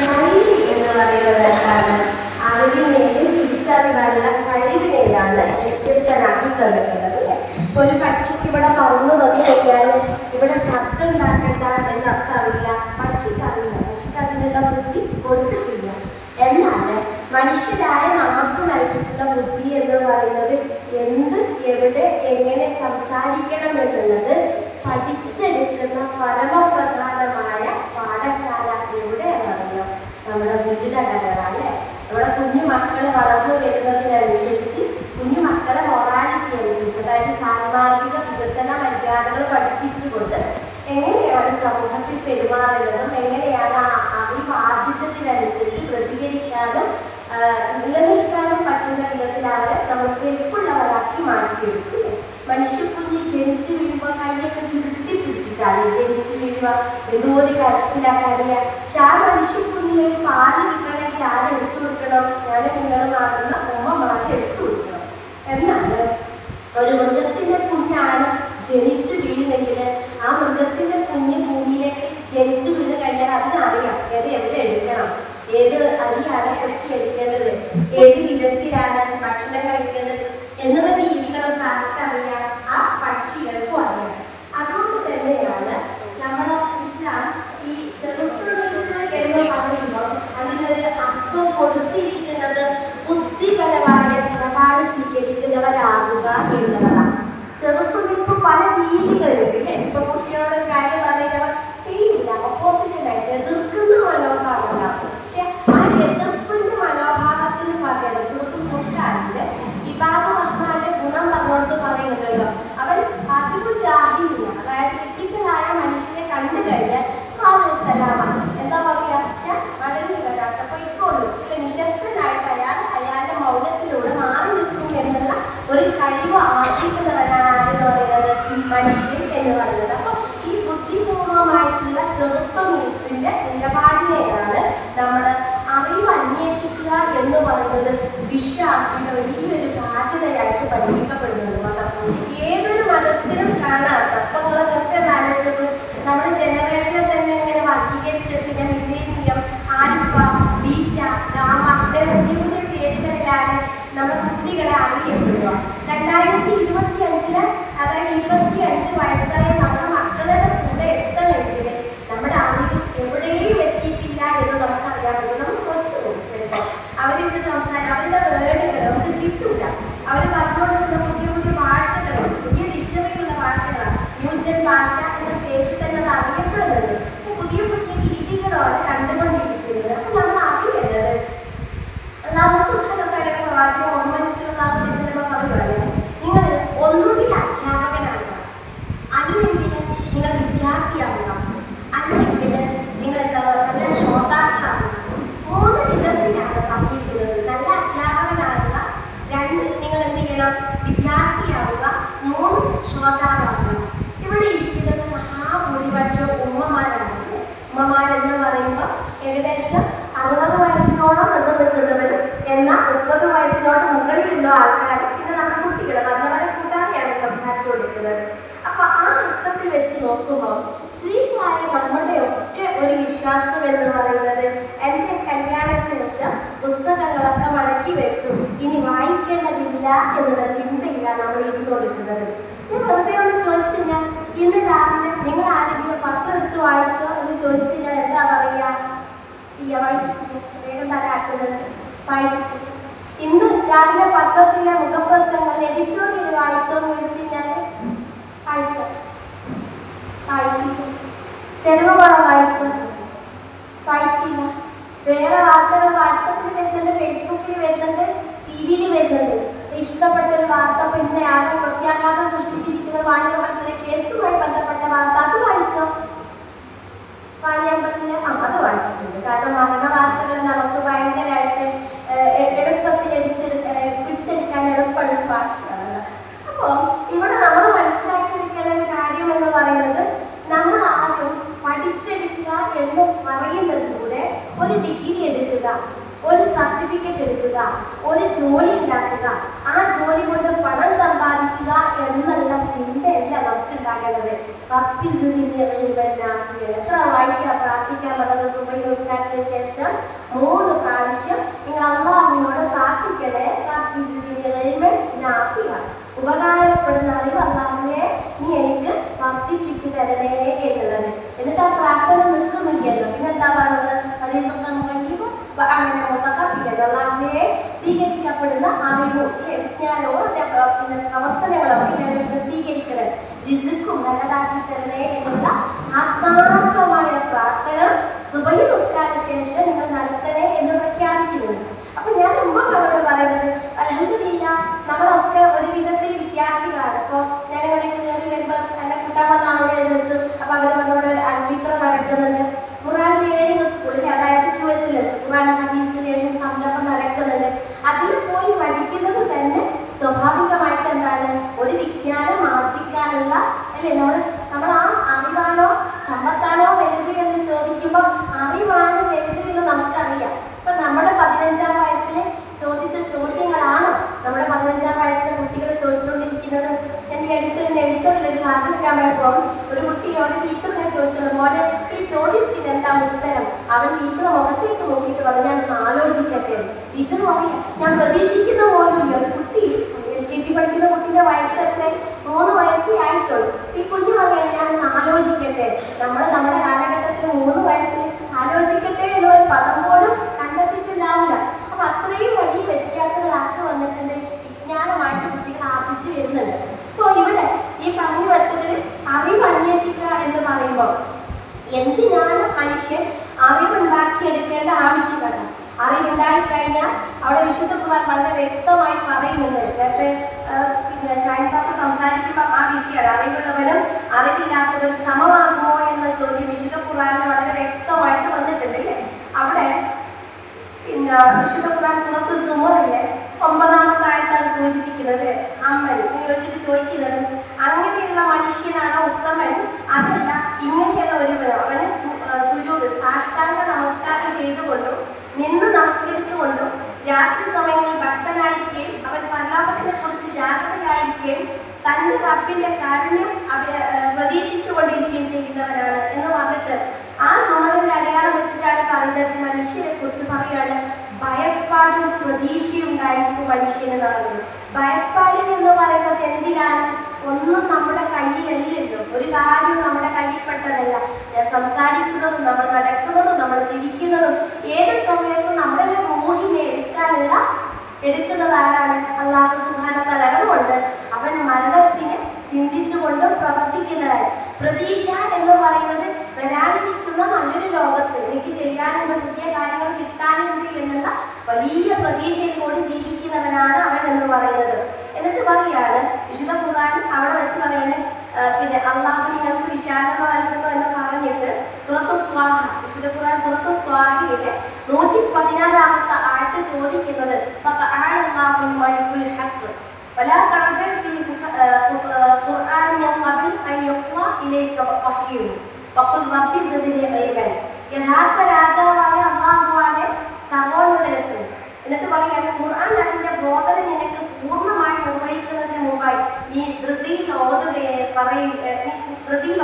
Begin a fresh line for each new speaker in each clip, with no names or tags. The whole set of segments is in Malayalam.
ശൈലി എന്ന് പറയുന്നത് എന്താണ്? അറിവിനെയും തിരിച്ചറിവാനുള്ള കഴിവിനെയാണ് വ്യത്യസ്തനാക്കി തന്നിട്ടുള്ളത്. ഇപ്പൊ ഒരു പക്ഷിക്ക് ഇവിടെ പറന്നു വന്നു കഴിഞ്ഞാലും ഇവിടെ ശബ്ദം ഉണ്ടാക്കേണ്ട എന്നൊക്കെ അറിയില്ല, പക്ഷിക്കറിയില്ല, പക്ഷിക്ക് അതിനുള്ള ബുദ്ധി കൊടുത്തിട്ടില്ല. എന്നാണ് മനുഷ്യരായ നമുക്ക് നൽകിയിട്ടുള്ള ബുദ്ധി എന്ന് പറയുന്നത് എന്ത്, എവിടെ, എങ്ങനെ സംസാരിക്കണം എന്നുള്ളത് പഠിച്ചെടുക്കുന്ന പരമപ്രധാനമായ പാഠശാല എവിടെയാണെന്നറിയോ? നമ്മുടെ വീടുകളിലാണ്. നമ്മുടെ കുഞ്ഞു മക്കൾ വളർന്നു വരുന്നതിനനുസരിച്ച് കുഞ്ഞു മക്കളെ മൊറാലിറ്റി അനുസരിച്ച്, അതായത് സാമാജിക വികസന മര്യാദകൾ പഠിപ്പിച്ചുകൊണ്ട് എങ്ങനെയാണ് സമൂഹത്തിൽ പെരുമാറേണ്ടതും എങ്ങനെയാണ് അറിവ് ആർജിച്ചതിനനുസരിച്ച് പ്രതികരിക്കാനും നിലനിൽക്കാനും പറ്റുന്ന വിധത്തിലാണ് നമ്മൾ കെൽപ്പുള്ളവരാക്കി മാറ്റിയെടുക്കുക. മനുഷ്യക്കുഞ്ഞി ജനിച്ചു വീഴുമ്പോൾ കൈയൊക്കെ ചുരുട്ടി പിടിച്ചിട്ടാണ് ജനിച്ചു വീഴുക, എന്തോ ഒരു കരച്ചിലാക്കാറില്ല. പക്ഷെ ആ മനുഷ്യക്കുഞ്ഞിന് ഒരു പാല് കിട്ടണമെങ്കിൽ ആരെടുത്തു കൊടുക്കണം? ഞാൻ നിങ്ങളുമാകുന്ന ഉമ്മമാരെ എടുത്തു കൊടുക്കണം. എന്നാണ് ഒരു മൃഗത്തിന്റെ കുഞ്ഞാണ് ജനിച്ചു വീഴുന്നെങ്കിൽ ആ മൃഗത്തിന്റെ കുഞ്ഞ് ഭൂമിയിലേക്ക് ജനിച്ചു വീണ് കഴിഞ്ഞാൽ അതിനറിയാം എവിടെ എടുക്കണം, ഏത് അരിയാണ് കൊത്തി എടുക്കേണ്ടത്, ഏത് വിധത്തിലാണ് ഭക്ഷണം കഴിക്കേണ്ടത് എന്നുള്ള രീതികളൊക്കെ ആർക്കറിയാം? ആ പക്ഷികൾക്കും അറിയാം. അതുകൊണ്ട് തന്നെയാണ് നമ്മുടെ ഇസ്ലാം ഈ ചെറുപ്പുനിൽപ്പ് എന്ന് പറയുമ്പോൾ അതിനൊരു അർത്ഥം കൊടുത്തിരിക്കുന്നത് ബുദ്ധിപരമായ നിലപാട് സ്വീകരിക്കുന്നവരാകുക എന്നുള്ളതാണ്. ചെറുപ്പുനിൽപ്പ് പല രീതികളിലുണ്ട്. ഇപ്പൊ കുട്ടികളോട് കാര്യം പറയുന്നവർ ചെയ്യില്ല, ഓപ്പോസിഷനായിട്ട് എതിർക്കുന്ന മനോഭാവമാണ്. പക്ഷെ ആ എതിർപ്പിന്റെ മനോഭാവത്തിന് പകരം സുഹൃത്തും കൊടുക്കാറുണ്ട്. ഇബാദുർ റഹ്മാന്റെ ഗുണം പറഞ്ഞോട്ട് പറയുന്നുണ്ടല്ലോ, അവൻ ജാഹിലില്ല, അതായത് ക്രിട്ടിക്കലായ മനുഷ്യനെ കണ്ടു കഴിഞ്ഞാൽ സലാമാണ് എന്താ പറയാ, ഞാൻ മടങ്ങി വരാത്ത പൊയ്ക്കോളൂ, നിശബ്ദനായിട്ട് അയാളുടെ മൗനത്തിലൂടെ മാറി നിൽക്കും എന്നുള്ള ഒരു കഴിവ് ആർജിക്കുന്നവരാണ് എന്ന് പറയുന്നത് മനുഷ്യൻ എന്ന് പറയുന്നത്. അപ്പൊ ഈ ബുദ്ധിപൂർവമായിട്ടുള്ള ചെറുപ്പനിൽപ്പിന്റെ നിലപാടിനെയാണ് നമ്മൾ അറിവ് അന്വേഷിക്കുക എന്ന് പറയുന്നത് വിശ്വാസികൾ വലിയൊരു ബാധ്യതയായിട്ട് പഠിപ്പിക്കപ്പെടുന്നത്. മതം ഏതൊരു മതത്തിലും കാണാത്ത, അപ്പൊ നിങ്ങൾ നേരത്തെ ആലോചിച്ചപ്പോൾ നമ്മുടെ ജനറേഷനെ തന്നെ ഇങ്ങനെ വർഗീകരിച്ചെടുത്ത് മില്ലേനിയം, ആൽഫ, ബീറ്റ, ഗാമ അങ്ങനെ പുതിയ പുതിയ പേരുകളിലാണ് നമ്മുടെ കുട്ടികളെ അറിയപ്പെടുക. 2025 അതായത് 25 വയസ്സായ നമ്മുടെ മക്കളുടെ കൂടെ എത്തണമെങ്കിൽ നമ്മുടെ അറിവ് എവിടെയും എത്തിയിട്ടില്ല എന്ന് നമുക്ക് അറിയാൻ പറ്റും. നമുക്ക് കുറച്ച് ചിലപ്പോൾ അവരുടെ സംസാരം, അവരുടെ വേർഡുകൾ നമുക്ക് കിട്ടില്ല. അവർ പറഞ്ഞുകൊടുക്കുന്ന പുതിയ പുതിയ ഭാഷകൾ, പുതിയ ഡിക്ഷണറികളുടെ ഭാഷകളാണ്. ന്യൂജൻ ഭാഷ എന്ന പേരിൽ തന്നെ അത് അറിയപ്പെടുന്നുണ്ട്. പുതിയ പുതിയ രീതികളാണ് കണ്ടുകൊണ്ടിരിക്കുന്നത്. അപ്പൊ നമ്മൾ അറിയേണ്ടത് അല്ലാഹു സുബ്ഹാനഹു വ തആല പ്രവാചകൻ മുഹമ്മദ് സ്വല്ലല്ലാഹു അലൈഹി വസല്ലം പറയുകയാണ്, നിങ്ങൾ ഒന്നുകിൽ അധ്യാപകനാകണം, അല്ലെങ്കിൽ നിങ്ങൾ വിദ്യാർത്ഥിയാകണം, അല്ലെങ്കിൽ നിങ്ങൾ നല്ല ശ്രോതാക്കളാകണം. 3 വിധത്തിലാണ് പറഞ്ഞിരിക്കുന്നത്. നല്ല അധ്യാപകനാകുക, 2 നിങ്ങൾ എന്ത് ചെയ്യണം, വിദ്യാർത്ഥിയാവുക, 3 ശ്രോതാവാകുക. ഇവിടെ ഇരിക്കുന്നത് മഹാഭൂരിപക്ഷം ഉമ്മമാരാണ്. ഉമ്മമാരെന്ന് പറയുമ്പോൾ ഏകദേശം 60 വയസ്സിനോളം നിൽക്കുന്നവരും എന്നാൽ 30 വയസ്സിനോട് മുകളിലുള്ള ആൾക്കാർ, പിന്നെ നമ്മുടെ കുട്ടികൾ വന്നവരെ കൂട്ടാതെയാണ് സംസാരിച്ചുകൊണ്ടിരിക്കുന്നത്. അപ്പൊ ആ അർത്ഥത്തിൽ വെച്ച് നോക്കുമ്പോൾ സ്ത്രീകളായ നമ്മുടെ ഒക്കെ ഒരു വിശ്വാസം എന്ന് പറയുന്നത് എൻ്റെ കല്യാണ ശേഷം പുസ്തകങ്ങളൊക്കെ മടക്കി വെച്ചു, ഇനി വായിക്കേണ്ടതില്ല എന്നുള്ള ചിന്തയിലാണ് നമ്മൾ ഇരുന്നുകൊടുക്കുന്നത്. ഞാൻ വെറുതെ ഒന്ന് ചോദിച്ചു കഴിഞ്ഞാൽ, ഇന്ന് രാവിലെ നിങ്ങൾ ആരെങ്കിലും പത്രം എടുത്ത് വായിച്ചോ എന്ന് ചോദിച്ചു കഴിഞ്ഞാൽ എന്താ പറയുക? ഇല്ല, വായിച്ചിട്ടില്ല, വേഗം തരാട്ടുന്നത് വായിച്ചിട്ടില്ല. ഇന്ന് രാവിലെ പത്രത്തിലെ മുഖപ്രസംഗങ്ങൾ എഡിറ്റോറിയൽ വായിച്ചോ എന്ന് ചോദിച്ചു കഴിഞ്ഞാൽ വായിച്ചില്ല. ചെലവുകളോ വായിച്ചില്ല. വേറെ വാർത്തകൾ വാട്സപ്പിൽ വരുന്നുണ്ട്, ഫേസ്ബുക്കിൽ വരുന്നുണ്ട്, TV-യിൽ വരുന്നുണ്ട്. ഇഷ്ടപ്പെട്ട ഒരു വാർത്ത പിന്നെ ആകെ പ്രത്യാഘാതം സൃഷ്ടിച്ചിരിക്കുന്ന വാണിയമ്പലത്തിലെ കേസുമായി ബന്ധപ്പെട്ട വാർത്ത, അത് വായിച്ചോ? വാണിയമ്പലത്തിലെ അത് വായിച്ചിട്ടുണ്ട്. കാരണം മരണ വാർത്തകൾ നമുക്ക് ഭയങ്കരമായിട്ട് എളുപ്പത്തിൽ പിടിച്ചെടുക്കാൻ എളുപ്പമുള്ള ഭാഷയാണ്. അപ്പോൾ ഇവിടെ നമ്മൾ മനസ്സിലാക്കിയെടുക്കേണ്ട ഒരു കാര്യം എന്ന് പറയുന്നത്, നമ്മൾ ആദ്യം പഠിച്ചെടുക്കുക എന്ന് പറയുന്നതിലൂടെ ഒരു ഡിഗ്രി എടുക്കുക, ഒരു സർട്ടിഫിക്കറ്റ് എടുക്കുക, ഒരു ജോലി ഉണ്ടാക്കുക, ആ ജോലി കൊണ്ട് പണം സമ്പാദിക്കുക എന്നുള്ള ചിന്തയല്ല നമുക്ക് ഉണ്ടാകേണ്ടത്. എത്ര ആഴ്ച പ്രാർത്ഥിക്കാൻ പറഞ്ഞത്? സുബഹി നിസ്കാരത്തിന് ശേഷം 3 പ്രാവശ്യം നിങ്ങൾ അല്ലാഹുവിനോട് പ്രാർത്ഥിക്കണേ, ഉപകാരപ്പെടുന്ന അറിവ് അല്ലാഹുവേ നീ എനിക്ക് വർദ്ധിപ്പിച്ചു തരണേ എന്നുള്ളത്. എന്നിട്ട് ആ പ്രാർത്ഥന നിൽക്കുന്നില്ലല്ലോ. പിന്നെന്താ പറഞ്ഞത്? അല്ലാഹുവേ സ്വീകരിക്കപ്പെടുന്ന അറിവും വിജ്ഞാനവും പ്രവർത്തനങ്ങളൊക്കെ ഞങ്ങൾക്ക് സ്വീകരിക്കണം, റിസ്ക്കും നല്ലതാക്കി തരണേ എന്നുള്ള ആത്മാർത്ഥമായ പ്രാർത്ഥന സുബഹി നിസ്കാര ശേഷം നിങ്ങൾ നടത്തണേ എന്ന് പ്രഖ്യാപിക്കുന്നുണ്ട്. അപ്പൊ ഞാൻ ഉമ്മമാരോട് പറയുന്നത്, അൽഹംദുലില്ലാ നമ്മളൊക്കെ ഒരു വിധത്തിൽ വിദ്യാർത്ഥികളാണ്. അപ്പൊ ഞാൻ ഇവിടെ കയറി വരുമ്പോൾ എന്നെ കൂട്ടാൻ വന്ന ആളോട് ചോദിച്ചു. അപ്പൊ അവര് പറഞ്ഞോട് അൽഫിത്ര നടക്കുന്നുണ്ട്, ഖുർആൻ ലേണിംഗ് സ്കൂളിൽ, അതായത് QHLS ഖുർആൻ ഹദീസ് ലേണിംഗ് സംരംഭം നടക്കുന്നുണ്ട്. അതിൽ പോയി പഠിക്കുന്നത് തന്നെ സ്വാഭാവികമായിട്ട് എന്താണ്, ഒരു വിജ്ഞാനം ആർജിക്കാനുള്ള അല്ലേ? നമ്മൾ ആ അറിവാണോ സമ്പത്താണോ വലുത് എന്ന് ചോദിക്കുമ്പോൾ അറിവാണ് വലുത് എന്ന് നമുക്കറിയാം. ഇപ്പൊ നമ്മുടെ 15-ാം വയസ്സിൽ ചോദിച്ച ചോദ്യങ്ങളാണോ നമ്മുടെ 15-ാം വയസ്സിലെ കുട്ടികൾ ചോദിച്ചുകൊണ്ടിരിക്കുന്നത്? എൻ്റെ അടുത്ത് നഴ്സറിയിൽ ഒരു ക്ലാസ് എടുക്കാൻ പോയപ്പോൾ ഒരു കുട്ടിയോട് ടീച്ചറിനെ ചോദിച്ചോളൂ, മോനെ ഈ ചോദ്യത്തിന് എന്താ ഉത്തരം? അവൻ ടീച്ചറെ മുഖത്തേക്ക് നോക്കിയിട്ട് പറഞ്ഞു, ഞാനൊന്ന് ആലോചിക്കട്ടെ. ടീച്ചർ പറയാം, ഞാൻ പ്രതീക്ഷിക്കുന്ന പോലുമില്ല. ഒരു കുട്ടി LKG പഠിക്കുന്ന കുട്ടിയുടെ വയസ്സൊക്കെ 3 വയസ്സേ ആയിട്ടുള്ളൂ. ഈ കുഞ്ഞു പറയാൻ ഞാനൊന്ന് ആലോചിക്കട്ടെ. നമ്മുടെ കാലഘട്ടത്തിൽ 3 വയസ്സിൽ ആലോചിക്കട്ടെ എന്നൊരു പദം പോലും കണ്ടെത്തിയിട്ടുണ്ടാവില്ല. അപ്പൊ അത്രയും വലിയ വ്യത്യാസങ്ങളാക്കി വന്നിട്ടുണ്ട്, വിജ്ഞാനമായിട്ട് കുട്ടികൾ ആർജിച്ചു വരുന്നുണ്ട്. അപ്പോൾ ഇവിടെ ഈ പറഞ്ഞു വച്ചതിൽ അറിവ് അന്വേഷിക്കുക എന്ന് പറയുമ്പോൾ എന്തിനാണ് മനുഷ്യൻ അറിവുണ്ടാക്കിയെടുക്കേണ്ട ആവശ്യകത? അറിവുണ്ടായിക്കഴിഞ്ഞാൽ അവിടെ വിശുദ്ധ ഖുർആൻ വളരെ വ്യക്തമായി പറയുന്നുണ്ട്. നേരത്തെ ഷാഹിൻ പാപ്പ സംസാരിക്കുമ്പോൾ ആ വിഷയമാണ്, അറിവുള്ളവനും അറിവില്ലാത്തവരും സമമാകുമോ എന്ന ചോദ്യം വിശുദ്ധ ഖുർആനിൽ വളരെ വ്യക്തമായിട്ട് വന്നിട്ടുണ്ട് അല്ലേ? അവിടെ വിശുദ്ധ ഖുർആൻ സൂറത്തുൽ സുമറിലെ 9-ാമത്തെ ആയത്താണ് സൂചിപ്പിക്കുന്നത്. അമ്മൻ ചോദിച്ചിട്ട് ചോദിക്കുന്നത്, അങ്ങനെയുള്ള മനുഷ്യനാണോ ഉത്തമൻ? അതല്ല, ഇങ്ങനെയുള്ള ഒരുവനോ? അവന് സുജൂദ് സാഷ്ടാംഗ നമസ്കാരം ചെയ്തുകൊണ്ടും നിന്ന് നമസ്കരിച്ചുകൊണ്ടും രാത്രി സമയങ്ങളിൽ ഭക്തനായിരിക്കുകയും അവൻ പരലോകത്തിനെ കുറിച്ച് ജാഗ്രതയായിരിക്കുകയും തന്റെ റബ്ബിന്റെ കാരുണ്യം പ്രതീക്ഷിച്ചുകൊണ്ടിരിക്കുകയും ചെയ്യുന്നവരാണ് എന്ന് പറഞ്ഞിട്ട് ആ സുമറിന്റെ അടയാളം വെച്ചിട്ടാണ് പറയുന്നത്. മനുഷ്യരെ കുറിച്ച് പറയാണ്, ഭയപ്പാടും പ്രതീക്ഷയും ഉണ്ടായിരിക്കും മനുഷ്യന് പറയുന്നത്. ഭയപ്പാട് എന്ന് പറയുന്നത് എന്തിനാണ്? ഒന്നും നമ്മുടെ കയ്യിലല്ലല്ലോ, ഒരു കാര്യവും നമ്മുടെ കയ്യിൽപ്പെട്ടതല്ല. സംസാരിക്കുന്നതും നമ്മൾ നടക്കുന്നതും നമ്മൾ ചിരിക്കുന്നതും ഏത് സമയത്തും നമ്മുടെ റൂഹിനെ എടുക്കുന്നത് ആരാണ്? അല്ലാഹു സുബ്ഹാനഹു വ തആല. അതുകൊണ്ട് അവൻ മരണത്തിനെ ചിന്തിച്ചുകൊണ്ട് പ്രവർത്തിക്കുന്നതാണ്. പ്രതീക്ഷ എന്ന് പറയുന്നത് വരാനിരിക്കുന്ന നല്ലൊരു ലോകത്ത് എനിക്ക് ചെയ്യാനുണ്ട്, പുതിയ കാര്യങ്ങൾ കിട്ടാനുണ്ട് എന്നുള്ള വലിയ പ്രതീക്ഷയിൽ കൂടി ജീവിക്കുന്നവനാണ് അവൻ എന്ന് പറയുന്നത്. എന്നിട്ട് പറയാണ് വിശുദ്ധ ഖുർആൻ അവിടെ വെച്ച് പറയുന്നത്, പിന്നെ അള്ളാഹു നിങ്ങൾക്ക് വിശാലത നൽകുന്നു എന്ന് പറഞ്ഞിട്ട് സൂറത്തുൽ ത്വാഹ, വിശുദ്ധ ഖുർആൻ സൂറത്തുൽ ത്വാഹയിലെ 116-ാമത്തെ ആയത്ത് ചോദിക്കുന്നത്, ولا تعجل بالقرآن من قبل أن يقضى إليك وحيه وقل رب زدني علما. യഥാർത്ഥ രാജാവായ അല്ലാഹുവാണ് സർവോന്നതത്തിൽ. എന്നിട്ട് പറയാണ്, ഖുർആൻ അതിന്റെ ബോധന നിനക്ക് പൂർണ്ണമായി നിർവഹിക്കുന്നതിന് മുമ്പായി നീ ധൃതിയിൽ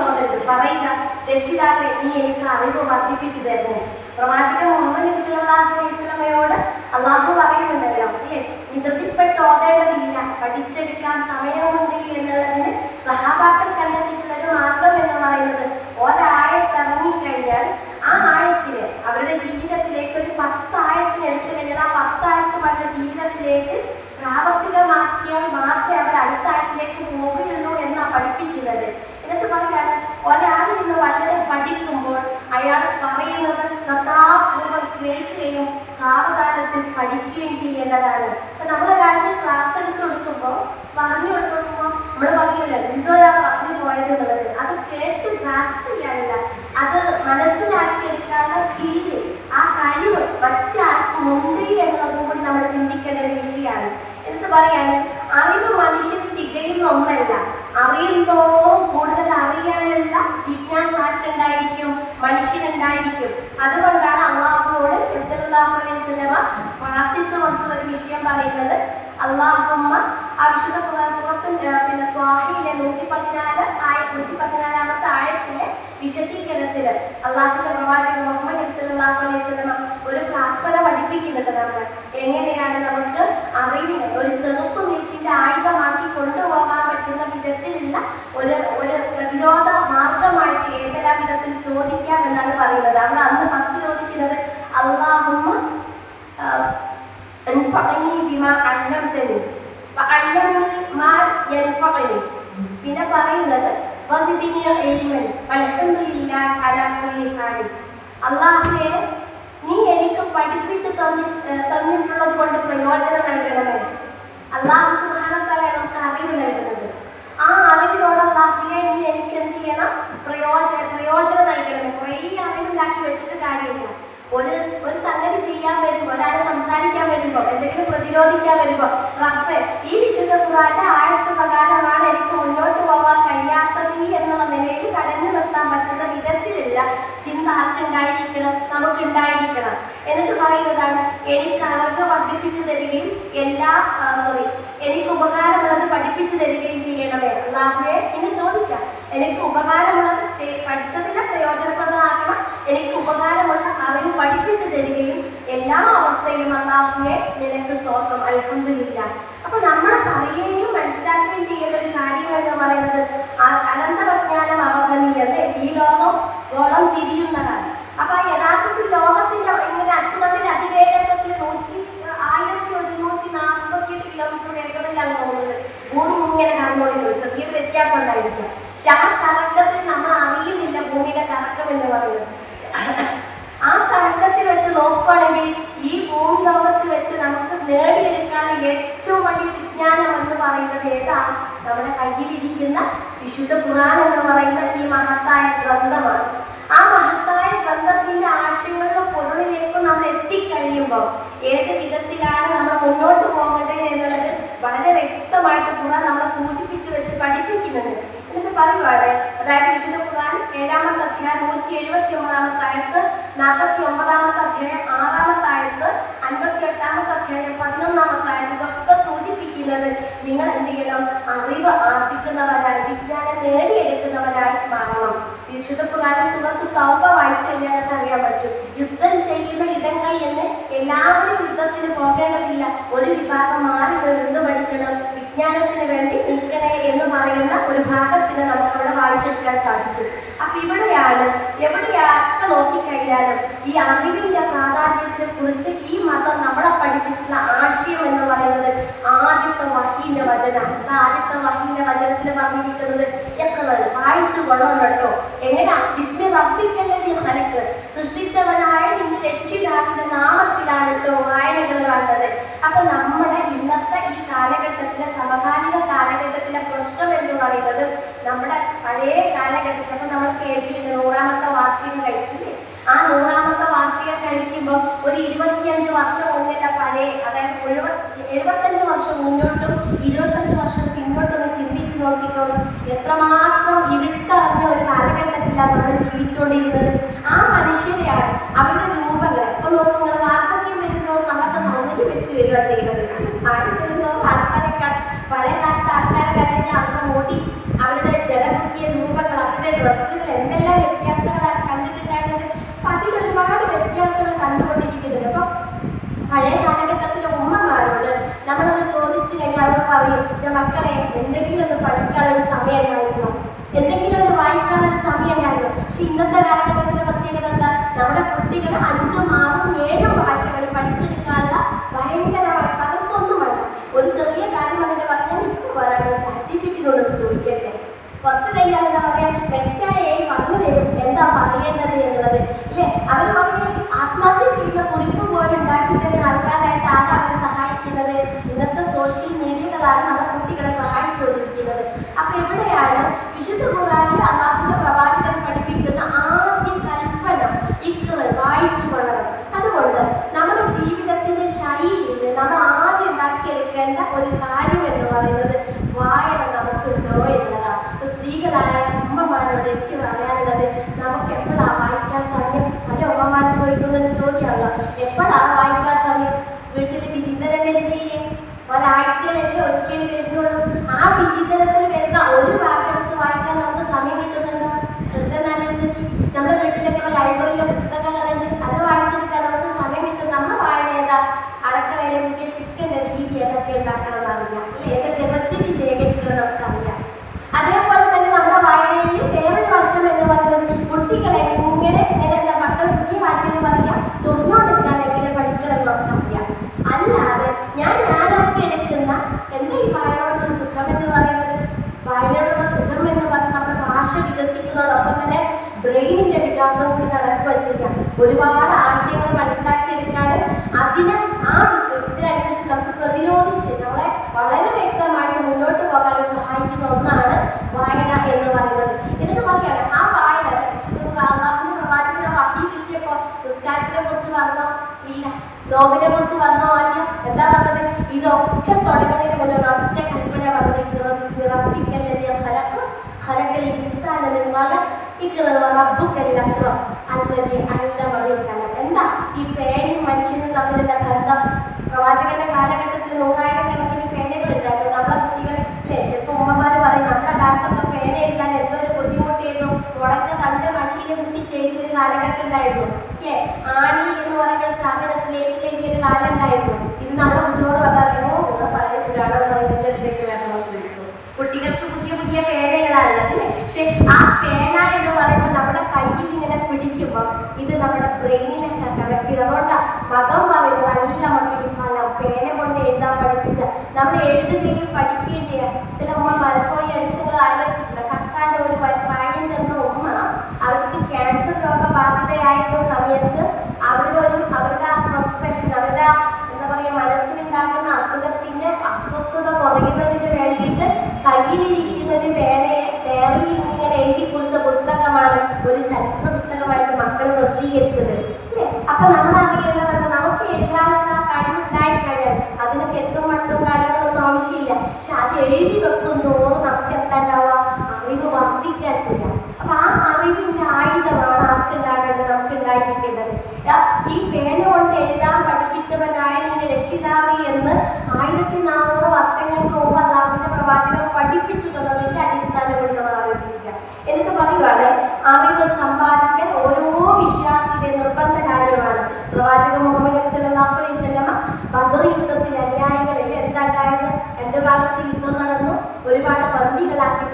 ഓതരുത്. പറയുക, രക്ഷിതാവേ നീ എനിക്ക് അറിവ് വർദ്ധിപ്പിച്ചു തരുന്നു. പ്രവാചകൻ മുഹമ്മദ് നബി സല്ലല്ലാഹു അലൈഹി വസല്ലമയോട് അല്ലാഹു പറയുന്നുണ്ടല്ലോ, അല്ലേ, നീ ധൃതിപ്പെട്ട് ഓതേണ്ടതില്ല, പഠിച്ചെടുക്കാൻ സമയമുണ്ട് എന്നുള്ളതിന് സഹാബാക്കൾ കണ്ടെത്തിയിട്ടുള്ള ഒരു മാർഗം എന്ന് പറയുന്നത്, ഒരായത്ത് ഇറങ്ങിക്കഴിഞ്ഞാൽ ആ ആയത്തിന് അവരുടെ ജീവിതത്തിലേക്ക് ഒരു 10 ആയത്തിന് എടുത്തു കഴിഞ്ഞാൽ ആ 10 ആയത്ത് അവരുടെ ജീവിതത്തിലേക്ക് പ്രാവർത്തികമാക്കിയാൽ മാത്രമേ അവർ അടുത്ത ആയത്തിലേക്ക് പോകുകയുള്ളൂ എന്നാണ് പഠിപ്പിക്കുന്നത്. എന്നിട്ട് പറയാണ്, ഒരാൾ ഇന്ന് വല്ലതും പഠിക്കുമ്പോൾ അയാൾ പറയുന്നത് ശ്രദ്ധാപൂർവ്വം കേൾക്കുകയും സാവധാനത്തിൽ പഠിക്കുകയും ചെയ്യേണ്ടതാണ്. അപ്പൊ നമ്മളെ കാര്യത്തിൽ ക്ലാസ് എടുത്ത് കൊടുക്കുമ്പോൾ പറഞ്ഞു കൊടുക്കുമ്പോൾ നമ്മൾ പറയുമല്ലോ എന്തോരാ പറഞ്ഞു പോയത് എന്നുള്ളത്, അത് കേട്ട് ഗ്രാസ്പ് ചെയ്യാനില്ല, അത് മനസ്സിലാക്കിയെടുക്കാനുള്ള സ്കില്ല്, ആ കഴിവ് മറ്റാർക്കും ഉണ്ട് എന്നുള്ളതും കൂടി നമ്മൾ ചിന്തിക്കേണ്ട ഒരു വിഷയമാണ്. എന്നിട്ട് പറയാണ്, അറിവ് മനുഷ്യൻ തികയുന്ന ഒന്നല്ല, അറിയുന്നതോറും കൂടുതൽ അറിയാനുള്ള ജിജ്ഞാസ ആർക്കുണ്ടായിരിക്കും? മനുഷ്യനുണ്ടായിരിക്കും. അതുകൊണ്ടാണ് അല്ലാഹുവോട് നബി സല്ലല്ലാഹു അലൈഹി വസല്ലമ പ്രാർത്ഥിച്ചു കൊണ്ടുള്ള ഒരു വിഷയം പറയുന്നത് അല്ലാഹുമ്മ വിശുദ്ധ സൂറത്തുൽ പിന്നെ ത്വാഹയിലെ 114 ആയത്തിന്റെ വിശദീകരണത്തിൽ അള്ളാഹുവിന്റെ പ്രവാചകൻ മുഹമ്മദ് നബി സല്ലല്ലാഹു അലൈഹി വസല്ലം ഒരു പ്രാർത്ഥന പഠിപ്പിക്കുന്നുണ്ട്. നമ്മൾ എങ്ങനെയാണ് നമുക്ക് അറിവിനെ ഒരു ചെറുത്തുനിൽപ്പിന്റെ ആയുധമാക്കി കൊണ്ടുപോകാൻ പറ്റുന്ന വിധത്തിലുള്ള ഒരു പ്രതിരോധ മാർഗമായിട്ട് ഏതെല്ലാം വിധത്തിൽ ചോദിക്കാം എന്നാണ് പറയുന്നത്. നമ്മൾ അന്ന് ഫസ്റ്റ് ചോദിക്കുന്നത് അല്ലാഹുമ്മ പിന്നെ പറയുന്നത് അല്ലാഹുവേ നീ എനിക്ക് പഠിപ്പിച്ചു തന്നിട്ടുള്ളത് കൊണ്ട് പ്രയോജനം നൽകണമേ. അല്ലാഹു സുബ്ഹാനഹു വ തആല നമുക്ക് അറിവ് നൽകുന്നത്. ആ അറിവിനോട് അല്ലാഹുവേ നീ എനിക്ക് എന്ത് ചെയ്യണം? പ്രയോജനം നൽകണമേ. കുറേ അറിവുണ്ടാക്കി വെച്ചിട്ട് കാര്യമില്ല. ഒരു സംഗതി ചെയ്യാൻ വരുമ്പോൾ, ഒരാളെ സംസാരിക്കാൻ വരുമ്പോൾ, എന്തെങ്കിലും പ്രതിരോധിക്കാൻ വരുമ്പോൾ, റബ്ബേ ഈ വിശുദ്ധ ഖുർആന്റെ ആയത്ത് പ്രകാരമാണ് എനിക്ക് മുന്നോട്ട് പോകാൻ കഴിയാത്തത് എന്നുള്ള നിലയിൽ കടഞ്ഞു നിർത്താൻ പറ്റുന്ന വിധത്തിലുള്ള ചിന്ത ആർക്കുണ്ടായിരിക്കണം? നമുക്കുണ്ടായിരിക്കണം. എന്നിട്ട് പറയുന്നതാണ് എനിക്ക് അറിവ് വർദ്ധിപ്പിച്ചു തരികയും എനിക്ക് ഉപകാരമുള്ളത് പഠിപ്പിച്ചു തരികയും ചെയ്യണമേ. അല്ലാഹുവേ ഇനി ചോദിക്കാം, എനിക്ക് ഉപകാരമുള്ളത് പഠിച്ചതിനെ പ്രയോജനപ്രദമാക്കണം, എനിക്ക് ഉപകാരമുള്ള അറിവ് പഠിപ്പിച്ചു തരികയും എല്ലാ അവസ്ഥയിലും അല്ലാഹുവേ നിനക്ക് സ്തോത്രം, അൽഹംദുലില്ലാഹ്. അപ്പൊ നമ്മൾ പറയുകയും മനസ്സിലാക്കുകയും ചെയ്യുന്ന ഒരു കാര്യം എന്ന് പറയുന്നത് അനന്തവിജ്ഞാനം അവർണ്ണനീയല്ലേ, ഈ ലോകം ഗോളം തിരിയുന്നതാണ്. അപ്പൊ യഥാർത്ഥത്തിൽ ലോകത്തിന്റെ ഇങ്ങനെ അച്ചുതണ്ടിൽ അതിവേഗത്തിൽ 1148 കിലോമീറ്റർ വേഗതയിലാണ് പോകുന്നത്. ഭൂമി ഇങ്ങനെ കറങ്ങോടില്ല, ചെറിയൊരു വ്യത്യാസം ഉണ്ടായിരിക്കും. പക്ഷെ ആ കറക്കത്തിൽ നമ്മൾ അറിയുന്നില്ല ഭൂമിയിലെ കറക്കം എന്ന് പറയുന്നത്. ആ കറക്കത്തിൽ വെച്ച് നോക്കുകയാണെങ്കിൽ ഈ ഭൂമി ലോകത്ത് വെച്ച് നമുക്ക് നേടിയെടുക്കാനുള്ള ഏറ്റവും വലിയ വിജ്ഞാനം എന്ന് പറയുന്നത് ഏതാ? നമ്മുടെ കയ്യിലിരിക്കുന്ന വിശുദ്ധ ഖുർആൻ എന്ന് പറയുന്ന ഈ മഹത്തായ ഗ്രന്ഥമാണ്. ആ മഹത്തായ ഗ്രന്ഥത്തിന്റെ ആശയങ്ങളുടെ പൊരുളിലേക്ക് നമ്മൾ എത്തിക്കഴിയുമ്പോൾ ഏത് വിധത്തിലാണ് നമ്മൾ മുന്നോട്ട് പോകേണ്ടത് എന്നുള്ളത് വളരെ വ്യക്തമായിട്ട് ഖുർആൻ നമ്മളെ സൂചിപ്പിച്ച് വെച്ച് പഠിപ്പിക്കുന്നുണ്ട്. എന്നിട്ട് പറയുവാണ്, അതായത് വിശുദ്ധ ഖുർആൻ 7-ാമത്തെ അധ്യായം 179-ാമത്തെ ആയത്ത്, 49-ാമത്തെ അധ്യായം 6-ാമത്തെ ആയത്ത്, 58-ാമത്തെ അധ്യായം 11-ാമത്തെ ആയത്ത് ഇതൊക്കെ സൂചിപ്പിക്കുന്നത് നിങ്ങൾ എന്ത് ചെയ്യണം? അറിവ് ആർജിക്കുന്നവരായി, വിജ്ഞാനം നേടിയെടുക്കുന്നവരായി മാറണം. വിശുദ്ധ ഖുർആനിലെ സൂറത്ത് തൗബ വായിച്ചു കഴിഞ്ഞാൽ അറിയാൻ പറ്റും. യുദ്ധം ചെയ്യുന്ന ഇടങ്ങളിൽ നിന്ന് എല്ലാവരും യുദ്ധത്തിന് പോകേണ്ടതില്ല, ഒരു വിഭാഗം മാറി നിന്ന് പഠിക്കണം, വിജ്ഞാനത്തിന് വേണ്ടി നിൽക്കണേ എന്ന് പറയുന്ന ഒരു ഭാഗത്തിന് നമുക്കവിടെ വായിച്ചെടുക്കാൻ സാധിക്കും. അപ്പൊ ഇവിടെയാണ് എവിടെയൊക്കെ നോക്കിക്കഴിഞ്ഞാലും ഈ അറിവിന്റെ പ്രാധാന്യത്തിനെ കുറിച്ച് ഈ മതം നമ്മളെ പഠിപ്പിച്ചുള്ള ആശയം എന്ന് പറയുന്നത് ആദ്യത്തെ വഹീന്റെ വചനം. ആദ്യത്തെ വഹീന്റെ വചനത്തിന് പറഞ്ഞിരിക്കുന്നത് വായിച്ചു കൊള്ളണം കേട്ടോ. എങ്ങനെയാ? ബിസ്മി റബ്ബിക്കല്ലദീ ഖലഖ്, സൃഷ്ടിച്ചവനായ നിന്റെ രക്ഷിതാവിന്റെ നാമത്തിലാണ് കേട്ടോ വായനകൾ കണ്ടത്. അപ്പൊ നമ്മുടെ ഇന്നത്തെ ഈ കാലഘട്ടത്തിലെ സമകാലിക കാലഘട്ടത്തിലെ പ്രശ്നം എന്ന് പറയുന്നത് നമ്മുടെ പഴയ കാലഘട്ടത്തിൽ, അപ്പൊ നമ്മൾ കേട്ടിട്ടുണ്ട് 100-ാമത്തെ വാർഷികം കഴിച്ചില്ലേ? ആ 100-ാമത്തെ വാർഷികം കഴിക്കുമ്പോൾ ഒരു 25 വർഷം മുന്നില്ല പഴയ, അതായത് 75 വർഷം മുന്നോട്ടും 25 വർഷം പിന്നോട്ടൊന്ന് ചിന്തിച്ച് നോക്കിക്കോളൂ. എത്രമാത്രം ഇരുട്ടറിഞ്ഞ ഒരു കാലഘട്ടത്തിലാണ് നമ്മൾ ജീവിച്ചുകൊണ്ടിരുന്നത്. ആ മനുഷ്യരെയാണ് അവരുടെ രൂപങ്ങൾ ഇപ്പൊ നോക്കുന്നത്. വാർദ്ധക്യം വരുന്നവർ നമ്മളൊക്കെ സൗന്ദര്യം വെച്ച് വരിക ചെയ്യുന്നത്. ആഴ്ച വരുന്നവർ ആൾക്കാരെക്കാൾ പഴയ കാലത്ത് ആൾക്കാരെ കഴിഞ്ഞാൽ അവരുടെ മുടി, അവരുടെ ജടകുത്തിയ രൂപങ്ങൾ, അവരുടെ ഡ്രസ്സുകൾ എന്തെല്ലാം വ്യത്യാസങ്ങളാണ് കണ്ടിട്ടുണ്ടായിരുന്നത്. അപ്പൊ അതിലൊരുപാട് വ്യത്യാസങ്ങൾ കണ്ടുകൊണ്ടിരിക്കുന്നുണ്ട്. അപ്പൊ പഴയ കാലഘട്ടത്തിലെ ഉമ്മമാരോട് നമ്മളത് ചോദിച്ചു കഴിഞ്ഞാൽ അവർ പറയും, മക്കളെ എന്തെങ്കിലും ഒന്ന് പഠിക്കാനൊരു സമയം ഉണ്ടായിരുന്നു, എന്തെങ്കിലും ഒന്ന് വായിക്കാനൊരു സമയം ഉണ്ടായിരുന്നു. പക്ഷെ ഇന്നത്തെ കാലഘട്ടത്തിന്റെ പ്രത്യേകത എന്താ? നമ്മുടെ കുട്ടികൾ 5ഉം 6ഉം 7ഉം ഭാഷകൾ പഠിച്ചെടുക്കാനുള്ള ഭയങ്കരമായിട്ട് അവർക്കൊന്നും വേണ്ട. ഒരു ചെറിയ കാര്യം പറഞ്ഞിട്ട് പറഞ്ഞാൽ ഇപ്പൊ പറയാനോ ചാറ്റ്ജിപിടിയോടൊന്ന് ചോദിക്കട്ടെ, കുറച്ച് കഴിഞ്ഞാൽ എന്താ പറയാ, തെറ്റായി പറഞ്ഞു തരും എന്താ പറയേണ്ടത് എന്നുള്ളത് ഇല്ലേ? അവർ പറയുന്നത് ആത്മഹത്യ ചെയ്യുന്ന കുറിപ്പ് പോലെ ഉണ്ടാക്കി തരുന്ന ആൾക്കാരായിട്ട് ആരാ അവരെ സഹായിക്കുന്നത്? ഇന്നത്തെ സോഷ്യൽ മീഡിയകളാണ് നമ്മുടെ കുട്ടികളെ സഹായിച്ചുകൊണ്ടിരിക്കുന്നത്. അപ്പൊ എവിടെയാണ് വിശുദ്ധ ഖുർആനിൽ അല്ലാഹുവിന്റെ പ്രവാചകൻ പഠിപ്പിക്കുന്ന ആദ്യ കൽപ്പന ഇഖ്റ, വായിച്ചു കൊള്ളണം. അതുകൊണ്ട് നമ്മുടെ ജീവിതത്തിന്റെ ശൈലിയിൽ നമ്മൾ ആദ്യം ഉണ്ടാക്കിയെടുക്കേണ്ട ഒരു കാര്യം എന്ന് പറയുന്നത് വായന നമുക്കുണ്ടോ എന്നതാണ്. സ്ത്രീകളായ ഉമ്മമാരോട് എനിക്ക് പറയാനുള്ളത്, നമുക്ക് എപ്പോഴാണ് വായിക്കാൻ സമയം? പല ഉമ്മമാരും വിദ്യാഭ്യാസവും കൂടി നടക്കുക ചെയ്യാം. ഒരുപാട് ആശയങ്ങൾ മനസ്സിലാക്കിയെടുക്കാനും അതിന് ആ ഇതിനനുസരിച്ച് നമുക്ക് പ്രതിരോധിച്ച് നമ്മളെ വളരെ വ്യക്തമായിട്ട് മുന്നോട്ട് പോകാനും സഹായിക്കുന്ന ഒന്നാണ് വായന എന്ന് പറയുന്നത്. എന്നിട്ട് പറയാണ് ആ വായന അള്ളാഹുവിന്റെ പ്രവാചകന് വഹി കിട്ടിയപ്പോ നിസ്കാരത്തിനെ കുറിച്ച് പറഞ്ഞോ? ഇല്ല. നോമ്പിനെ കുറിച്ച് പറഞ്ഞോ? ആദ്യം എന്താ പറഞ്ഞത്? ഇതൊക്കെ തുടങ്ങുന്നതിന് മുന്നേ ഒറ്റ കൽപ്പന പറഞ്ഞത് എന്താ ഈ പേനയും മനുഷ്യനും തമ്മിലുള്ള ബന്ധം? പ്രവാചകന്റെ കാലഘട്ടത്തിൽ 100,000 പേനകൾ ഉണ്ടായിരുന്നു. നമ്മളെ കുട്ടികളെ അല്ലേ, ചിലപ്പോൾ ഉമ്മമാര് പറയും നമ്മുടെ കാലത്തൊക്കെ പേന എഴുതാൻ എന്തോ ഒരു ബുദ്ധിമുട്ടായിരുന്നു, ഉടനെ തണ്ട് മഷീനെ കുട്ടിച്ച് എഴുതിയൊരു കാലഘട്ടം ഉണ്ടായിരുന്നു. അല്ലേ, ആണി എന്ന് പറയുന്ന സാധന സ്ലേറ്റിൽ എഴുതിയൊരു കാലം ഉണ്ടായിരുന്നു. ഇത് നമ്മളെ കുട്ടികളോട് പറഞ്ഞാലോ നമ്മളെ പഴയ പുരാണം പറയുന്നതിലേക്ക് വരണം ചോദിക്കും. കുട്ടികൾക്ക് പുതിയ പുതിയ പേനകളാണുള്ളത്. പക്ഷെ ആ പേന എന്ന് പറയുമ്പോൾ നമ്മുടെ കയ്യിൽ ഇങ്ങനെ പിടിക്കുമ്പോൾ ഇത് നമ്മുടെ ബ്രെയിനിലൊക്കെ കണക്ട് ചെയ്ത്, അതുകൊണ്ടാണ് മതം പറയുന്നത് നല്ല മക്കളിൽ ഫലം പേന കൊണ്ട് എഴുതാൻ പഠിപ്പിച്ച നമ്മൾ എഴുതുകയും പഠിക്കുകയും ചെയ്യാം. ചില ഉമ്മ പലപ്പോഴും എഴുത്തുകൾ ആലോചിച്ചിട്ടുണ്ട്. കക്കാണ്ട് ഒരു പ്രായം ചെന്ന ഉമ്മ അവർക്ക് ക്യാൻസർ രോഗബാധിതയായിരുന്ന സമയത്ത് അവരുടെ ആ ഫ്രസ്ട്രേഷൻ, അവരുടെ എന്താ പറയുക, മനസ്സിലുണ്ടാകുന്ന അസുഖത്തിന്റെ അസ്വസ്ഥത കുറയുന്നതിന് വേണ്ടിയിട്ട് കയ്യിലിരിക്കുന്ന ഒരു പേനയെ ഡയറിയിൽ ഇങ്ങനെ എഴുതി കുറിച്ച പുസ്തകമാണ് ഒരു ചരിത്ര പുസ്തകമായിട്ട് മക്കൾ പ്രസിദ്ധീകരിച്ചത്. അപ്പൊ നമ്മൾ അറിയേണ്ടത് നമുക്ക് എഴുതാനുള്ള കഴിവുണ്ടായി കഴിഞ്ഞാൽ അതിന് കെട്ടും മട്ടും കാര്യങ്ങളൊന്നും ആവശ്യമില്ല. പക്ഷെ അത് എഴുതി വെക്കുന്തോറും നമുക്ക് എന്താ ഉണ്ടാവുക? അറിവ് വർദ്ധിക്കാൻ ചെയ്യാം. അപ്പൊ ആ അറിവിന്റെ ആയുധമാണ് ആർക്കുണ്ടാകേണ്ടത്? നമുക്ക് ഉണ്ടായിരിക്കേണ്ടത്. ഈ പേന കൊണ്ട് എഴുതാൻ പഠിപ്പിച്ചവനായ നിന്റെ രക്ഷിതാവ് എന്ന് 1400 വർഷങ്ങൾക്ക് മുമ്പ് അള്ളാഹുവിന്റെ പ്രവാചകൻ പഠിപ്പിച്ചു തന്നതിന്റെ അടിസ്ഥാനം കൂടി നമ്മൾ ആലോചിക്കുക. എന്നിട്ട് പറയുവാണ് അറിവ് സമ്പാദിക്കാൻ ഓരോ വിശ്വാസിയുടെ നിർബന്ധ കാര്യമാണ്. പ്രവാചകൻ മുഹമ്മദ് നബി സല്ലല്ലാഹു അലൈഹി വസല്ലം ബദർ യുദ്ധത്തിൽ അനുയായികളിൽ എന്താ ഉണ്ടായത്? 2 ഭാഗത്ത് യുദ്ധം നടന്നു. ഒരുപാട് ബന്ദികളാക്കി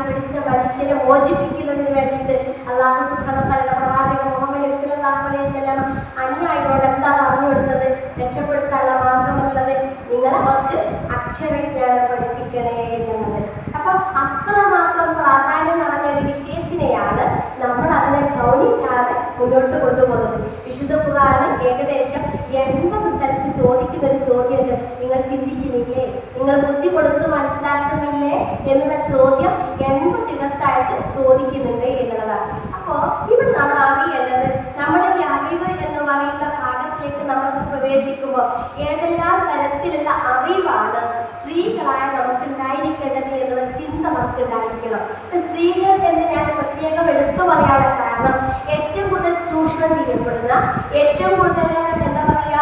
പിടിച്ച മനുഷ്യരെ മോചിപ്പിക്കുന്നതിന് വേണ്ടിയിട്ട് അല്ലാഹു സുബ്ഹാനഹു വ തആല പ്രവാചകൻ മുഹമ്മദ് നബി സല്ലല്ലാഹു അലൈഹി വസല്ലം അനുയായികളോട് എന്താ പറഞ്ഞു കൊടുത്തത്? രക്ഷപ്പെടുത്താനുള്ള മാർഗമുള്ളത് നിങ്ങൾ അവർക്ക് അക്ഷരജ്ഞാനം പഠിപ്പിക്കണേ എന്നുള്ളത്. അപ്പൊ അത്രമാത്രം പ്രാധാന്യം നിറഞ്ഞ ഒരു വിഷയത്തിനെയാണ് നമ്മൾ അതിനെ ഗൗനിക്കാതെ മുന്നോട്ട് കൊണ്ടുപോകുന്നത്. വിശുദ്ധ ഖുർആൻ ഏകദേശം 80 സ്ഥലത്ത് ചോദിക്കുന്ന ഒരു ചോദ്യമുണ്ട്. നിങ്ങൾ ചിന്തിക്കുന്നില്ലേ? നിങ്ങൾ ബുദ്ധി കൊടുത്ത് മനസ്സിലാക്കുന്നില്ലേ എന്നുള്ള ചോദ്യം 80 ചോദിക്കുന്നുണ്ട് എന്നുള്ളതാണ്. അപ്പോ ഇവിടെ നമ്മൾ അറിയേണ്ടത് നമ്മുടെ ഈ അറിവ് എന്ന് പറയുന്ന ഭാഗത്തിലേക്ക് നമ്മൾ പ്രവേശിക്കുമ്പോൾ ഏതെല്ലാം തരത്തിലുള്ള അറിവാണ് സ്ത്രീകളായ നമുക്ക് ഉണ്ടായിരിക്കേണ്ടത് എന്നുള്ള ചിന്ത നമുക്ക് ഉണ്ടായിരിക്കണം. സ്ത്രീകൾ എന്ന് ഞാൻ പ്രത്യേകം എടുത്തു പറയാനുള്ള കാരണം ഏറ്റവും കൂടുതൽ ചൂഷണം ചെയ്യപ്പെടുന്ന, ഏറ്റവും കൂടുതൽ എന്താ പറയുക,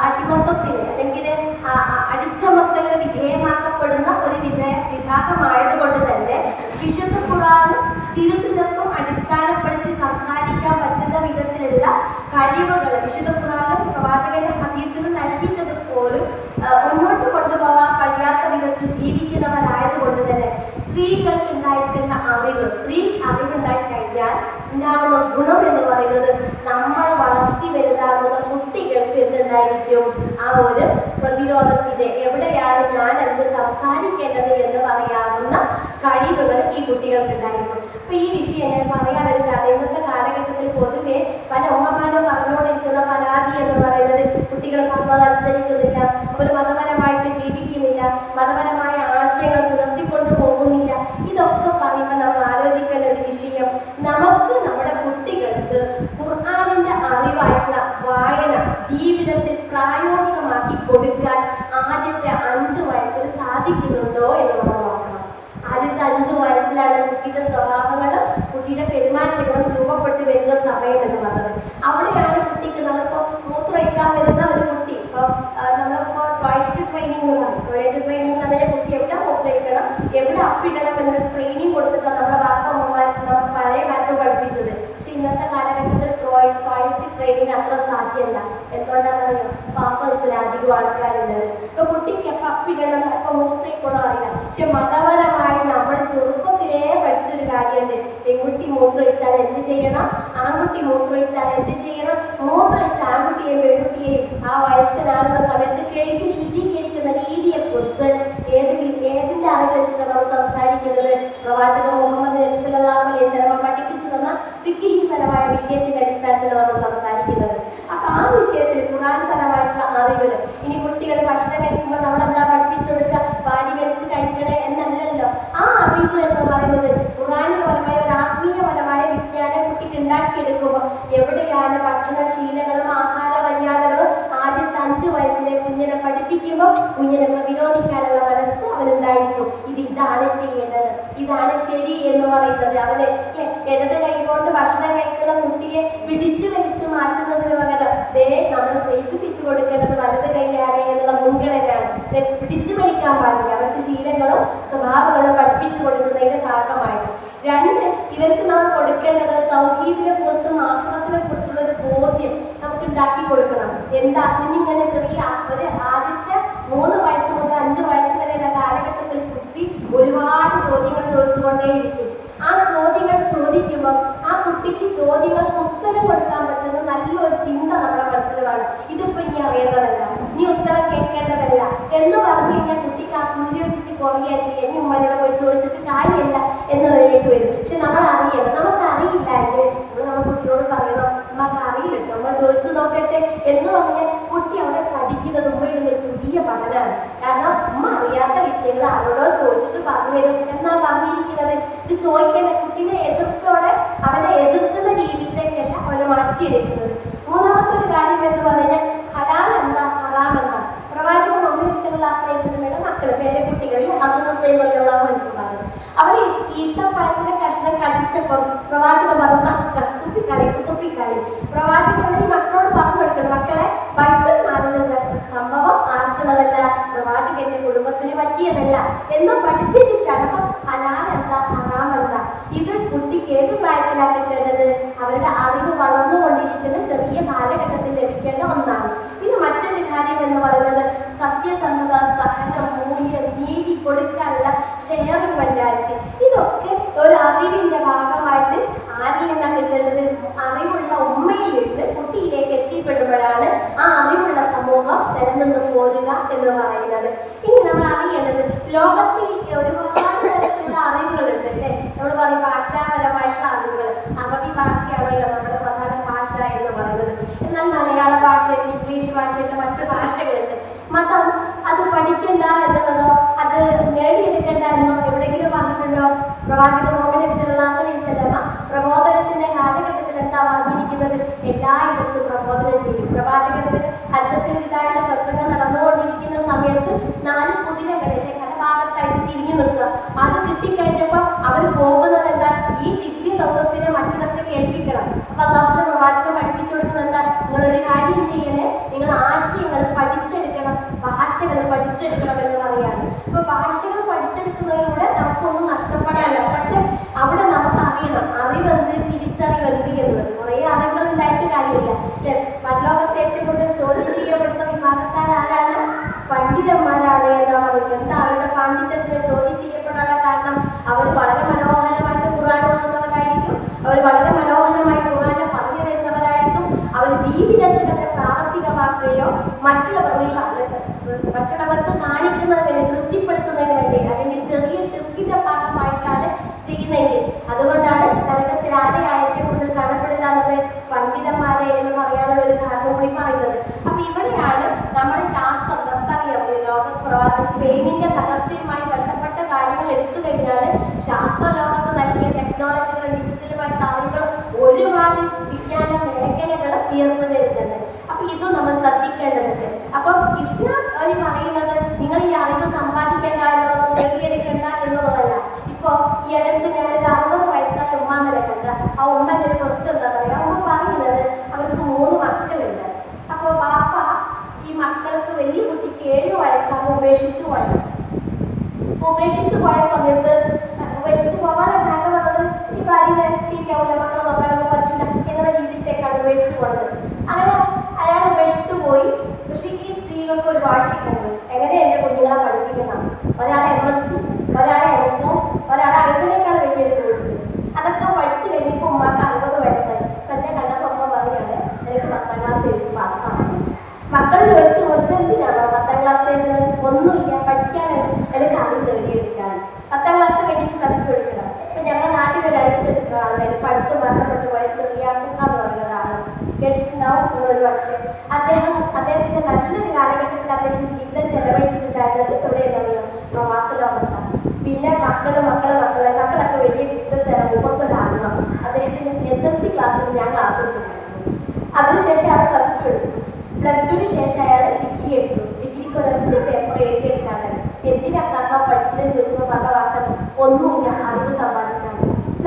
അടിമത്തത്തിന് അല്ലെങ്കിൽ അടിച്ചമർത്തലിന് വിധേയമാക്കപ്പെടുന്ന ഒരു വിഭാഗമായതുകൊണ്ട് തന്നെ വിശുദ്ധ ഖുർആനും തിരുസുന്നത്തും അടിസ്ഥാനപ്പെടുത്തി സംസാരിക്കാൻ പറ്റുന്ന വിധത്തിലുള്ള കഴിവുകൾ വിശുദ്ധ ഖുർആനും പ്രവാചകന്റെ ഹദീസിലും നൽകിയിട്ടത് പോലും മുന്നോട്ട് കൊണ്ടുപോകാൻ കഴിയാത്ത വിധത്തിൽ ജീവിക്കുന്നവരായതുകൊണ്ട് തന്നെ സ്ത്രീകൾക്ക് ഉണ്ടായിരിക്കുന്ന അറിവുണ്ടായി കഴിഞ്ഞാൽ ഉണ്ടാകുന്ന ഗുണം എന്ന് പറയുന്നത് നമ്മൾ വളർത്തി വലുതാകുന്ന കുട്ടികൾക്ക് എന്തുണ്ടായിരിക്കും? ആ ഒരു പ്രതിരോധത്തിന്റെ എവിടെയാണ് ഞാൻ എന്ത് സംസാരിക്കേണ്ടത് എന്ന് പറയാവുന്ന കഴിവുകൾ ഈ കുട്ടികൾക്ക് ഉണ്ടായിരിക്കും. അപ്പൊ ഈ വിഷയം ഞാൻ പറയാനൊരു കഥ. ഇന്നത്തെ കാലഘട്ടത്തിൽ പൊതുവെ പല ഉമ്മമാരും പറഞ്ഞുകൊണ്ടിരിക്കുന്ന പരാതി എന്ന് പറയുന്നത് കുട്ടികൾ പറഞ്ഞത് അനുസരിക്കുന്നില്ല, അവർ മതപരമായിട്ട് ജീവിക്കുന്നില്ല, മതപരമായ ആശയങ്ങൾ പുലർത്തിക്കൊണ്ടു പോകുന്നില്ല. ഇതൊക്കെ പറയുമ്പോൾ നമ്മൾ ആലോചിക്കേണ്ട ഒരു വിഷയം, നമുക്ക് നമ്മുടെ കുട്ടികൾക്ക് ഖുർആനിന്റെ അറിവായിട്ടുള്ള വായന ജീവിതത്തിൽ പ്രായോഗികമാക്കി കൊടുക്കാൻ ആദ്യത്തെ 5 വയസ്സിൽ സാധിക്കുന്നുണ്ടോ എന്ന് നമ്മൾ നോക്കണം. ആദ്യത്തെ 5 വയസ്സിലാണ് കുട്ടിയുടെ സ്വഭാവങ്ങളും കുട്ടിയുടെ പെരുമാറ്റങ്ങളും രൂപപ്പെട്ട് വരുന്ന സമയം എന്ന് പറഞ്ഞത്. അവിടെയാണ് കുട്ടിക്ക് നമ്മളിപ്പോൾ മൂത്രമൊഴിക്കാൻ വരുന്ന ഒരു കുട്ടി, ഇപ്പോൾ നമ്മളിപ്പോൾ ടോയ്ലറ്റ് ട്രെയിനിങ് എന്ന് പറയും. ടോയ്ലറ്റ് ട്രെയിനിങ് എന്ന് പറഞ്ഞാൽ കുട്ടി എവിടെ മൂത്രമൊഴിക്കണം, എവിടെ അപ്പിടണം എന്നൊരു ട്രെയിനിങ് കൊടുത്തിട്ടാണ് നമ്മുടെ വാർത്തമ്മമാർ നമ്മൾ പഴയ കാലത്ത് പഠിപ്പിച്ചത്. പക്ഷെ ഇന്നത്തെ കാലഘട്ടത്തിൽ ടോയ്ലറ്റ് ട്രെയിനിങ് അത്ര സാധ്യമല്ല. എന്തുകൊണ്ടാണെന്നറിയോ? പാമ്പേഴ്സിൽ അധികം ആൾക്കാരുള്ളത്. ഇപ്പൊ കുട്ടിക്ക് എപ്പോൾ അപ്പിടണം, എപ്പോൾ മൂത്രമൊഴിക്കണം അറിയില്ല. പക്ഷെ മതപരമായി നമ്മൾ ചെറുപ്പത്തിലേ പഠിച്ചൊരു കാര്യമുണ്ട്. പെൺകുട്ടി മൂത്രമൊഴിച്ചാൽ എന്ത് ചെയ്യണം, ആൺകുട്ടി മൂത്രമൊഴിച്ചാൽ എന്ത് ചെയ്യണം. മൂത്രമൊഴിച്ച ആൺകുട്ടിയെയും പെൺകുട്ടിയെയും ആ വയസ്സിനാകുന്ന സമയത്ത് കഴുകി ശുചീകരിക്കുന്ന രീതിയെക്കുറിച്ച് ഏതിന്റെ അറിവ് വെച്ചിട്ട് നമ്മൾ സംസാരിക്കുന്നത്? പ്രവാചകൻ മുഹമ്മദ് നബി സല്ലല്ലാഹു അലൈഹി വസല്ലം പഠിപ്പിച്ചു എന്ന ഫിഖ്ഹിപരമായ വിഷയത്തിന്റെ അടിസ്ഥാനത്തിൽ നമ്മൾ സംസാരിക്കുന്നത്. അപ്പൊ ആ വിഷയത്തിൽ ഖുർആൻ പരമായിട്ടുള്ള അറിവുകൾ, ഇനി കുട്ടികൾ ഭക്ഷണം കഴിക്കുമ്പോൾ നമ്മൾ എന്താ പഠിപ്പിച്ചു കൊടുക്കുക, വാരി വലിച്ച് കഴിക്കണേ എന്നല്ലല്ലോ. ആ അറിവ് എന്ന് പറയുന്നത് ഖുർആനികപരമായ ഒരു ആത്മീയപരമായ വിജ്ഞാനം കുട്ടിക്ക് ഉണ്ടാക്കിയെടുക്കുമ്പോൾ എവിടെയാണ് ഭക്ഷണശീലങ്ങളും ആഹാര മര്യാദകളും ആദ്യത്തെ 5 വയസ്സിലെ കുഞ്ഞിനെ പഠിപ്പിക്കുമ്പോൾ കുഞ്ഞിനെ പ്രതിരോധിക്കാനുള്ള മനസ്സ് അവനുണ്ടായിരിക്കും. ഇതാണ് ചെയ്യേണ്ടത്, ഇതാണ് ശരി എന്ന് പറയുന്നത്. അവന് ഇടത് കൈ കൊണ്ട് ഭക്ഷണം കഴിക്കുന്ന കുട്ടിയെ പിടിച്ചു വലിച്ചു മാറ്റുന്നതിന് പകരം നമ്മൾ ചെയ്യിപ്പിച്ചു കൊടുക്കേണ്ടത് വലത് കൈയാണ് എന്നുള്ള മുൻഗണനയാണ്. പിടിച്ചു വലിക്കാൻ പാടില്ല. അവർക്ക് ശീലങ്ങളും സ്വഭാവങ്ങളും പഠിപ്പിച്ചു കൊടുക്കുന്നതിന്റെ ഭാഗമായിട്ട്. 2, ഇവർക്ക് നാം കൊടുക്കേണ്ടത് തൗഹീദിനെ കുറിച്ചും ആഖിറത്തിനെ കുറിച്ചുള്ള ഒരു ബോധ്യം നമുക്ക് ഉണ്ടാക്കി കൊടുക്കണം. എന്താ കുഞ്ഞിങ്ങനെ ചെറിയ ഒരു ആദ്യത്തെ 3 വയസ്സ് മുതൽ 5 വയസ്സ് വരെയുള്ള കാലഘട്ടത്തിൽ കുട്ടി ഒരുപാട് ചോദ്യങ്ങൾ ചോദിച്ചുകൊണ്ടേയിരിക്കും. ആ ചോദ്യങ്ങൾ ചോദിക്കുമ്പോൾ ആ കുട്ടിക്ക് ചോദ്യങ്ങൾക്ക് ഉത്തരം കൊടുക്കാൻ പറ്റുന്ന നല്ലൊരു ചിന്ത നമ്മുടെ മനസ്സിൽ വേണം. ഇതിപ്പോ ഇനി അറിയേണ്ടതല്ല, നീ ഉത്തരം കേൾക്കേണ്ടതല്ല എന്ന് പറഞ്ഞു കഴിഞ്ഞാൽ കുട്ടിക്ക് ആ ക്യൂരിയോസിറ്റി കുറയുക ചെയ്യുക. ഇനി ഉമ്മനോട് പോയി ചോദിച്ചിട്ട് കാര്യമില്ല എന്നുള്ളതിലേക്ക് വരും. പക്ഷെ നമ്മൾ അറിയണം, നമുക്ക് അറിയില്ലെങ്കിൽ നമ്മൾ കുട്ടിയോട് പറയണം, ഉമ്മക്ക് അറിയില്ല, ഉമ്മ ചോദിച്ചു നോക്കട്ടെ എന്ന് പറഞ്ഞാൽ കുട്ടി അവിടെ പഠിക്കുന്നത് ഉമ്മയുടെ ഒരു പുതിയ പഠനമാണ്. കാരണം ഉമ്മ അറിയാത്ത വിഷയങ്ങൾ ആരോടോ ചോദിച്ചിട്ട് പറഞ്ഞു തരും എന്നാ പറഞ്ഞിരിക്കുന്നത്. ഇത് ചോദിക്കേണ്ട കുട്ടീനെ എതിർത്തോടെ അവനെ എതിർക്കുന്ന രീതിയിലേക്കല്ല അവനെ മാറ്റിയെടുക്കുന്നത്. 3ാമത്തെ ഒരു കാര്യം എന്ന് പറഞ്ഞാൽ ഹലാൽ എന്താ ഹറാം എന്താ. പ്രവാചകൻ മുഹമ്മദ് സല്ലല്ലാഹു അലൈഹി വസല്ലമയുടെ മക്കള് പേരക്കുട്ടികളിൽ ഹസൻ ഹുസൈൻ റളിയല്ലാഹു അൻഹുമാർ അവർ ഈത്തപ്പഴത്തിന്റെ കഷ്ണം കടിച്ചപ്പം പ്രവാചകൻ പറഞ്ഞു തുപ്പിക്കളി. പ്രവാചകൻ ഈ മക്കളോട് പറഞ്ഞു കൊടുക്കണം, മക്കളെ ബൈത്തുൽ മാലിലെ സംഭവം ആർക്കുള്ളതല്ല, പ്രവാചകന്റെ കുടുംബത്തിന് പറ്റിയതല്ല എന്ന് പഠിപ്പിച്ചിട്ടാണ്. അപ്പൊ ഹലാൽ എന്താ ഹറാം എന്താ ഇത് കുട്ടിക്ക് ഏത് പ്രായത്തിലാണ് കിട്ടേണ്ടത്? അവരുടെ അറിവ് വളർന്നുകൊണ്ടിരിക്കുന്ന ചെറിയ കാലഘട്ടത്തിൽ ലഭിക്കേണ്ട ഒന്നാണ്. പിന്നെ മറ്റൊരു കാര്യം എന്ന് പറയുന്നത് സത്യസന്ധത, സഹനം, മൂല്യം, നീതി കൊടുക്കാനുള്ള ഷെയറിംഗ് മെന്റാലിറ്റി. ഇതൊക്കെ ഒരു അറിവിന്റെ ഭാഗമായിട്ട് ആരിൽ നിന്നാണ് കിട്ടേണ്ടത്? അറിവുള്ള ഉമ്മയിൽ നിന്ന് കുട്ടിയിലേക്ക് എത്തിപ്പെടുമ്പോഴാണ് ആ അറിവുള്ള സമൂഹം നിലനിന്ന് പോരുക എന്ന് പറയുന്നത്. ഇനി നമ്മൾ അറിയേണ്ടത് ലോകത്തിൽ ഒരുപാട് തരത്തിലുള്ള അറിവുകളുണ്ട് അല്ലേ. നമ്മൾ പറയും ഭാഷാപരമായിട്ടുള്ള അറിവുകൾ. അറബി ഭാഷയാണല്ലോ നമ്മുടെ പ്രധാന ഭാഷ എന്ന് പറയുന്നത്. എന്നാൽ മലയാള ഭാഷയുണ്ട്, ഇംഗ്ലീഷ് ഭാഷയുണ്ട്, മറ്റു ഭാഷകളുണ്ട്. മതം അത് പഠിക്കണ്ട എന്നുള്ളതോ അത് നേടിയെടുക്കണ്ട എന്നോ എവിടെയെങ്കിലും പറഞ്ഞിട്ടുണ്ടോ? പ്രവാചകൻ മുഹമ്മദ് സല്ലല്ലാഹു അലൈഹി വസല്ലമ പ്രബോധനത്തിന്റെ കാലഘട്ടത്തിൽ എന്താ പറഞ്ഞിരിക്കുന്നത്? എല്ലായിടത്തും പ്രബോധനം ചെയ്യും. പ്രവാചകർക്ക് ഹജ്ജത്തുൽ വിദാഇന്റെ പ്രസംഗം നടന്നുകൊണ്ടിരിക്കുന്ന സമയത്ത് 4 കുതിരകളിലെ പല ഭാഗത്തായിട്ട് തിരിഞ്ഞു നിൽക്കുക. അത് കിട്ടിക്കഴിഞ്ഞപ്പോൾ അവർ പോകുന്നത് എന്താ? ഈ ദിവ്യ തത്വത്തിനെ മറ്റിടത്തേക്ക് ഏൽപ്പിക്കണം. അപ്പൊ അല്ലാഹുവിന്റെ പ്രവാചകൻ പഠിപ്പിച്ചു കൊടുക്കുന്നത് എന്താ? നിങ്ങളൊരു കാര്യം ചെയ്യണേ, നിങ്ങൾ ആശയങ്ങൾ പഠിച്ചെടുക്കണം, ഭാഷകൾ പഠിച്ചെടുക്കണം എന്ന് പറയാണ്. അപ്പൊ ഭാഷകൾ പഠിച്ചെടുക്കുന്നതിലൂടെ നമുക്കൊന്നും നഷ്ടപ്പെടാനില്ല. പക്ഷെ അവിടെ നമുക്ക് അറിയണം അറിവെന്ത്, തിരിച്ചറിവെന്ത് എന്നുള്ളത്. കുറെ അറിവുകൾ ഉണ്ടായിട്ട് കാര്യമില്ല അല്ലെ. പരലോകത്തെ ഏറ്റവും കൂടുതൽ ചോദ്യം ചെയ്യപ്പെടുന്ന വിഭാഗക്കാരാരാണ്? പണ്ഡിതന്മാരാണ് എന്നാണ് പറയുന്നത്. എന്താ അവരുടെ പാണ്ഡിത്യത്തിന് ചോദ്യം ചെയ്യപ്പെടാനുള്ള കാരണം? അവർ വളരെ മനോഹരമായിട്ട് ഖുർആൻ ഓതുന്നവരായിരിക്കും, അവർ വളരെ മനോഹരമായി ഖുർആനെ പറഞ്ഞു തരുന്നവരായിരിക്കും. അവർ ജീവിതത്തിലൊക്കെ പ്രാവർത്തികമാക്കുകയോ മറ്റുള്ളവർക്ക് കാണിക്കുന്നതിന് വേണ്ടി, തൃപ്തിപ്പെടുത്തുന്നതിന് വേണ്ടി അല്ലെങ്കിൽ ചെറിയ ശിർക്കിന്റെ ഭാഗമായിട്ടാണ് ചെയ്യുന്നതെങ്കിൽ അതുകൊണ്ടാണ് നരകത്തിൽ ആരെയാ ഏറ്റവും കൂടുതൽ കാണപ്പെടുക എന്നത്? പണ്ഡിതന്മാരെ എന്ന് പറയാനുള്ള ഒരു കാരണം കൂടി പറയുന്നത്. അപ്പൊ ഇവിടെയാണ് നമ്മുടെ ശാസ്ത്രം, നമുക്കറിയാം സ്പെയിനിന്റെ തകർച്ചയുമായി ബന്ധപ്പെട്ട കാര്യങ്ങൾ എടുത്തു കഴിഞ്ഞാൽ ശാസ്ത്ര ലോകത്ത് നൽകിയ ടെക്നോളജികളും ഡിജിറ്റലുമായിട്ടുള്ള അറിവുകളും ഒരുപാട് വിജ്ഞാന മേഖലകൾ ഉയർന്നു വരുന്നുണ്ട്. അപ്പൊ ഇതും നമ്മൾ ശ്രദ്ധിക്കേണ്ടതുണ്ട്. അപ്പൊ ഇസ്ലാം പറയുന്നത് നിങ്ങൾ ഈ അറിവ് സമ്പാദിക്കേണ്ട എന്നുള്ളത്, നേടിയെടുക്കേണ്ട എന്നുള്ളതല്ല. ഇപ്പൊ ഈ അടുത്ത് ഞാനൊരു 60 വയസ്സായ ഉമ്മാമരെ കണ്ട. ആ ഉമ്മന്റെ ഒരു പ്രശ്നം എന്താ പറയാ? ഉമ്മ പറയുന്നത് അവർക്ക് 3 മക്കളുണ്ട്. അപ്പൊ ബാപ്പ ഈ മക്കൾക്ക് വലിയ കുട്ടിക്ക് 7 വയസ്സാകുമ്പോൾ ഉപേക്ഷിച്ചു പോയ സമയത്ത് ഉപേക്ഷിച്ച് പോകാൻ കാരണം പറഞ്ഞത് ഈ ഭാര്യ ശരിയാവില്ല, മക്കളെ നോക്കാനൊന്നും പറ്റില്ല എന്നുള്ള രീതിയിലേക്കാണ് ഉപേക്ഷിച്ചു പോയത്. അങ്ങനെ അയാൾ ഉപേക്ഷിച്ചു പോയി. പക്ഷെ ഈ സ്ത്രീകൾക്ക് ഒരു വാശിയുണ്ട്, എങ്ങനെ എൻ്റെ കുഞ്ഞുങ്ങളെ പഠിപ്പിക്കണം. ഒരാളെ MS, ഒരാളെ MCom, ഒരാളെ അതിനേക്കാൾ വലിയൊരു കോഴ്സ്. അതൊക്കെ പഠിച്ചു കഴിഞ്ഞപ്പോൾ ഉമ്മാക്ക് 60 വയസ്സായി. ഇപ്പം എൻ്റെ കണ്ടപ്പോൾ അമ്മ പറയാണ്, എനിക്ക് 10ാം ക്ലാസ് എഴുതി പാസ്സാണ്. മക്കൾ ചോദിച്ച് എന്തിനാണോ 10ാം ക്ലാസ് എഴുതുന്നത്? ഒന്നുമില്ല, പഠിക്കാൻ എനിക്ക് അറിവ് നേടിയെടുക്കാൻ. 10ാം ക്ലാസ് കഴിഞ്ഞിട്ട് +2 എടുക്കണം. ഇപ്പം ഞങ്ങളുടെ നാട്ടിലൊരടുത്ത് ആൾക്കാർ പഠിത്തം കേട്ടിട്ടുണ്ടാവും നിങ്ങളൊരു പക്ഷേ. അദ്ദേഹത്തിന്റെ നല്ലൊരു കാലഘട്ടത്തിൽ അദ്ദേഹം ജീവിതം ചെലവഴിച്ചിട്ടുണ്ടായിരുന്നത് എവിടെയെന്നറിയോ? പ്രവാസ ലോകത്താണ്. പിന്നെ മക്കളൊക്കെ വലിയ ബിസിനസ് മുമ്പൊരാഗ്രഹം. അദ്ദേഹത്തിന്റെ SSLC ക്ലാസ്സിൽ ഞാൻ ക്ലാസ് എടുത്തിട്ടുണ്ടായിരുന്നു. അതിനുശേഷം അയാൾ +2 ശേഷം അയാൾ ഡിഗ്രി എടുത്തു. ഡിഗ്രിക്ക് ഒരൊറ്റ പേപ്പർ എഴുതിയെടുക്കാണ്. എന്തിനാക്കാ പഠിക്കുന്നത് ചോദിച്ചപ്പോൾ പറഞ്ഞ വാക്കത് ഒന്നുമില്ല, അറിവ് സമ്പാദിക്കാൻ.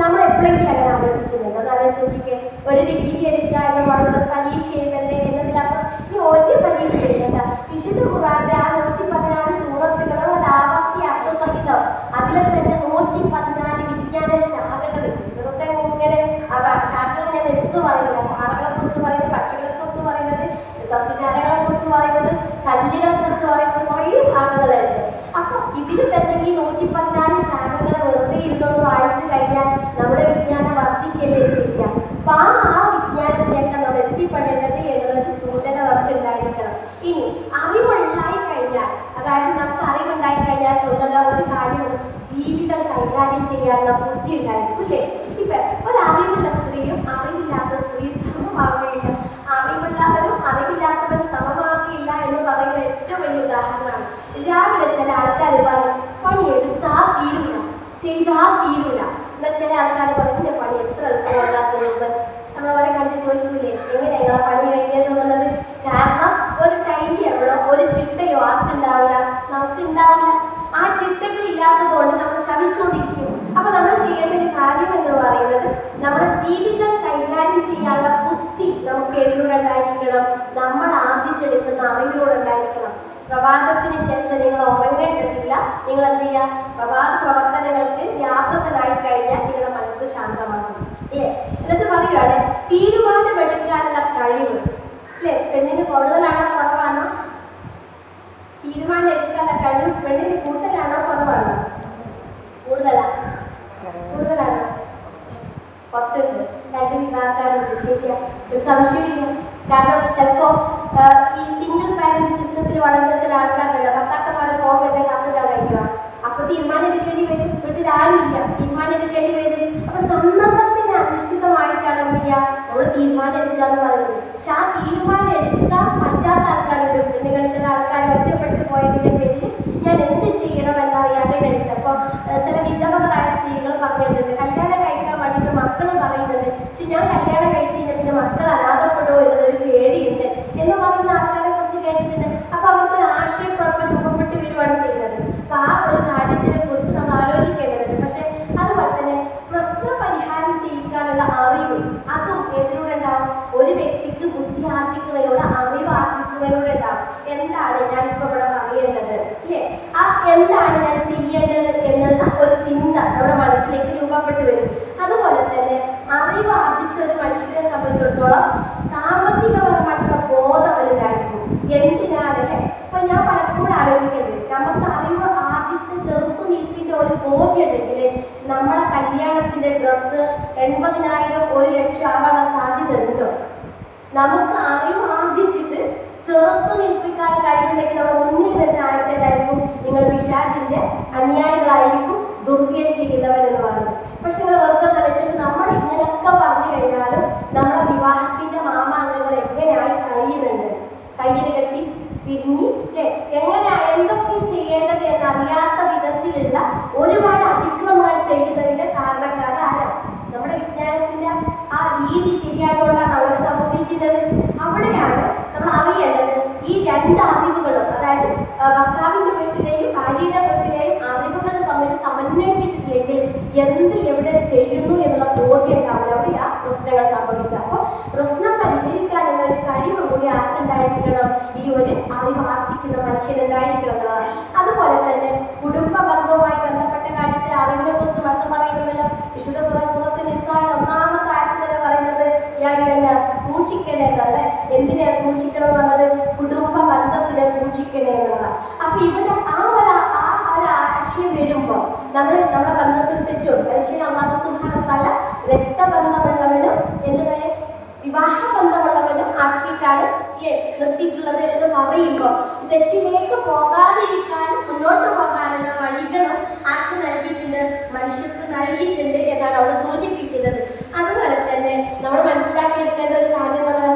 നമ്മൾ എപ്പോഴെങ്കിലും അങ്ങനെ ആലോചിക്കുന്നുണ്ട്. അത് ആലോചിക്കുക, ഒരു ഡിഗ്രി എടുക്കുക എന്ന് പറയുന്നത് പരീക്ഷ എഴുതണ്ടേ എന്നതിലപ്പുറം ഈ ഒരു പരീക്ഷ എഴുതണ്ട. വിശുദ്ധ ഖുർആന്റെ ആ 114 സൂറത്തുകളോ ഒരാവർത്തി അർത്ഥസഹിതം അതിൽ തന്നെ 114 വിജ്ഞാന ശാഖകളുണ്ട്. വെറുതെ ഇങ്ങനെ ശാഖകൾ ഞാൻ എടുത്തു പറയുന്നില്ല. പാറകളെ കുറിച്ച് പറയുന്നത്, പക്ഷികളെ കുറിച്ച് പറയുന്നത്, സസ്യജാലങ്ങളെ കുറിച്ച് പറയുന്നത്, കല്ലുകളെ കുറിച്ച് പറയുന്നത്, കുറേ ഭാഗങ്ങളുണ്ട്. അപ്പൊ ഇതിൽ തന്നെ ഈ 114 ശാഖകളെ വെറുതെ ഇരുന്നൊന്ന് വായിച്ചു കഴിഞ്ഞാൽ നമ്മുടെ വിജ്ഞാനം വർദ്ധിക്കല്ലേ ചെയ്യാം. അപ്പൊ ആ വിജ്ഞാനത്തിലേക്ക് നമ്മൾ എത്തിപ്പെടേണ്ടത് എന്നുള്ളൊരു സൂചന നമുക്ക് ഉണ്ടായിരിക്കണം. ഇനി അറിവുണ്ടായി കഴിഞ്ഞാൽ, അതായത് നമുക്ക് അറിവുണ്ടായി കഴിഞ്ഞാൽ ഒന്നുള്ള ഒരു കാര്യം, ജീവിതം കൈകാര്യം ചെയ്യാനുള്ള ബുദ്ധി ഉണ്ടായിരിക്കും അല്ലേ? ഇപ്പൊ ഒരറിവുള്ള സ്ത്രീയും അറിവില്ലാത്ത സ്ത്രീ സമമാകുകയില്ല. അറിവുള്ളവരും അറിവില്ലാത്തവരും സമമാകുകയില്ല എന്ന് പറയുന്ന ഏറ്റവും വലിയ ഉദാഹരണമാണ്. രാവിലെ ചില ആൾക്കാർ പറയും പണിയെടുത്താ തീരൂല, ചെയ്താ തീരൂല. എന്നാൽ ചില ആൾക്കാർ പറയും എന്റെ പണി എത്ര എളുപ്പമാകാത്തത്. നമ്മൾ അവരെ കണ്ട് ചോദിക്കൂലേ എങ്ങനെയാ പണി കഴിഞ്ഞതെന്നുള്ളത്? കാരണം ഒരു ടൈം ടേബിളോ ഒരു ചിട്ടയോ ആർക്കുണ്ടാവില്ല, നമുക്ക് ഉണ്ടാവില്ല. ആ ചിട്ടകൾ ഇല്ലാത്തത് കൊണ്ട് നമ്മൾ ശ്രമിച്ചുകൊണ്ടിരിക്കും. അപ്പൊ നമ്മൾ ചെയ്യേണ്ട ഒരു കാര്യം എന്ന് പറയുന്നത് നമ്മുടെ ജീവിതം കൈകാര്യം ചെയ്യാനുള്ള ബുദ്ധി നമുക്ക് ഏതിലൂടെ ഉണ്ടായിരിക്കണം? നമ്മൾ ആർജിച്ചെടുക്കുന്ന അറിവിലൂടെ ഉണ്ടായിരിക്കണം. പ്രഭാതത്തിന് ശേഷം നിങ്ങൾ ഉറങ്ങേണ്ടതില്ല. നിങ്ങൾ എന്ത് ചെയ്യുക? പ്രഭാത പ്രവർത്തനങ്ങൾക്ക് വ്യാപൃതനായി കഴിഞ്ഞാൽ നിങ്ങളുടെ മനസ്സ് ശാന്തമാകും. എന്നിട്ട് പറയുകയാണ് തീരുമാനമെടുക്കാനുള്ള കഴിവ്. അല്ലേ? പെണ്ണിന് കൂടുതലാണോ കുറവാണോ? തീരുമാനം എടുക്കാനുള്ള കഴിവ് പെണ്ണിന് കൂടുതലാണോ കുറവാണോ? കൂടുതലാണോ? കുറച്ചുണ്ട്. 2 വിഭാഗക്കാരുണ്ട്. ശരിയാ, ഒരു സംശയമില്ല. കാരണം ചിലപ്പോ ഈ സിംഗിൾ പാരന്റ് സിസ്റ്റത്തിൽ വളർന്ന ചില ആൾക്കാരുണ്ടല്ലോ, ഭർത്താക്കന്മാരെ ഫോൺ വരുന്ന കാത്തുകാൻ കഴിയുക. അപ്പൊ തീരുമാനം എടുക്കേണ്ടി വരും. വീട്ടിൽ ആരുമില്ല, തീരുമാനം എടുക്കേണ്ടി വരും. അപ്പൊ സന്ദർഭത്തിന് അനിശ്ചിതമായിട്ടാണ് എന്ത് ചെയ്യുക? നമ്മൾ തീരുമാനം എടുക്കുക എന്ന് പറയുന്നത്. പക്ഷെ ആ തീരുമാനം എടുക്കാൻ പറ്റാത്ത ആൾക്കാരുണ്ട്. പെണ്ണുകൾ ചില ആൾക്കാർ ഒറ്റപ്പെട്ടു പോയതിന്റെ പേരിൽ ഞാൻ എന്ത് ചെയ്യണം എന്നറിയാതെ കഴിച്ചു. അപ്പൊ ചില വിധവകളായ സ്ത്രീകൾ പറഞ്ഞിട്ടുണ്ട്, കല്യാണം കഴിക്കാൻ വേണ്ടിയിട്ട് മക്കൾ പറയുന്നുണ്ട്, പക്ഷെ ഞാൻ കല്യാണം കഴിച്ചു കഴിഞ്ഞാൽ പിന്നെ മക്കൾ അനാഥപ്പെടുമോ എന്നൊരു പേടിയുണ്ട് എന്ന് പറയുന്ന ആൾക്കാരെ കുറിച്ച് കേട്ടിട്ടുണ്ട്. അപ്പൊ അവർക്കൊരു ആശയക്കുഴപ്പം രൂപപ്പെട്ട് വരുവാണ് ചെയ്യുന്നത്. അപ്പൊ ആ ഒരു കാര്യത്തിനെ കുറിച്ച് നമ്മൾ ആലോചിക്കേണ്ടതുണ്ട്. പക്ഷെ അതുപോലെ തന്നെ പ്രശ്ന പരിഹാരം ചെയ്യിക്കാനുള്ള അറിവ് അതും ഏതിലൂടെ ഉണ്ടാവും? ഒരു വ്യക്തിക്ക് ബുദ്ധി ആർജിക്കുന്നതിലൂടെ, അറിവ് ആർജിക്കുന്നതിലൂടെ ഉണ്ടാവും. എന്താണ് ഞാനിപ്പോ ഇവിടെ പറയേണ്ടത് അല്ലേ? ആ എന്താണ് ഞാൻ ചെയ്യേണ്ടത് എന്നുള്ള ഒരു ചിന്ത നമ്മുടെ മനസ്സിലേക്ക് രൂപപ്പെട്ടു വരും. അതുപോലെ തന്നെ അറിവ് ആർജിച്ച ഒരു മനുഷ്യനെ സംബന്ധിച്ചിടത്തോളം സാമ്പത്തികപരമായിട്ടുള്ള ബോധം അവനുണ്ടായിരിക്കും. എന്തിനാണല്ലേ? ഇപ്പൊ ഞാൻ പലപ്പോഴും ആലോചിക്കുന്നത്, നമുക്ക് അറിവ് ആർജിച്ച ചെറുത്തുനിൽപ്പിന്റെ ഒരു ബോധ്യം ഉണ്ടെങ്കിൽ നമ്മളെ കല്യാണത്തിന്റെ ഡ്രസ്സ് 80,000 1 ലക്ഷം ആവാനുള്ള സാധ്യത ഉണ്ടോ? നമുക്ക് അറിവ് ആർജിച്ചിട്ട് ചെറുത്തു നിൽപ്പിക്കാൻ കഴിവുണ്ടെങ്കിൽ നമ്മൾ മുന്നിൽ വരുന്ന ആയത്തേതായിരിക്കും? നിങ്ങൾ പിശാചിന്റെ അനുയായികളായിരിക്കും, ദുർവ്യം ചെയ്യുന്നവൻ എന്ന് പറയുന്നത്. പക്ഷെ നിങ്ങൾ വെറുതെ തലച്ചിട്ട് നമ്മൾ ഇങ്ങനെയൊക്കെ പറഞ്ഞു കഴിഞ്ഞാലും നമ്മളെ വിവാഹത്തിന്റെ മാമാങ്കങ്ങൾ എങ്ങനെയായി കഴിയുന്നുണ്ട്? കയ്യിൽ കെട്ടി പിരിഞ്ഞ് അല്ലേ? എങ്ങനെയാ എന്തൊക്കെ ചെയ്യേണ്ടത് എന്നറിയാത്ത വിധത്തിലുള്ള ഒരുപാട് അതിക്രമങ്ങൾ ചെയ്യുന്നതിന്റെ കാരണക്കാരാണ്. നമ്മുടെ വിജ്ഞാനത്തിന്റെ ആ രീതി ശരിയായതുകൊണ്ടാണ് അവിടെ സംഭവിക്കുന്നത്. അവിടെയാണ് നമ്മൾ അറിയേണ്ടത് ഈ 2 അറിവുകളും, അതായത് ഭർത്താവിന്റെ വീട്ടിലെയും ഭാര്യയുടെ വീട്ടിലെയും അറിവുകൾ സമന്വയിപ്പിച്ചിട്ടില്ലെങ്കിൽ എന്ത് എവിടെ ചെയ്യുന്നു എന്നുള്ള ബോധ്യം ഉണ്ടാവില്ല. അവിടെയാ പ്രശ്നങ്ങൾ സംഭവിക്കുക. അപ്പോൾ പ്രശ്നം പരിഹരിക്കാനുള്ള ഒരു കഴിവ് കൂടി ആർക്കുണ്ടായിരിക്കണം? ഈ ഒരു അറിവ് ആർജിക്കുന്ന മനുഷ്യനുണ്ടായിരിക്കണം എന്നുള്ളതാണ്. അതുപോലെ തന്നെ കുടുംബ ബന്ധവുമായി ബന്ധപ്പെട്ട കാര്യത്തിൽ അറിവിനെ കുറിച്ച് മാത്രം പറയുന്നുണ്ടല്ലോ. വിശുദ്ധ സൂറത്തുൽ നിസാഇൽ 1-ാമത്തെ ആയത്തിൽ തന്നെ പറയുന്നത് സൂക്ഷിക്കണേന്നല്ലേ? എന്തിനെ സൂക്ഷിക്കണം എന്ന് പറഞ്ഞത്? കുടുംബ ബന്ധത്തിനെ സൂക്ഷിക്കണേ എന്നുള്ളതാണ്. അപ്പൊ ഇവിടെ ആ ഒരു ആശയം വരുമ്പോൾ നമ്മുടെ ബന്ധത്തിൽ തെറ്റും. മനുഷ്യൻ അല്ലാഹു സുബ്ഹാനഹു വ തആല രക്തബന്ധമുള്ളവനും എന്തുപോലെ വിവാഹ ബന്ധമുള്ളവനും ആക്കിയിട്ടാണ് നിർത്തിയിട്ടുള്ളത് എന്ന് പറയുമ്പോൾ ഈ തെറ്റിലേക്ക് പോകാതിരിക്കാനും മുന്നോട്ട് പോകാനുള്ള വഴികളും ആർക്ക് നൽകിയിട്ടുണ്ട്? മനുഷ്യർക്ക് നൽകിയിട്ടുണ്ട് എന്നാണ് അവിടെ സൂചിപ്പിക്കുന്നത്. അതുപോലെ തന്നെ നമ്മൾ മനസ്സിലാക്കിയെടുക്കേണ്ട ഒരു കാര്യം എന്ന് പറഞ്ഞാൽ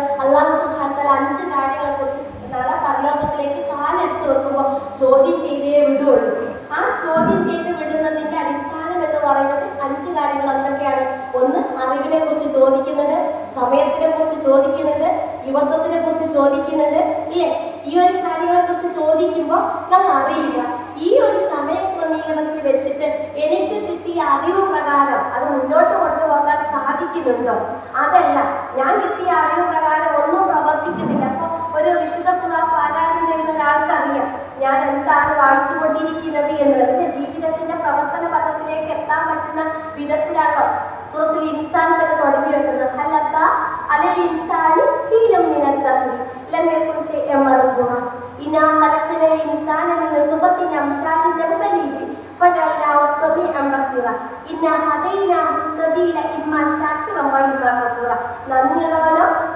ചോദ്യം ചെയ്ത് വിടുന്നതിന്റെ അടിസ്ഥാനം എന്ന് പറയുന്നത് 5 കാര്യങ്ങൾ എന്തൊക്കെയാണ്? ഒന്ന്, അറിവിനെ കുറിച്ച് ചോദിക്കുന്നുണ്ട്, സമയത്തിനെ കുറിച്ച് ചോദിക്കുന്നുണ്ട്, യുവത്വത്തിനെ കുറിച്ച് ചോദിക്കുന്നുണ്ട്, ഇല്ലേ? ഈ ഒരു കാര്യങ്ങളെ കുറിച്ച് ചോദിക്കുമ്പോൾ നമ്മൾ അറിയില്ല ഈ ഒരു സമയ ക്രമീകരണത്തിൽ വെച്ചിട്ട് എനിക്ക് കിട്ടിയ അറിവ് പ്രകാരം അത് മുന്നോട്ട് കൊണ്ടുപോകാൻ സാധിക്കുന്നുണ്ടോ? അതല്ല, ഞാൻ കിട്ടിയ അറിവ് പ്രകാരം ഒന്നും പ്രവർത്തിക്കുന്നില്ല. അപ്പോൾ ഒരു വിശുദ്ധ ഖുർആൻ പാരായണം ചെയ്യുന്ന ഒരാൾക്കറിയാം ഞാൻ എന്താണ് വായിച്ചുകൊണ്ടിരിക്കുന്നത് എന്നുള്ളത്. ജീവിതത്തിന്റെ പ്രവർത്തന പദത്തിലേക്ക് എത്താൻ പറ്റുന്ന വിധത്തിലാണോ സൂറത്തുൽ ഇൻസാൻ തന്നെ തുടങ്ങി വെക്കുന്നത്? ഹലത്ത അലൽ ഇൻസാനി ഹീനം മിനൽ ദഹ്രി ലം യകുൻ ശൈഅൻ മദ്കൂറ ഇന്നാ ഖലഖനൽ ഇൻസാന മിൻ നുത്ഫത്തിൻ അംശാജിൻ നബ്തലീഹി ഫജഅൽനാഹു സമീഅൻ ബസീറ ഇന്നാ ഹദൈനാഹു സബീല ഇമ്മാ ശാകിറൻ വ ഇമ്മാ കഫൂറ.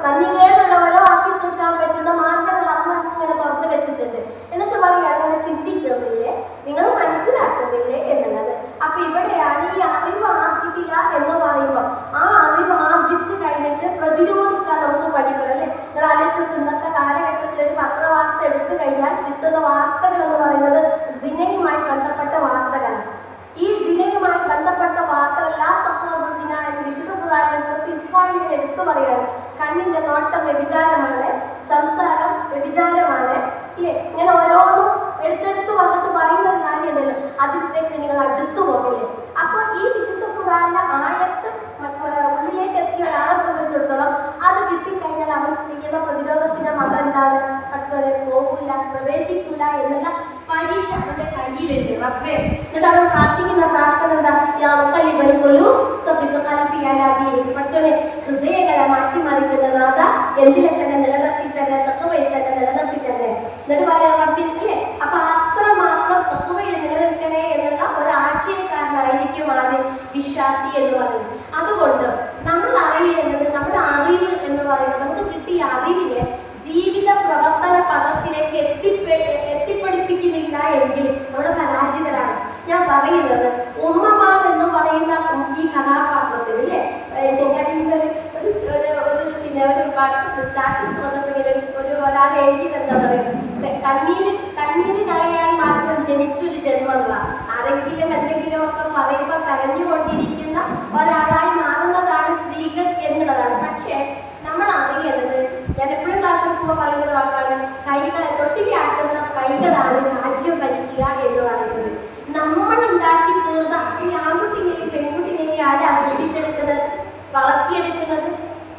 നന്ദികേടുള്ളവനോ ആക്കി തീർക്കാൻ പറ്റുന്ന മാർഗ്ഗങ്ങൾ അമ്മ ഇങ്ങനെ തുറന്നു വെച്ചിട്ടുണ്ട്. എന്നിട്ട് പറയുകയാണ് നിങ്ങൾ ചിന്തിക്കുന്നില്ലേ, നിങ്ങൾ മനസ്സിലാക്കുന്നില്ലേ എന്നുള്ളത്. അപ്പൊ ഇവിടെയാണ് ഈ അറിവ് ആർജിക്കുക എന്ന് പറയുമ്പോൾ ആ അറിവ് ആർജിച്ചു കഴിഞ്ഞിട്ട് പ്രതിരോധിക്കാൻ നമുക്ക് പഠിക്കണം, അല്ലേ? നിങ്ങൾ ആലോചിച്ചു, ഇന്നത്തെ കാലഘട്ടത്തിൽ ഒരു പത്രവാർത്ത എടുത്തു കഴിഞ്ഞാൽ കിട്ടുന്ന വാർത്തകൾ എന്ന് പറയുന്നത് സിനയുമായി ബന്ധപ്പെട്ട വാർത്തകളാണ്. ഈ സിനയുമായി ബന്ധപ്പെട്ട വാർത്തകളെല്ലാം സിന എന്ന് വിശുദ്ധ ഖുർആനിലെ സൂറത്ത് ഇസ്രായേലിൽ എടുത്തു പറയാണ്. കണ്ണിന്റെ നോട്ടം വ്യഭിചാരമാണ്, സംസാരം വ്യഭിചാരമാണ്, ഇല്ലേ? ഇങ്ങനെ ഓരോന്നും എടുത്തെടുത്ത് വന്നിട്ട് പറയുന്ന ഒരു കാര്യമുണ്ടല്ലോ, അതിലേക്ക് നിങ്ങൾ അടുത്തു പോകില്ലേ? അപ്പൊ ഈ വിശുദ്ധ ഖുർആനിലെ ആയത്ത് ഉള്ളിലേക്ക് എത്തിയ ഒരാളെ സംബന്ധിച്ചിടത്തോളം അത് കിട്ടിക്കഴിഞ്ഞാൽ അവൻ ചെയ്യുന്ന പ്രതിരോധത്തിന്റെ മതം എന്താണ്? പഠിച്ചവരെ പോകില്ല, പ്രവേശിക്കില്ല എന്നുള്ള പരീക്ഷ അവന്റെ കയ്യിലുണ്ട്. റബ്ബേ, എന്നിട്ട് അവൻ പ്രാർത്ഥിക്കുന്ന പ്രാർത്ഥന എന്താ? പഠിച്ചവനെ ഹൃദയങ്ങളെ മാറ്റിമറിക്കുന്ന നാഥ എന്തിനെ തന്നെ നിലനിർത്തി തന്നെ, തഖ്വയിൽ തന്നെ നിലനിർത്തി തന്നെ. എന്നിട്ട് പറയാം റബ്ബി, അല്ലേ? അപ്പൊ അത്രമാത്രം തഖ്വയിൽ നിലനിൽക്കണേ എന്നുള്ള ഒരു ആശയക്കാരനായിരിക്കും ആര്? വിശ്വാസി എന്ന് പറയുന്നത്. അതുകൊണ്ട് നമ്മൾ അറിയേണ്ടത്, നമ്മുടെ അറിവ് എന്ന് പറയുന്നത്, നമുക്ക് കിട്ടിയ അറിവിനെ ജീവിത പ്രവർത്തന പദത്തിലേക്ക് എത്തിപ്പടിപ്പിക്കുന്നില്ല എങ്കിൽ നമ്മൾ പരാജിതരാണ്. ഞാൻ പറയുന്നത് ഉമ്മമാർ എന്ന് പറയുന്ന ഈ കഥാപാത്രത്തിൽ, ഇല്ലേ? പിന്നെ ഒരു വാട്സപ്പ് സ്റ്റാറ്റസ് വന്നപ്പോൾ ഒരാൾ എഴുതിയത് എന്താ പറയുക, കണ്ണീര് കളയാൻ മാത്രം ജനിച്ചൊരു ജന്മങ്ങള. ആരെങ്കിലും എന്തെങ്കിലുമൊക്കെ പറയുമ്പോൾ കരഞ്ഞുകൊണ്ടിരിക്കുന്ന ഒരാളായി മാറുന്നതാണ് സ്ത്രീകൾ എന്നുള്ളതാണ്. പക്ഷേ നമ്മൾ അറിയേണ്ടത്, ഞാൻ എപ്പോഴും ക്ലാസ് എടുക്കുമ്പോൾ പറയുന്ന ഒരു വാക്കാണ്, കൈകളെ തൊട്ടിലാക്കുന്ന കൈകളാണ് രാജ്യം ഭരിക്കുക എന്ന് പറയുന്നത്. നമ്മൾ ഉണ്ടാക്കി തീർന്ന ഈ ആൺകുട്ടിനെയും പെൺകുട്ടിനെയും ആരാ സൃഷ്ടിച്ചെടുക്കുന്നത്, വളർത്തിയെടുക്കുന്നത്?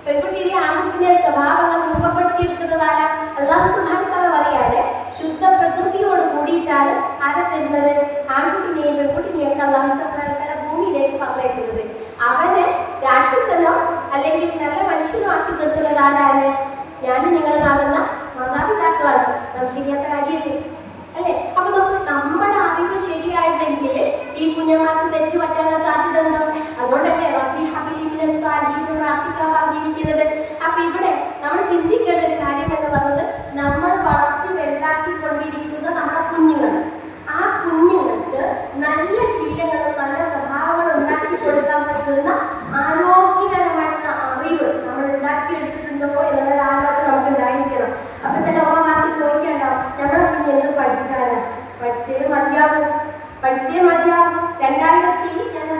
പെൺകുട്ടിയെ ആൺകുട്ടിന്റെ സ്വഭാവങ്ങൾ രൂപപ്പെടുത്തിയെടുക്കുന്നത് ആരാ? അല്ലാഹു സുബ്ഹാനഹു വ തആല പറയാണ്, ശുദ്ധ പ്രകൃതിയോട് കൂടിയിട്ടാണ് ആരെ തരുന്നത്? ആൺകുട്ടിനെയും പെൺകുട്ടിനെയും ഒക്കെ അല്ലാഹു സുബ്ഹാനഹു വ തആല ഭൂമിയിലേക്ക് പറഞ്ഞേക്കുന്നത്. അവനെ രാക്ഷസനോ അല്ലെങ്കിൽ നല്ല മനുഷ്യനോ ആക്കി തീർക്കുന്നത് ആരാണ്? ഞാനും നിങ്ങളാകുന്ന മാതാപിതാക്കളാണ്. സംശയിക്കാത്ത കാര്യമല്ലേ, അല്ലേ? അപ്പൊ നമുക്ക് നമ്മുടെ അറിവ് ശരിയായിട്ടെങ്കിൽ ഈ കുഞ്ഞന്മാർക്ക് തെറ്റു പറ്റാനുള്ള സാധ്യത ഉണ്ടാവും. അതുകൊണ്ടല്ലേ റബ്ബി ഹബിലി മിനസ് സ്വാലിഹീൻ പ്രാർത്ഥിക്കാൻ പറഞ്ഞിരിക്കുന്നത്. അപ്പൊ ഇവിടെ നമ്മൾ ചിന്തിക്കേണ്ട ഒരു കാര്യം എന്ന് പറയുന്നത്, നമ്മൾ വളർത്തി വലുതാക്കിക്കൊണ്ടിരിക്കുന്ന നമ്മുടെ കുഞ്ഞുങ്ങൾ, ആ കുഞ്ഞുങ്ങൾക്ക് നല്ല ശീലങ്ങളും നല്ല സ്വഭാവങ്ങളും ഉണ്ടാക്കി കൊടുക്കാൻ പറ്റുന്ന ആരോഗ്യകരമായിട്ടുള്ള അറിവ് നമ്മൾ ഉണ്ടാക്കിയെടുത്തിട്ടുണ്ടോ എന്നുള്ള ആലോചന നമുക്ക് ഉണ്ടായിരിക്കണം. അപ്പൊ ചില അമ്മമാർക്ക് ചോദിക്കാണ്ടാവും, നമ്മളെ കുഞ്ഞ് എന്ത് പഠിക്കാനാണ്? പഠിച്ചേ മതിയാവും. 2000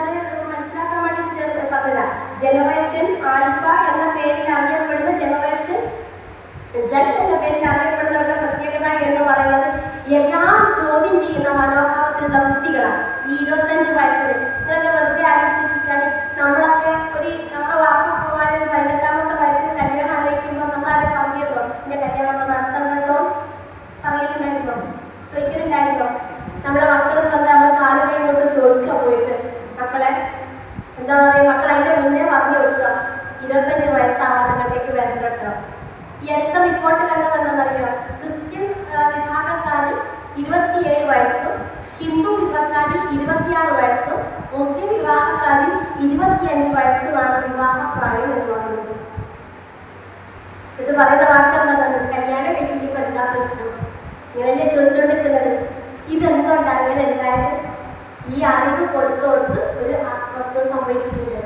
ഞാനത് മനസ്സിലാക്കാൻ വേണ്ടിയിട്ട് പറഞ്ഞതാ. ജനറേഷൻ ആൽഫ എന്ന പേരിൽ അറിയപ്പെടുന്ന ജനറേഷൻ സെഡ് എന്ന പേരിൽ അറിയപ്പെടുന്നവരുടെ പ്രത്യേകത എന്ന് പറയുന്നത് എല്ലാം ചോദ്യം ചെയ്യുന്ന മനോഭാവത്തിലുള്ള കുട്ടികളാണ്. ഈ 25 വയസ്സിൽ നിങ്ങളൊക്കെ വെറുതെ ആലോചിച്ചിട്ടാണ്, നമ്മളൊക്കെ നമ്മുടെ വാപ്പമാര് 18ാമത്തെ വയസ്സിൽ കല്യാണം ആലോചിക്കുമ്പോൾ നമ്മളാരെ പറഞ്ഞിരുന്നോ എന്റെ കല്യാണം നടത്തണ്ടോ? പറയലുണ്ടായിരുന്നോ? ചോദിക്കലുണ്ടായിരുന്നോ? നമ്മുടെ മക്കളും വന്ന് നമ്മൾ കാലുകയും കൊണ്ട് ചോദിക്കുക പോയിട്ട്, മക്കളെ എന്താ പറയുക, മക്കൾ അതിന്റെ മുന്നേ പറഞ്ഞു വെക്കുക 25 വയസ്സാവാതെ കണ്ടേക്ക് വരണം കേട്ടോ. ഈ അടുത്ത റിപ്പോർട്ട് കണ്ടത് എന്താണെന്നറിയോ? ക്രിസ്ത്യൻ വിഭാഗക്കാരിൽ 27 വയസ്സും ഹിന്ദു വിഭാഗക്കാരിൽ 26 വയസ്സും മുസ്ലിം വിവാഹക്കാരിൽ 25 വയസ്സുമാണ് വിവാഹ പ്രായം എന്ന് പറയുന്നത്. ഇത് പറയുന്ന വാക്കെന്താണ്? കല്യാണം വെച്ചിരിക്കുമ്പോൾ എന്താ പ്രശ്നം? ഇങ്ങനെയല്ലേ ചോദിച്ചുകൊണ്ടിരിക്കുന്നത്. ഇതെന്തുകൊണ്ട് അങ്ങനെ ഉണ്ടായത്? ഈ അറിവ് കൊടുത്ത് ഒരു പ്രശ്നം സംഭവിച്ചിട്ടുണ്ട്.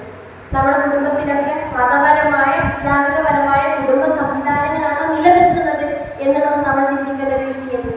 നമ്മുടെ കുടുംബത്തിലൊക്കെ മതപരമായ ഇസ്ലാമികപരമായ കുടുംബ സംവിധാനങ്ങളാണ് നിലനിൽക്കുന്നത് എന്നുള്ളത് നമ്മൾ ചിന്തിക്കേണ്ട ഒരു വിഷയമാണ്.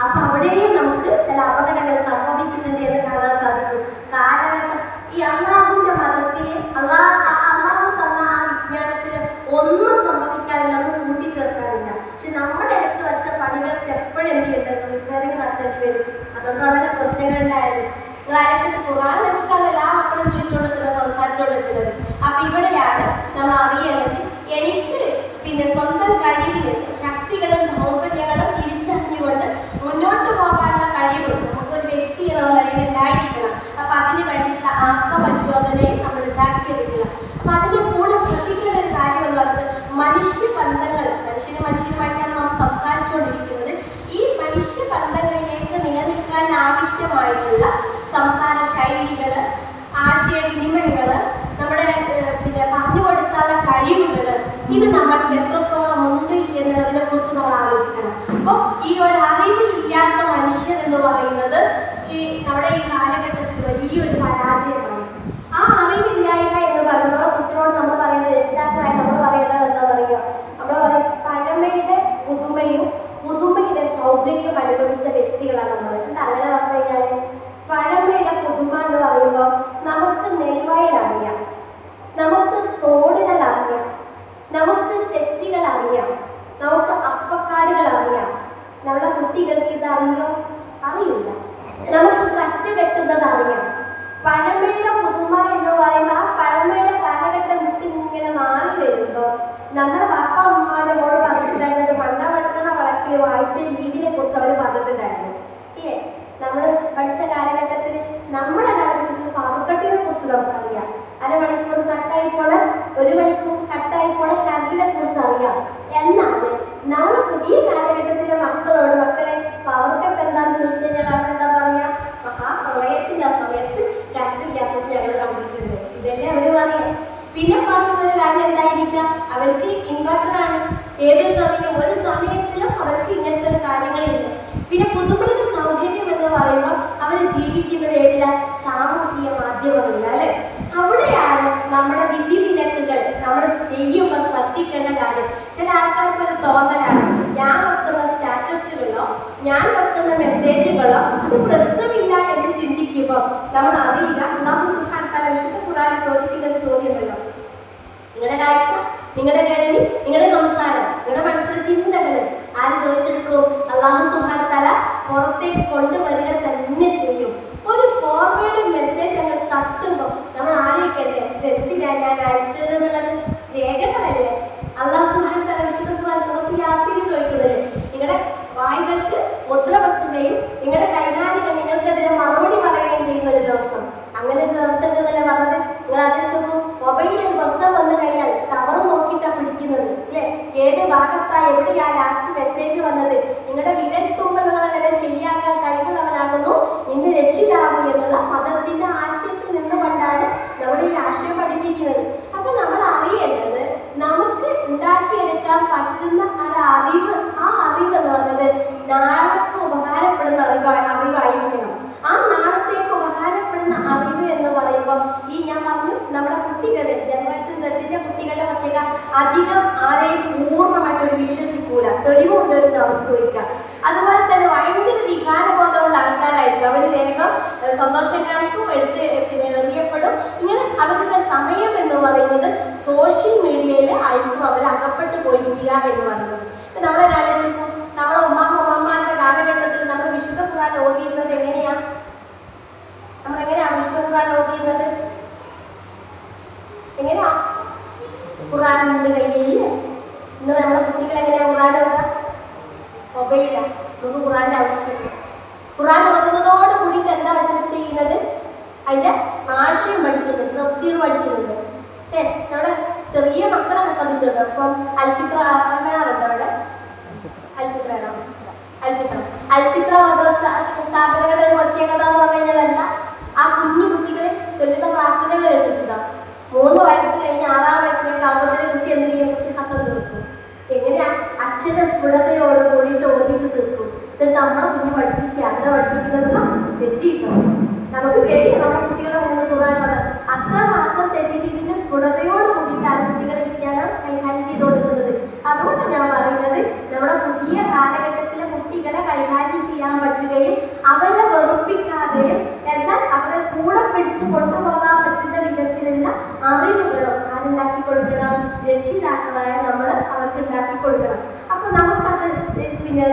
അപ്പൊ അവിടെയും നമുക്ക് ചില അപകടങ്ങൾ സംഭവിച്ചിട്ടുണ്ട് എന്ന് കാണാൻ സാധിക്കും. കാലഘട്ടം ഈ അള്ളാഹുവിന്റെ മതത്തില് അള്ളാഹു തന്ന ആ വിജ്ഞാനത്തില് ഒന്നും സംഭവിക്കാനില്ല, ഒന്നും കൂട്ടിച്ചേർക്കാനില്ല. പക്ഷെ നമ്മുടെ അടുത്ത് വെച്ച പണികൾക്ക് എപ്പോഴും എന്ത് ചെയ്യേണ്ടത് റിപ്പയറിങ് നടത്തേണ്ടി വരും. അതുകൊണ്ടാണല്ലോ പ്രശ്നങ്ങളുണ്ടായത്. നിങ്ങൾ അയച്ചിട്ട് ഖുർആൻ വെച്ചിട്ടാണ് എല്ലാ മക്കളും ചോദിച്ചുകൊണ്ടിരിക്കുന്നത്, സംസാരിച്ചുകൊണ്ടിരിക്കുന്നത്. അപ്പൊ ഇവിടെയാണ് നമ്മൾ അറിയേണ്ടത്, എനിക്ക് സ്വന്തം കഴിവിന് ശക്തികളും ദൗർബല്യങ്ങളും തിരിച്ചറിഞ്ഞുകൊണ്ട് മുന്നോട്ട് പോകാനുള്ള കഴിവ് നമുക്കൊരു വ്യക്തി എന്ന നിലയിൽ ഉണ്ടായിരിക്കണം. അപ്പൊ അതിന് വേണ്ടിയിട്ടുള്ള ആത്മപരിശോധനയും നമ്മൾ ഉണ്ടാക്കിയെടുക്കുക. അപ്പൊ അതിന്റെ കൂടെ ശ്രദ്ധിക്കേണ്ട ഒരു കാര്യം എന്ന് പറയുന്നത് മനുഷ്യബന്ധങ്ങൾ. മനുഷ്യനുമായിട്ടാണ് നാം സംസാരിച്ചുകൊണ്ടിരിക്കുന്നത്. ഈ മനുഷ്യബന്ധങ്ങളിലേക്ക് നിലനിൽക്കാൻ ആവശ്യമായിട്ടുള്ള സംസാര ശൈലികള്, ആശയവിനിമയങ്ങള്, നമ്മുടെ പറഞ്ഞു കൊടുക്കാനുള്ള കഴിവുകള്, ഇത് നമ്മൾക്ക് എത്രത്തോളം ഉണ്ട് എന്നുള്ളതിനെ കുറിച്ച് നമ്മൾ ആലോചിക്കണം. അപ്പോൾ ഈ ഒരു അറിവില്ലാത്ത മനുഷ്യർ എന്ന് പറയുന്നത് നമ്മുടെ ഈ കാലഘട്ടത്തിൽ വലിയൊരു പരാജയമാണ്. ആ അറിവില്ലായ്മ എന്ന് പറയുന്നത് കുട്ടികളോട് നമ്മൾ പറയുന്നത്, രക്ഷിതാക്കളായി നമ്മൾ പറയുന്നത് എന്താ പറയുക, നമ്മൾ പറയും പഴമയുടെ പുതുമയും പുതുമയുടെ സൗകര്യവും അനുഭവിച്ച വ്യക്തികളാണ് നമ്മൾ. അങ്ങനെ പറഞ്ഞു കഴിഞ്ഞാൽ പഴമയുടെ പുതുമ എന്ന് പറയുമ്പോൾ നമുക്ക് നെൽവയൽ അറിയാം, നമുക്ക് തോടുകൾ അറിയാം, നമുക്ക് തെച്ചികൾ അറിയാം, നമുക്ക് അപ്പക്കാടുകൾ അറിയാം. നമ്മുടെ കുട്ടികൾക്ക് ഇത് അറിയില്ല. നമുക്ക് കറ്റ കെട്ടുന്നത് അറിയാം. പഴമയുടെ പുതുമ എന്ന് പറയുമ്പോൾ ആ പഴമയുടെ കാലഘട്ടം വിട്ട് ഇങ്ങനെ മാറി വരുമ്പോൾ നമ്മുടെ പാപ്പ അമ്മമാരോട് പറഞ്ഞിട്ടുണ്ടായിരുന്നത് മണ്ണ വളക്കിൽ വായിച്ച രീതിയെ കുറിച്ച് അവർ പറഞ്ഞിട്ടുണ്ടായിരുന്നു. നമ്മൾ പഠിച്ച കാലഘട്ടത്തിൽ നമ്മുടെ കാലഘട്ടത്തിൽ പാവക്കെട്ടിനെ കുറിച്ച് നമുക്കറിയാം. അരമണിക്കൂർ കട്ടായിപ്പോൾ 1 മണിക്കൂർ കട്ടായിപ്പോൾ കറണ്ടിനെ കുറിച്ച് അറിയാം. എന്നാൽ നമ്മൾ പുതിയ കാലഘട്ടത്തിലെ മക്കളെ പവർക്കെട്ട് എന്താണെന്ന് ചോദിച്ചു കഴിഞ്ഞാൽ അവരെന്താ പറയാ, മഹാപ്രളയത്തിന്റെ ആ സമയത്ത് കറണ്ടില്ലാത്തത് ഞങ്ങൾ കണ്ടിട്ടുണ്ട്, ഇതല്ലേ അവര് പറയാം. പിന്നെ പറയുന്ന ഒരു കാര്യം എന്തായിരിക്കാം, അവർക്ക് ഇൻവെർട്ടറാണ്. ഏത് സമയം ഒരു സമയത്തിലും അവർക്ക് ഇങ്ങനത്തെ ഒരു കാര്യങ്ങളില്ല. പിന്നെ പുതുമയുടെ സൗകര്യം എന്ന് പറയുമ്പോൾ അവർ ജീവിക്കുന്നത് ഏതില, സാമൂഹിക മാധ്യമങ്ങളില്ല അല്ലെ. അവിടെയാണ് നമ്മുടെ വിധിവിലക്കുകൾ നമ്മൾ ചെയ്യുമ്പോൾ ശ്രദ്ധിക്കേണ്ട കാര്യം. ചില ആൾക്കാർക്ക് ഒരു തോന്നലാണ്, ഞാൻ വെക്കുന്ന സ്റ്റാറ്റസുകളോ ഞാൻ വെക്കുന്ന മെസ്സേജുകളോ അത് പ്രശ്നമില്ല എന്ന് ചിന്തിക്കുമ്പോൾ നമ്മൾ അറിയില്ല. അല്ലാഹു സുബ്ഹാനഹു വ തആല വിശുദ്ധ ഖുർആനിൽ ചോദിക്കുന്ന ഒരു ചോദ്യമുണ്ടല്ലോ, നിങ്ങളുടെ കാഴ്ച, നിങ്ങളുടെ കേൾവി, നിങ്ങളുടെ സംസാരം, നിങ്ങളുടെ മനസ്സിലെ ചിന്തകൾ ആര് ചോദിച്ചെടുക്കും? അല്ലാഹു സുബ്ഹാനഹു വ തആല പുറത്തേക്ക് കൊണ്ടുവരിക തന്നെ ചെയ്യും. ഒരു ഫോർവേഡ് മെസ്സേജ് അങ്ങ് തട്ടുമ്പോൾ നമ്മൾ ആലോചിക്കണ്ടേ, ഇതെന്തിനാണ് ഞാൻ അയച്ചത് എന്നുള്ളത്? രേഖകളല്ലേ. അല്ലാഹു സുബ്ഹാനഹു വ തആല വിശുദ്ധ ഖുർആൻ സൂറത്തുൽ യാസീനിൽ ചോദിക്കുന്നത്, നിങ്ങളുടെ വായ്കൾക്ക് മുദ്ര വെക്കുകയും നിങ്ങളുടെ കൈകാലുകൾ നിങ്ങൾക്കെതിരെ മറുപടി പറയുകയും ചെയ്യുന്ന ഒരു ദിവസം. അങ്ങനെ ഒരു ദിവസം ഉണ്ടെന്നല്ലേ പറഞ്ഞത്. നിങ്ങൾ ആലോചിച്ച് നോക്കൂ, മൊബൈലിൽ പ്രശ്നം വന്നു കഴിഞ്ഞാൽ കവർ നോക്കിയിട്ടാണ് പിടിക്കുന്നത് അല്ലേ? ഏത് ഭാഗത്താ എവിടെയാ ലാസ്റ്റ് മെസ്സേജ് വന്നത്? നിങ്ങളുടെ വിരൽത്തുമ്പലുകളെ വരെ ശരിയാക്കാൻ കഴിവുള്ളവനാകുന്നു നിന്റെ രക്ഷിതാവ് എന്നുള്ള മതത്തിന്റെ ആശയത്തിൽ നിന്നുകൊണ്ടാണ് നമ്മുടെ ഈ ആശയം പഠിപ്പിക്കുന്നത്. അപ്പൊ നമ്മൾ അറിയേണ്ടത്, നമുക്ക് ഉണ്ടാക്കിയെടുക്കാൻ പറ്റുന്ന അറിവ്, ആ അറിവ് എന്ന് പറയുന്നത് നാളേക്ക് ഉപകാരപ്പെടുന്ന അറിവായിരിക്കണം. ആ നാളത്തേക്ക് ഉപകാരപ്പെടുന്ന അറിവ് എന്ന് പറയുമ്പോൾ ഈ ഞാൻ പറഞ്ഞു, നമ്മുടെ കുട്ടികളുടെ ജനറേഷൻ സെറ്റിന്റെ കുട്ടികളുടെ പ്രത്യേക അധികം ആരെയും പൂർണ്ണമായിട്ടൊരു വിശ്വസിക്കൂല, തെളിവുണ്ടെന്ന് അവർ ചോദിക്കാം. അതുപോലെ തന്നെ ഭയങ്കര വികാരബോധമുള്ള ആൾക്കാരായിരിക്കും. അവർ വേഗം സന്തോഷം കാണിക്കും, എറിയപ്പെടും. ഇങ്ങനെ അവരുടെ സമയം എന്ന് പറയുന്നത് സോഷ്യൽ മീഡിയയിൽ ആയിരിക്കും അവർ അകപ്പെട്ടു പോയിരിക്കുക എന്ന് പറയുന്നത്. നമ്മളെ ആലോചിക്കും, നമ്മളെ ഉമ്മാമാരുടെ കാലഘട്ടത്തിൽ നമ്മൾ വിശുദ്ധ ഖുർആൻ ഓതിയിരുന്നത് എങ്ങനെയാ? നമ്മളെങ്ങനെയാ വിശുദ്ധ ഖുർആൻ ഓതിയിരുന്നത്? എങ്ങനെയാ? ഖുർആനിന്റെ കയ്യിലില്ലേ? ഇന്ന് നമ്മളെ കുട്ടികൾ എങ്ങനെയാ ഖുർആൻ ഓതുക? മൊബൈലാ. നമുക്ക് ഖുർആന്റെ ആവശ്യമില്ല. ഖുർആൻ ഓതുന്നതോട് കൂടിയിട്ട് എന്താ ചെയ്യുന്നത്? അതിന്റെ ആശയം പഠിക്കുന്നുണ്ട്, തഫ്സീർ പഠിക്കുന്നുണ്ട്. നമ്മുടെ ചെറിയ മക്കളൊക്കെ ശ്രദ്ധിച്ചിട്ടുണ്ട്. അപ്പം അൽഫിത്ര അൽമനാറുണ്ട് അവിടെ, അൽഫിത്ര മദ്രസ സ്ഥാപനങ്ങളുടെ ഒരു പ്രത്യേകത എന്ന് പറഞ്ഞു കഴിഞ്ഞാൽ എന്താ? ആ കുഞ്ഞു കുട്ടികളെ ചൊല്ലുന്ന പ്രാർത്ഥനകൾ കേട്ടിട്ടുണ്ടോ? 3 വയസ്സ് കഴിഞ്ഞ് 6-ാം വയസ്സിലേക്ക് ആകുമ്പോഴത്തേക്ക് കുട്ടി എന്ത് ചെയ്യും? കുട്ടി ഹത്തം തീർക്കും. എങ്ങനെയാ? അക്ഷര സ്ഫുടതയോട് കൂടിയിട്ട് ഓതിയിട്ട് തീർക്കും. എന്നിട്ട് നമ്മളെ കുഞ്ഞ് പഠിപ്പിക്കുക, എന്താ പഠിപ്പിക്കുന്നത്? തെറ്റിയിട്ടോ. നമുക്ക് പേടിയാണ് നമ്മുടെ കുട്ടികളെ മുന്നിൽ ഖുർആൻ അത്രമാത്രം തെറ്റിയിട്ട് ഇതിന്റെ സ്ഫുടതയോട് കൂടിയിട്ടാണ് കുട്ടികളെ വിജ്ഞാനം കൈകാര്യം ചെയ്ത് കൊടുക്കുന്നത്. അതുകൊണ്ടാണ് ഞാൻ പറയുന്നത്, പറയുന്നത് നമ്മുടെ പുതിയ കാലഘട്ടത്തിലെ കുട്ടികളെ കൈകാര്യം ചെയ്യാൻ പറ്റുകയും അവരെ വെറുപ്പിക്കാതെയും എന്നാൽ അവരെ കൂടെ പിടിച്ചു കൊണ്ടുപോകാൻ പറ്റുന്ന വിധത്തിലുള്ള അറിവുകളും ആരുണ്ടാക്കി കൊടുക്കണം, രക്ഷിതാക്കളായ നമ്മൾ അവർക്ക് ഉണ്ടാക്കി കൊടുക്കണം. അപ്പൊ നമുക്കത് പിന്നെ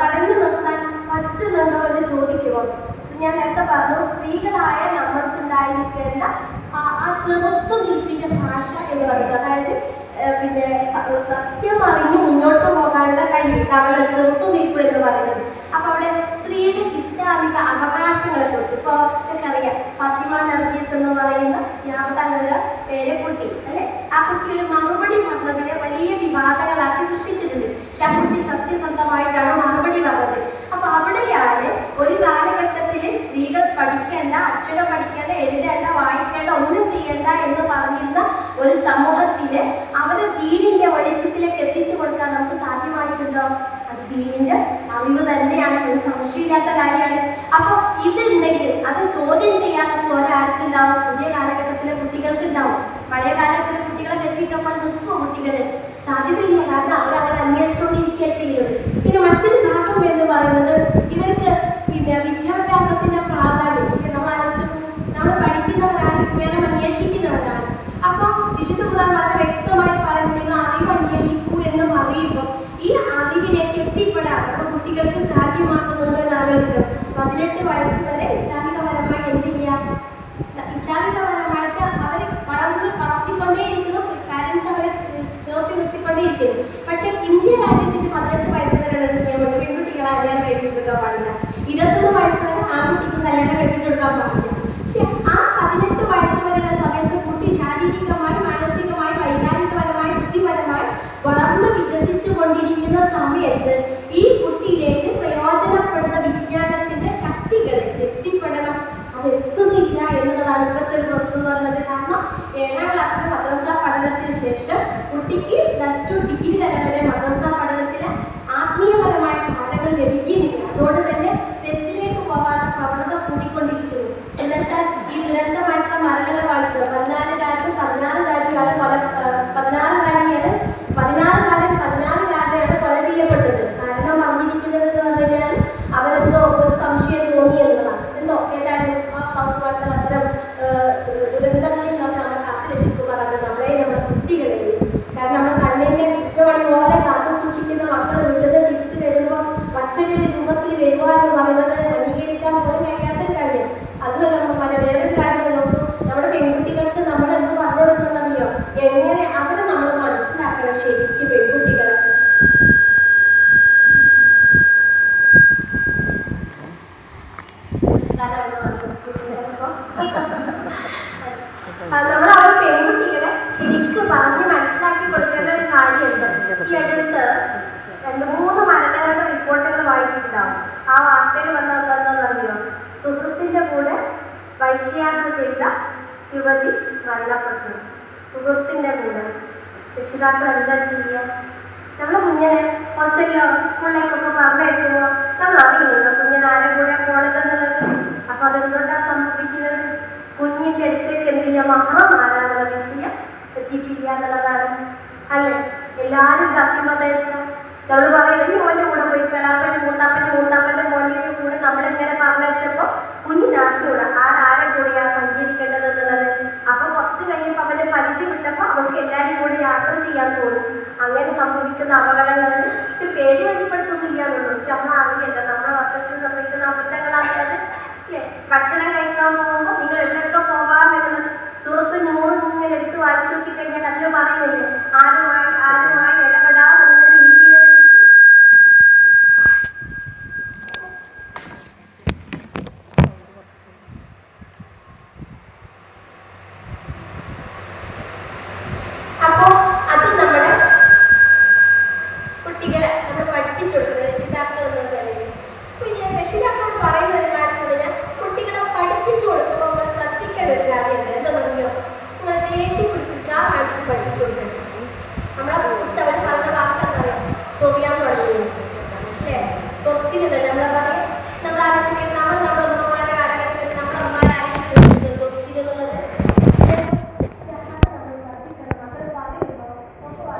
തടഞ്ഞു നിർത്താൻ പറ്റുന്നുണ്ടോ എന്ന് ചോദിക്കുമ്പോൾ ഞാൻ നേരത്തെ പറഞ്ഞു, സ്ത്രീകളായ നമ്മൾക്കുണ്ടായിരിക്കേണ്ട ആ ചെറുത്തു നിൽപ്പിന്റെ ഭാഷ എന്ന് പറയുന്നത്, അതായത് പിന്നെ സത്യം അറിഞ്ഞ് മുന്നോട്ട് പോകാനുള്ള കഴിവ്, അവളുടെ ചെറുത്തു നിൽപ്പ് എന്ന് പറയുന്നത്. അപ്പൊ അവിടെ സ്ത്രീയുടെ ഇസ്ലാമിക അവകാശങ്ങളെ കുറിച്ച് ഇപ്പൊ എനിക്കറിയാം, ഫാത്തിമ നർഗീസ് എന്ന് പറയുന്ന ശ്യാമതങ്ങളുടെ പേരക്കുട്ടി അല്ലെ, ആ കുട്ടി ഒരു മറുപടി പറഞ്ഞതിനെ വലിയ വിവാദങ്ങളാക്കി സൃഷ്ടിച്ചിട്ടുണ്ട്. പക്ഷെ ആ കുട്ടി സത്യസന്ധമായിട്ടാണ് മറുപടി പറഞ്ഞത്. അപ്പൊ അവിടെയാണ് ഒരു കാലഘട്ടത്തിൽ സ്ത്രീകൾ പഠിക്കേണ്ട, അക്ഷരം പഠിക്കേണ്ട, എഴുതേണ്ട, വായിക്കേണ്ട, ഒന്നും ചെയ്യേണ്ട എന്ന് പറഞ്ഞിരുന്ന ഒരു സമൂഹത്തില് അവരെ ദീനിന്റെ വെളിച്ചത്തിലേക്ക് എത്തിച്ചു കൊടുക്കാൻ നമുക്ക് സാധ്യമായിട്ടുണ്ടോ? അത് ദീനിന്റെ അറിവ് തന്നെയാണ്, ഒരു സംശയമില്ലാത്ത കാര്യമാണ്. അപ്പൊ ഇതുണ്ടെങ്കിൽ അത് ചോദ്യം ചെയ്യാനൊക്കെ ഒരാൾക്കുണ്ടാവും, പുതിയ കാലഘട്ടത്തിലെ കുട്ടികൾക്ക് ഉണ്ടാവും. പഴയ കാലത്തിലെ കുട്ടികളെ കെട്ടിയിട്ടപ്പോൾ നിൽക്കും കുട്ടികള്, സാധ്യതയില്ല. കാരണം അവരങ്ങനെ അന്വേഷിച്ചുകൊണ്ടിരിക്കുക ചെയ്യുന്നത്. പിന്നെ മറ്റൊരു ഭാഗം എന്ന് പറയുന്നത് ഇവർക്ക് പിന്നെ വിദ്യാഭ്യാസത്തിന്റെ പ്രാധാന്യം. നമ്മൾ ആലോചിച്ചു, നമ്മൾ പഠിക്കുന്നവരാണ്, വിജ്ഞാനം അന്വേഷിക്കുന്നവരാണ്. അപ്പൊ വിശുദ്ധ ഖുർആൻ വളരെ വ്യക്തമായി പറഞ്ഞു, നിങ്ങൾ അറിവ് അന്വേഷിക്കൂ എന്ന് പറയുമ്പോൾ ഈ അറിവിലേക്ക് എത്തിപ്പെടാൻ നമ്മുടെ കുട്ടികൾക്ക് സാധ്യമാക്കുന്നുണ്ടോ എന്ന് ആലോചിക്കണം. 18 വയസ്സ് വരെ ഇസ്ലാമികപരമായി എന്തില്ല, ഇസ്ലാമികപരമായിട്ട് അവർ വളർത്തിക്കൊണ്ടേയിരിക്കുന്നു, പാരന്റ്സ് അവരെ ചേർത്തി നിർത്തിക്കൊണ്ടേയിരിക്കുന്നു. പക്ഷെ ഇന്ത്യ രാജ്യത്തിന് 18 വയസ്സ് വരെ നിയമമുണ്ട്, പെൺകുട്ടികളെ കല്യാണം കഴിപ്പിച്ചെടുക്കാൻ പാടില്ല. 21 വയസ്സ് വരെ ആൺകുട്ടിക്ക് കല്യാണം കഴിപ്പിച്ചെടുക്കാൻ പാടില്ല. പക്ഷെ ആ 18 വയസ്സ് വരെയുള്ള സമയത്ത് കുട്ടി ശാരീരികമായി, മാനസികമായി, വൈകാരികപരമായി, ബുദ്ധിപരമായി വളർന്ന് വികസിച്ചു കൊണ്ടിരിക്കുന്ന സമയത്ത് ഈ കുട്ടിയിലേക്ക് പ്രയോജനപ്പെടുന്ന വിജ്ഞാനത്തിന്റെ ശക്തികൾ എത്തിപ്പെടണം. അത് എത്തുന്നില്ല എന്നുള്ളതാണ് ഇപ്പോഴത്തെ ഒരു പ്രശ്നം എന്ന് പറയുന്നത്. കാരണം 7ാം ക്ലാസ്സിലെ മദ്രസ പഠനത്തിന് ശേഷം കുട്ടിക്ക് +2 ഡിഗ്രി തലം വരെ മദ്രസ പഠനത്തിന് ആത്മീയപരമായ പാഠങ്ങൾ ലഭിക്കുന്നില്ല. അതുകൊണ്ട് തന്നെ തെറ്റിലേക്ക് പോകാനുള്ള പ്രവണത കൂടിക്കൊണ്ടിരിക്കുന്നു. എന്നാൽ ഈ ദുരന്തമായിട്ടുള്ള മരണങ്ങൾ വായിച്ചത് 14-കാരനും 16-കാരിയാണ് 16-കാരനെയാണ് കൊല ചെയ്യപ്പെട്ടത്. കാരണം പറഞ്ഞിരിക്കുന്നത് എന്ന് പറഞ്ഞു കഴിഞ്ഞാൽ അവരെന്തോ ഒരു സംശയം തോന്നി എന്നതാണ്. എന്തോ ഏതായാലും ആ ഹൗസ് വാർത്ത അത്തരം ദുരന്തങ്ങളിൽ നിന്നൊക്കെ നമ്മളെ കാത്തു രക്ഷിക്കുമാറാണ്, നമ്മളെയും നമ്മുടെ കുട്ടികളെയും. കാരണം നമ്മൾ കണ്ണിന്റെ കൃഷ്ണമണി പോലെ കാത്തു സൂക്ഷിക്കുന്ന മക്കൾ വീട്ടിൽ തിരിച്ചു വരുമ്പോൾ മറ്റൊരു രൂപത്തിൽ വരുക എന്ന് പറയുന്നത് അംഗീകരിക്കാൻ പോലും കഴിയാത്തൊരു കാര്യം. അതുമല്ല പല വേറൊരു കാര്യം നോക്കൂ, നമ്മുടെ പെൺകുട്ടികൾക്ക് നമ്മൾ എന്ത് പറഞ്ഞു കൊടുക്കണമെന്നറിയോ, എങ്ങനെ അവരെ നമ്മൾ മനസ്സിലാക്കണം. ശരിക്കും പെൺകുട്ടികളെ നമ്മൾ അവർ പെൺകുട്ടികളെ ശരിക്കും പറഞ്ഞ് മനസ്സിലാക്കി കൊടുക്കേണ്ട ഒരു കാര്യമുണ്ട്. ഈ അടുത്ത് 2-3 മരണങ്ങളുടെ റിപ്പോർട്ടുകൾ വായിച്ചിട്ടുണ്ടാവും. ആ വാർത്തയിൽ വന്നതെന്താണെന്നറിയോ, സുഹൃത്തിന്റെ കൂടെ ബൈക്ക് യാത്ര ചെയ്ത യുവതി മരണപ്പെട്ടു. സുഹൃത്തിന്റെ കൂടെ രക്ഷിതാക്കൾ എന്താ ചെയ്യുക? നമ്മൾ കുഞ്ഞിനെ ഹോസ്റ്റലിലോ സ്കൂളിലേക്കൊക്കെ പറഞ്ഞയക്കുമ്പോൾ നമ്മൾ അറിയുന്നില്ല കുഞ്ഞിനെ ആരെ കൂടെ പോണതെന്നുള്ളത്. അപ്പൊ അതെന്തുകൊണ്ടാണ് സംഭവിക്കുന്നത്? കുഞ്ഞിന്റെ അടുത്തേക്ക് എന്തില്ല, മഹറം ആരാന്നുള്ള വിഷയം എത്തിയിട്ടില്ല എന്നുള്ളതാണ് അല്ലേ? എല്ലാവരും കസിമദേഴ്സ് നമ്മൾ പറയുന്നത് ഓൻ്റെ കൂടെ പോയി കിളാപ്പൻ്റെ മൂത്താപ്പൻ്റെ മോൻ്റെ കൂടെ നമ്മളിങ്ങനെ പറഞ്ഞയച്ചപ്പോൾ കുഞ്ഞിനാർക്കൂടെ ആരെ കൂടെയാ സഞ്ചരിക്കേണ്ടത് എന്നുള്ളത്. അപ്പൊ കുറച്ച് കഴിഞ്ഞപ്പോൾ അവന്റെ പരിധി വിട്ടപ്പോൾ അവൾക്ക് എല്ലാവരും കൂടെ യാത്ര ചെയ്യാൻ തോന്നും. അങ്ങനെ സംഭവിക്കുന്ന അപകടങ്ങളിൽ പക്ഷെ പേര് വെളിപ്പെടുത്തുന്നില്ല എന്നുള്ളൂ. പക്ഷെ നമ്മൾ അറിയണ്ട നമ്മളെ മക്കൾക്ക് സംഭവിക്കുന്ന അബദ്ധങ്ങളാണത്. ഭക്ഷണം കഴിക്കാൻ പോകുമ്പോൾ നിങ്ങൾ എവിടെയൊക്കെ പോകാം എന്നത് സുഹൃത്ത് 100 ഇങ്ങനെ എടുത്ത് വായിച്ചു നോക്കി കഴിഞ്ഞാൽ അതിന് പറയുന്നില്ലേ, ആരുമായി ഇടപെടാം എന്നുള്ള രീതിയിൽ. അപ്പോ അത് നമ്മുടെ കുട്ടികളെ നമ്മൾ പഠിപ്പിച്ചു കൊടുക്കുന്നത് രക്ഷിതാക്കൾ എന്നുള്ള നിലയിൽ. രക്ഷിതാക്കളോട് പറയുന്ന ഒരു കാര്യം എന്ന് പറഞ്ഞാൽ കുട്ടികളെ പഠിപ്പിച്ചു കൊടുക്കുമ്പോൾ നമ്മൾ ശ്രദ്ധിക്കേണ്ട ഒരു കാര്യമുണ്ട്. എന്താ പറയുക, നിങ്ങൾ ദേഷ്യം പിടിപ്പിക്കാൻ വേണ്ടിയിട്ട് പഠിപ്പിച്ചു കൊടുക്കണം. നമ്മളെ കുറിച്ച് അവർ പറഞ്ഞ വാക്കെന്നറിയാം, ചൊറിയാന്ന് പറയുന്നത് അല്ലേ? ചൊറിച്ചിരുന്നല്ലേ നമ്മളെ പറയാം. നമ്മൾ ആലോചിക്കുന്നത് നമ്മുടെ അമ്മമാരുടെ കാലഘട്ടത്തിൽ നമ്മുടെ അമ്മമാരായിരിക്കും ചൊറിച്ചിരുന്നത്. മക്കൾ പറയുമ്പോൾ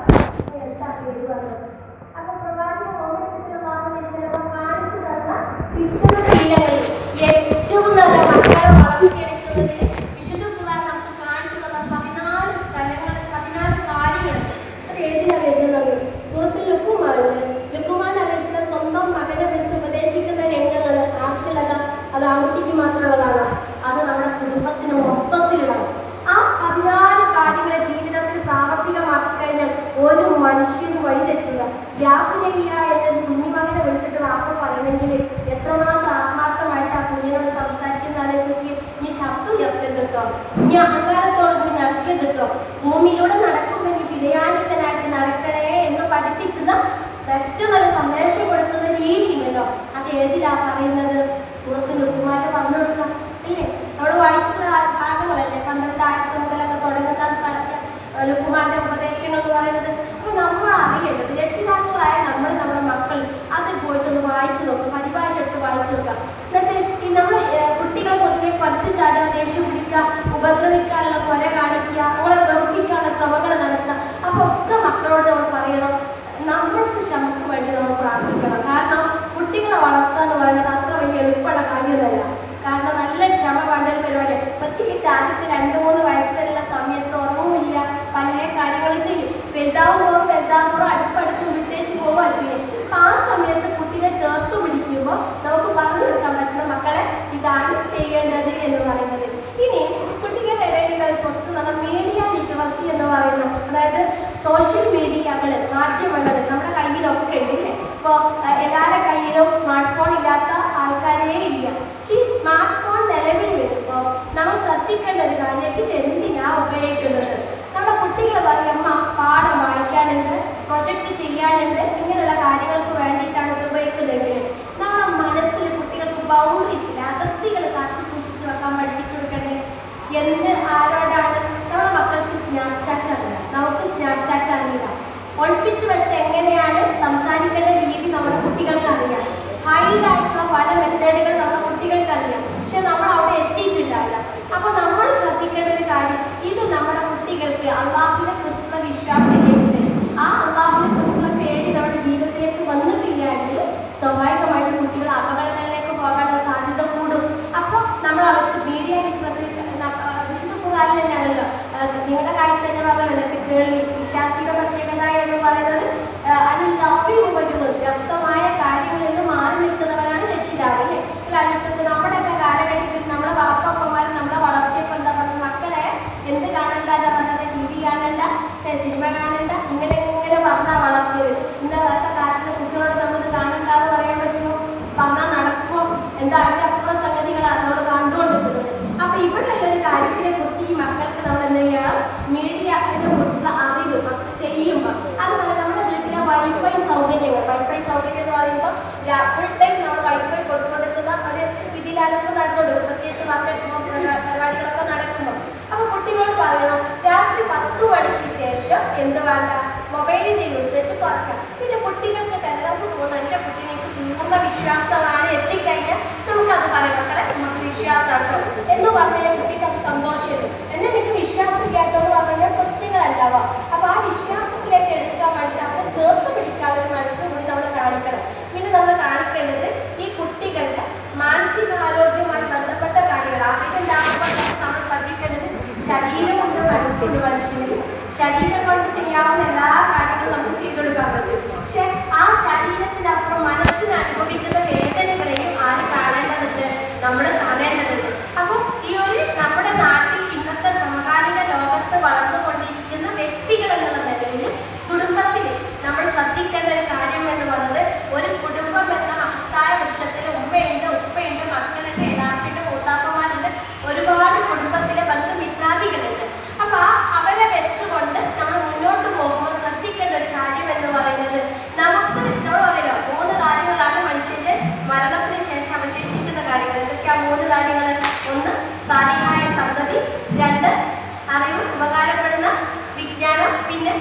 എന്താ വരുവാ യാഹുലയ്യ എന്നൊരു കുഞ്ഞുമകനെ വിളിച്ചിട്ട് വാപ്പ പറയണമെങ്കിൽ എത്രമാത്രം ആത്മാർത്ഥമായിട്ട് ആ കുഞ്ഞിനോട് സംസാരിക്കുന്നതിനെ ചൊല്ലി നീ ശബ്ദം ഉയർത്തരുത് കേട്ടോ, നീ അഹങ്കാരത്തോടു കൂടി നടക്കരുത് കേട്ടോ, ഭൂമിയിലൂടെ നടക്കുമ്പോൾ നീ വിനയാനിതനായിട്ട് നടക്കണേ എന്ന് പഠിപ്പിക്കുന്ന ഏറ്റവും നല്ല സന്ദേശം കൊടുക്കുന്ന രീതിയുണ്ടല്ലോ. അത് ഏതിലാ പറയുന്നത്? സൂറത്തുൽ ലുഖ്മാനിൽ പറഞ്ഞു കൊടുക്കാം അല്ലേ? നമ്മൾ വായിച്ചിട്ടുള്ള ഭാഗങ്ങളല്ലേ 12 ആയത്ത് മുതലൊക്കെ തുടങ്ങുന്ന സ്ഥലത്ത് ലുഖ്മാന്റെ ഉപദേശങ്ങൾ എന്ന് പറയുന്നത്. അപ്പോൾ നമ്മൾ അറിയേണ്ടത്, രക്ഷിതാക്കളായ നമ്മുടെ മക്കൾ അത് പോയിട്ടൊന്ന് വായിച്ചു നോക്കുക, പരിഭാഷ എടുത്ത് വായിച്ചു നോക്കുക. എന്നിട്ട് ഈ നമ്മൾ കുട്ടികളെ പൊതുവെ കുറച്ച് ചാടുക, ദേഷ്യം പിടിക്കുക, ഉപദ്രവിക്കാനുള്ള ത്വര കാണിക്കുക, അവളെ വെറുപ്പിക്കാനുള്ള ശ്രമങ്ങൾ നടത്തുക. അപ്പോൾ ഒക്കെ മക്കളോട് നമ്മൾ പറയണം, നമ്മൾക്ക് ക്ഷമക്ക് വേണ്ടി നമ്മൾ പ്രാർത്ഥിക്കണം. കാരണം കുട്ടികളെ വളർത്തുക എന്ന് പറയുന്നത് അത്ര വലിയ എളുപ്പമുള്ള കാര്യമൊന്നുമല്ല. കാരണം നല്ല ക്ഷമ വേണ്ട ഒരു പരിപാടിയാണ്. പ്രത്യേകിച്ച് ആദ്യത്തെ 2-3 വയസ്സ് വരെയുള്ള സമയത്ത് ഉറങ്ങുമില്ല, പല കാര്യങ്ങളും ചെയ്യും. വലുതാവും തോറും അടുപ്പടുപ്പ് വിട്ടേച്ച് പോവുക ചെയ്യും. അപ്പം ആ സമയത്ത് കുട്ടിയെ ചേർത്ത് പിടിക്കുമ്പോൾ നമുക്ക് പറഞ്ഞു കൊടുക്കാൻ പറ്റുന്ന മക്കളെ ഇതാണ് ചെയ്യേണ്ടത് എന്ന് പറയുന്നത്. ഇനി കുട്ടികളുടെ ഇടയിലുള്ള ഒരു പ്രശ്നം എന്ന് പറഞ്ഞാൽ മീഡിയ ലിറ്ററസി എന്ന് പറയുന്നത്, അതായത് സോഷ്യൽ മീഡിയകൾ, മാധ്യമങ്ങൾ നമ്മുടെ കയ്യിലൊക്കെ ഉണ്ട്. ഇപ്പോൾ എല്ലാവരുടെ കയ്യിലും സ്മാർട്ട് ഫോൺ ഇല്ലാത്ത ആൾക്കാരേ ഇല്ല. പക്ഷേ ഈ സ്മാർട്ട് ഫോൺ നിലവിൽ വരുമ്പോൾ നമ്മൾ ശ്രദ്ധിക്കേണ്ട ഒരു കാര്യം, ഇത് എന്തിനാ ഉപയോഗിക്കുന്നത്? നമ്മുടെ കുട്ടികൾ പറയമ്മ പാഠം വായിക്കാനുണ്ട്, പ്രൊജക്റ്റ് ചെയ്യാനുണ്ട്, ഇങ്ങനെയുള്ള കാര്യങ്ങൾക്ക് വേണ്ടിയിട്ടാണ് ഇത് ഉപയോഗിക്കുന്നതെങ്കിൽ നമ്മുടെ മനസ്സിൽ കുട്ടികൾക്ക് ബൗണ്ടറീസ് ഇല്ല, അതിർത്തികൾ കാത്തു സൂക്ഷിച്ച് വെക്കാൻ പഠിപ്പിച്ചു കൊടുക്കണ്ടേ? എന്ത് ആരോടാണ്? നമ്മുടെ മക്കൾക്ക് സ്നാപ്ചാറ്റ് അറിയില്ല, നമുക്ക് സ്നാപ്ചാറ്റ് അറിയില്ല. ഒളിപ്പിച്ച് വെച്ച് എങ്ങനെയാണ് സംസാരിക്കേണ്ട രീതി നമ്മുടെ കുട്ടികൾക്ക് അറിയാം. ഹൈഡായിട്ടുള്ള പല മെത്തേഡുകൾ നമ്മുടെ കുട്ടികൾക്ക് അറിയാം. പക്ഷെ നമ്മൾ അവിടെ എത്തിയിട്ടുണ്ടാവില്ല. അപ്പോൾ നമ്മൾ ശ്രദ്ധിക്കേണ്ട ഒരു കാര്യം, ഇത് നമ്മുടെ കുട്ടികൾക്ക് അള്ളാഹുവിനെ കുറിച്ചുള്ള വിശ്വാസം ഇല്ലെങ്കിൽ, ആ അള്ളാഹുവിനെ കുറിച്ചുള്ള പേടി നമ്മുടെ ജീവിതത്തിലേക്ക് വന്നിട്ടില്ല എങ്കിൽ സ്വാഭാവികമായിട്ടും കുട്ടികൾ അപകടങ്ങളിലേക്ക് പോകാനുള്ള സാധ്യത കൂടും. അപ്പോൾ നമ്മൾ അവർക്ക് മീഡിയ ലിറ്ററസി, വിശുദ്ധ ഖുർആനിൽ തന്നെയാണല്ലോ നിങ്ങളുടെ കാഴ്ച തന്നെ പറഞ്ഞത്, ഇതൊക്കെ കേൾവി. വിശ്വാസിയുടെ പ്രത്യേകത എന്ന് പറയുന്നത് അതിൽ വ്യക്തമായ കാര്യങ്ങളിൽ നിന്ന് മാറി നിൽക്കുന്നവരാണ് രക്ഷിതാവ് അല്ലേ? ആലോചിച്ചത് നമ്മുടെയൊക്കെ കാലഘട്ടത്തിൽ നമ്മുടെ വാപ്പപ്പന്മാർ നമ്മളെ വളർത്തിയപ്പോൾ എന്താ പറയുക, മക്കളെ എന്ത് കാണണ്ട എന്താ പറഞ്ഞത്, TV കാണണ്ട, സിനിമ കാണണ്ട, ഇങ്ങനെ പറഞ്ഞാൽ വളർത്തിയത്. ഇന്നത്തെ കാലത്തിലെ കുട്ടികളോട് നമ്മളിത് കാണണ്ട എന്ന് പറയാൻ പറ്റുമോ? പറഞ്ഞാൽ നടക്കുമോ? എന്താ അതിൻ്റെ അപ്പുറം സംഗതികളാണ് നമ്മൾ കണ്ടുകൊണ്ടിരിക്കുന്നത്. അപ്പോൾ ഇവിടെയുള്ള ഒരു കാര്യത്തിനെ കുറിച്ച് ഈ മക്കൾക്ക് നമ്മൾ എന്ത് ചെയ്യണം? മീഡിയയെ കുറിച്ചുള്ള അറിവ് ചെയ്യുമ്പോൾ അതുപോലെ നമ്മുടെ വീട്ടിലെ വൈഫൈ സൗകര്യം എന്ന് പറയുമ്പോൾ ഫുൾ ടൈം നമ്മൾ വൈഫൈ കൊടുത്തുകൊടുക്കുന്ന ഒരു ഇതിലാണ് ഇപ്പോൾ നടന്നുകൊടുക്കുന്നത്. പ്രത്യേകിച്ച് പരിപാടികളൊക്കെ നടക്കുമ്പോൾ അപ്പോൾ കുട്ടികളോട് പറയണം, രാത്രി 10 മണിക്ക് ശേഷം എന്ത് വേണ്ട, മൊബൈലിൻ്റെ യൂസേജ് കുറയ്ക്കാം. പിന്നെ കുട്ടികൾക്ക് തന്നെ നമുക്ക് തോന്നുന്നു എൻ്റെ കുട്ടീനേക്ക് പൂർണ്ണ വിശ്വാസമാണ് എത്തിക്കഴിഞ്ഞാൽ നമുക്കത് പറയാം, മക്കളെ നമുക്ക് വിശ്വാസമാട്ടോ എന്ന് പറഞ്ഞാൽ കുട്ടിക്ക് അത് സന്തോഷമുണ്ട്. എന്നാൽ എനിക്ക് വിശ്വാസം കേട്ടോ എന്ന് പറഞ്ഞു കഴിഞ്ഞാൽ പ്രശ്നങ്ങളുണ്ടാവാം. അപ്പോൾ ആ വിശ്വാസത്തിലേക്ക് എടുക്കാൻ വേണ്ടിയിട്ട് അവരെ ചേർത്ത് പിടിക്കാതെ ഒരു മനസ്സും കൂടി നമ്മൾ കാണിക്കണം. പിന്നെ നമ്മൾ കാണിക്കേണ്ടത് ഈ കുട്ടികളുടെ മാനസികാരോഗ്യവുമായി ബന്ധപ്പെട്ട കാര്യങ്ങൾ. ആദ്യം ഉണ്ടാകുമ്പോൾ നമ്മൾ ശ്രദ്ധിക്കേണ്ടത് ശരീരമുണ്ട്, മനസ്സുണ്ട്. മനുഷ്യന് ശരീരം കൊണ്ട് ചെയ്യാവുന്ന എല്ലാ കാര്യങ്ങളും നമുക്ക് ചെയ്തു കൊടുക്കാൻ പറ്റും. പക്ഷെ ആ ശരീരത്തിനപ്പുറം മനസ്സിന് അനുഭവിക്കുന്ന വേദനകളെയും ആര് കാണേണ്ടതുണ്ട്? നമ്മൾ കാണേണ്ടതുണ്ട്. അപ്പോൾ ഈ ഒരു നമ്മുടെ നാട്ടിൽ ഇന്നത്തെ സമകാലിക ലോകത്ത് വളർന്നുകൊണ്ടിരിക്കുന്ന വ്യക്തികൾ എന്നുള്ള നിലയിൽ കുടുംബത്തിൽ നമ്മൾ ശ്രദ്ധിക്കേണ്ട ഒരു കാര്യം എന്ന് പറയുന്നത്, ഒരു കുടുംബം എന്ന മഹത്തായ വൃക്ഷത്തിൽ ഉമ്മയുണ്ട്, ഉപ്പയുണ്ട്, മക്കളുണ്ട്, ഇളാപ്പയുണ്ട്, മൂത്താപ്പന്മാരുണ്ട്, ഒരുപാട് കുടുംബത്തിലെ ബന്ധുമിത്രാദികളുണ്ട്. അപ്പോൾ അവരെ വെച്ചുകൊണ്ട് നമ്മൾ മുന്നോട്ട് പോകുമ്പോൾ ശ്രദ്ധിക്കേണ്ട ഒരു കാര്യം എന്ന് പറയുന്നത്, നമുക്ക് നമ്മൾ പറയുക 3 കാര്യങ്ങളാണ് മനുഷ്യന്റെ മരണത്തിന് ശേഷം അവശേഷിക്കുന്ന കാര്യങ്ങൾ. എന്തൊക്കെയാ 3 കാര്യങ്ങൾ? 1 സാലിഹായ സന്തതി, 2 അറിവ് ഉപകാരപ്പെടുന്ന വിജ്ഞാനം, പിന്നെ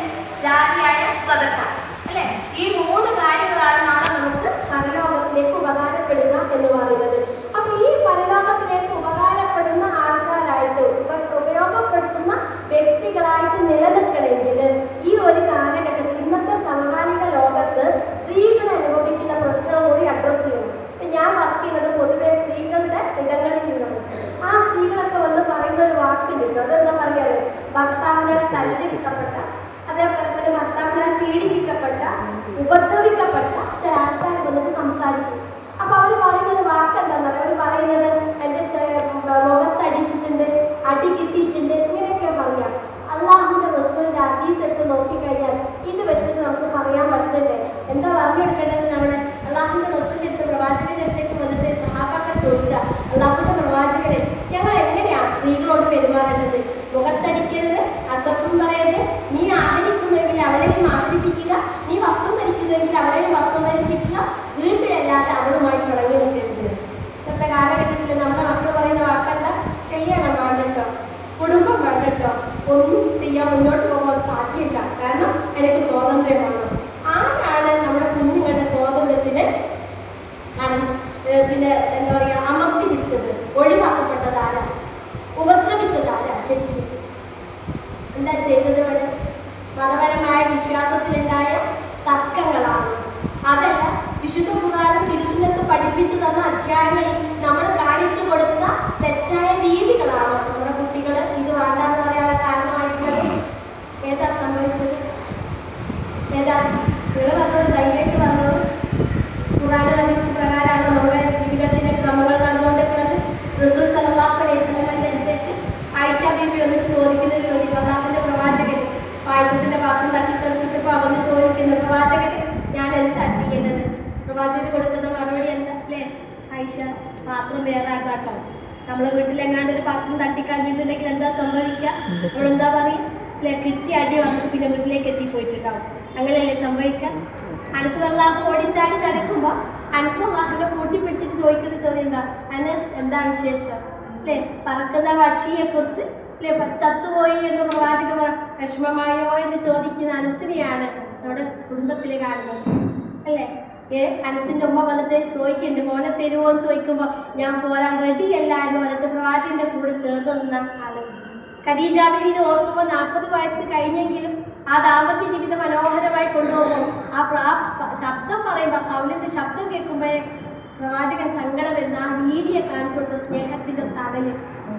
ജാരിയായ സദഖ അല്ലെ? ഈ 3 കാര്യങ്ങളാണ് നാളെ നമുക്ക് പരലോകത്തിലേക്ക് ഉപകാരപ്പെടുക എന്ന് പറയുന്നത്. അപ്പൊ ഈ പരലോകത്തിലേക്ക് ഉപകാരപ്പെടുന്ന ആൾക്കാരായിട്ട് ഉപയോഗപ്പെടുത്തുന്ന വ്യക്തികളായിട്ട് നിലനിൽക്കണമെങ്കിൽ ഈ ഒരു കാലഘട്ടത്തിൽ ഇന്നത്തെ സമകാലിക ലോകത്ത് സ്ത്രീകൾ അനുഭവിക്കുന്ന പ്രശ്നം കൂടി അഡ്രസ്സ് ചെയ്യണം. ഞാൻ വർക്ക് ചെയ്യുന്നത് പൊതുവെ സ്ത്രീകളുടെ ഇടങ്ങളിൽ നിന്നാണ്. ആ സ്ത്രീകളൊക്കെ വന്ന് പറയുന്ന ഒരു വാക്കുണ്ട്, അതെന്താ പറയാറ്, ഭർത്താവിനാൽ തല്ലിട്ടപ്പെട്ട, അതേപോലെ തന്നെ ഭർത്താവിനാൽ പീഡിപ്പിക്കപ്പെട്ട, ഉപദ്രവിക്കപ്പെട്ട ചില ആൾക്കാർ വന്നിട്ട് സംസാരിക്കും. അപ്പൊ അവർ പറയുന്ന ഒരു വാക്ക് എന്താണെന്ന് പറയാം, അവർ പറയുന്നത് എൻ്റെ മുഖത്തടിച്ചിട്ടുണ്ട്, അടി കിട്ടിയിട്ടുണ്ട്, ഇങ്ങനെയൊക്കെ പറയാം. അള്ളാഹുവിന്റെ റസൂലിന്റെ ഹദീസ് എടുത്ത് നോക്കിക്കഴിഞ്ഞാൽ ഇത് വെച്ചിട്ട് നമുക്ക് പറയാൻ പറ്റണ്ടേ പഠിപ്പിച്ചു തന്ന അധ്യായങ്ങളിൽ നമ്മൾ കാണിച്ചു കൊടുത്ത തെറ്റായ രീതികളാണ് നമ്മുടെ കുട്ടികൾ ഇത് വേണ്ടെന്ന് പറയാനുള്ള കാരണമായിട്ടുള്ളത്. ഏതാ സംഭവിച്ചത്? ഏതാ? നിങ്ങൾ പറഞ്ഞോളൂ, ധൈര്യമായിട്ട് പറഞ്ഞോളൂ. ഖുർആനും ഹദീസും പ്രകാരമാണ് നമ്മുടെ ജീവിതത്തിന്റെ ക്രമങ്ങൾ നടന്നുകൊണ്ടിരുന്നത്. റസൂൽ സല്ലല്ലാഹു അലൈഹി വസല്ലമയുടെ അടുത്തേക്ക് ആയിഷ ബീബി വന്നിട്ട് ചോദിക്കുന്ന ചോദ്യം, അല്ലാഹുവിന്റെ പ്രവാചകൻ പായസത്തിന്റെ പാത്രം തട്ടി തെറിപ്പിച്ചപ്പോൾ അവന്ന് ചോദിക്കുന്നു, പ്രവാചകൻ ഞാൻ എന്താ ചെയ്യേണ്ടത്? പ്രവാചകൻ കൊടുക്കുന്ന മറുപടി എന്താ അല്ലേ? ആയിഷ, പാത്രം വേറെ ആക്കാട്ടോ. നമ്മളെ വീട്ടിലെങ്ങാണ്ട് ഒരു പാത്രം തട്ടിക്കളഞ്ഞിട്ടുണ്ടെങ്കിൽ എന്താ സംഭവിക്കുക? നമ്മളെന്താ പറയുക അല്ലെ? കിട്ടിയ അടി വന്നിട്ട് പിന്നെ വീട്ടിലേക്ക് എത്തിപ്പോയിട്ടുണ്ടാവും. അങ്ങനെയല്ലേ സംഭവിക്കാം? അനസ് റളിയല്ലാഹു ഓടിച്ചാടി നടക്കുമ്പോൾ അനസ് റളിയല്ലാഹുവിനെ കൂട്ടിപ്പിടിച്ചിട്ട് ചോദിക്കുന്ന ചോദ്യം എന്താ? അനസ്, എന്താ വിശേഷം അല്ലേ? പറക്കുന്ന പക്ഷിയെ കുറിച്ച് അല്ലെ, ചത്തുപോയി എന്ന് പ്രവാചകൻ വിഷമമായോ എന്ന് ചോദിക്കുന്ന അനസിനെയാണ് നമ്മുടെ കുടുംബത്തിൽ കാണുന്നത് അല്ലേ? അനസിന്റെ ഉമ്മ വന്നിട്ട് ചോദിക്കുന്നുണ്ട്, മോനെ തരുമോ എന്ന് ചോദിക്കുമ്പോൾ ഞാൻ പോരാൻ റെഡിയല്ല എന്ന് പറഞ്ഞിട്ട് പ്രവാചകന്റെ കൂടെ ചേർന്ന് നിന്ന ആള്. ഖദീജ ബീവിനെ ഓർക്കുമ്പോൾ 40 വയസ്സ് കഴിഞ്ഞെങ്കിലും ആ ദാമ്പത്യ ജീവിതം മനോഹരമായി കൊണ്ടുപോകുമ്പോൾ ആ ശബ്ദം പറയുമ്പോൾ കൗലിന്റെ ശബ്ദം കേൾക്കുമ്പോഴേ പ്രവാചകൻ സങ്കടം എന്ന ആ രീതിയെ കാണിച്ചു കൊടുത്ത സ്നേഹത്തിന്റെ തണല്.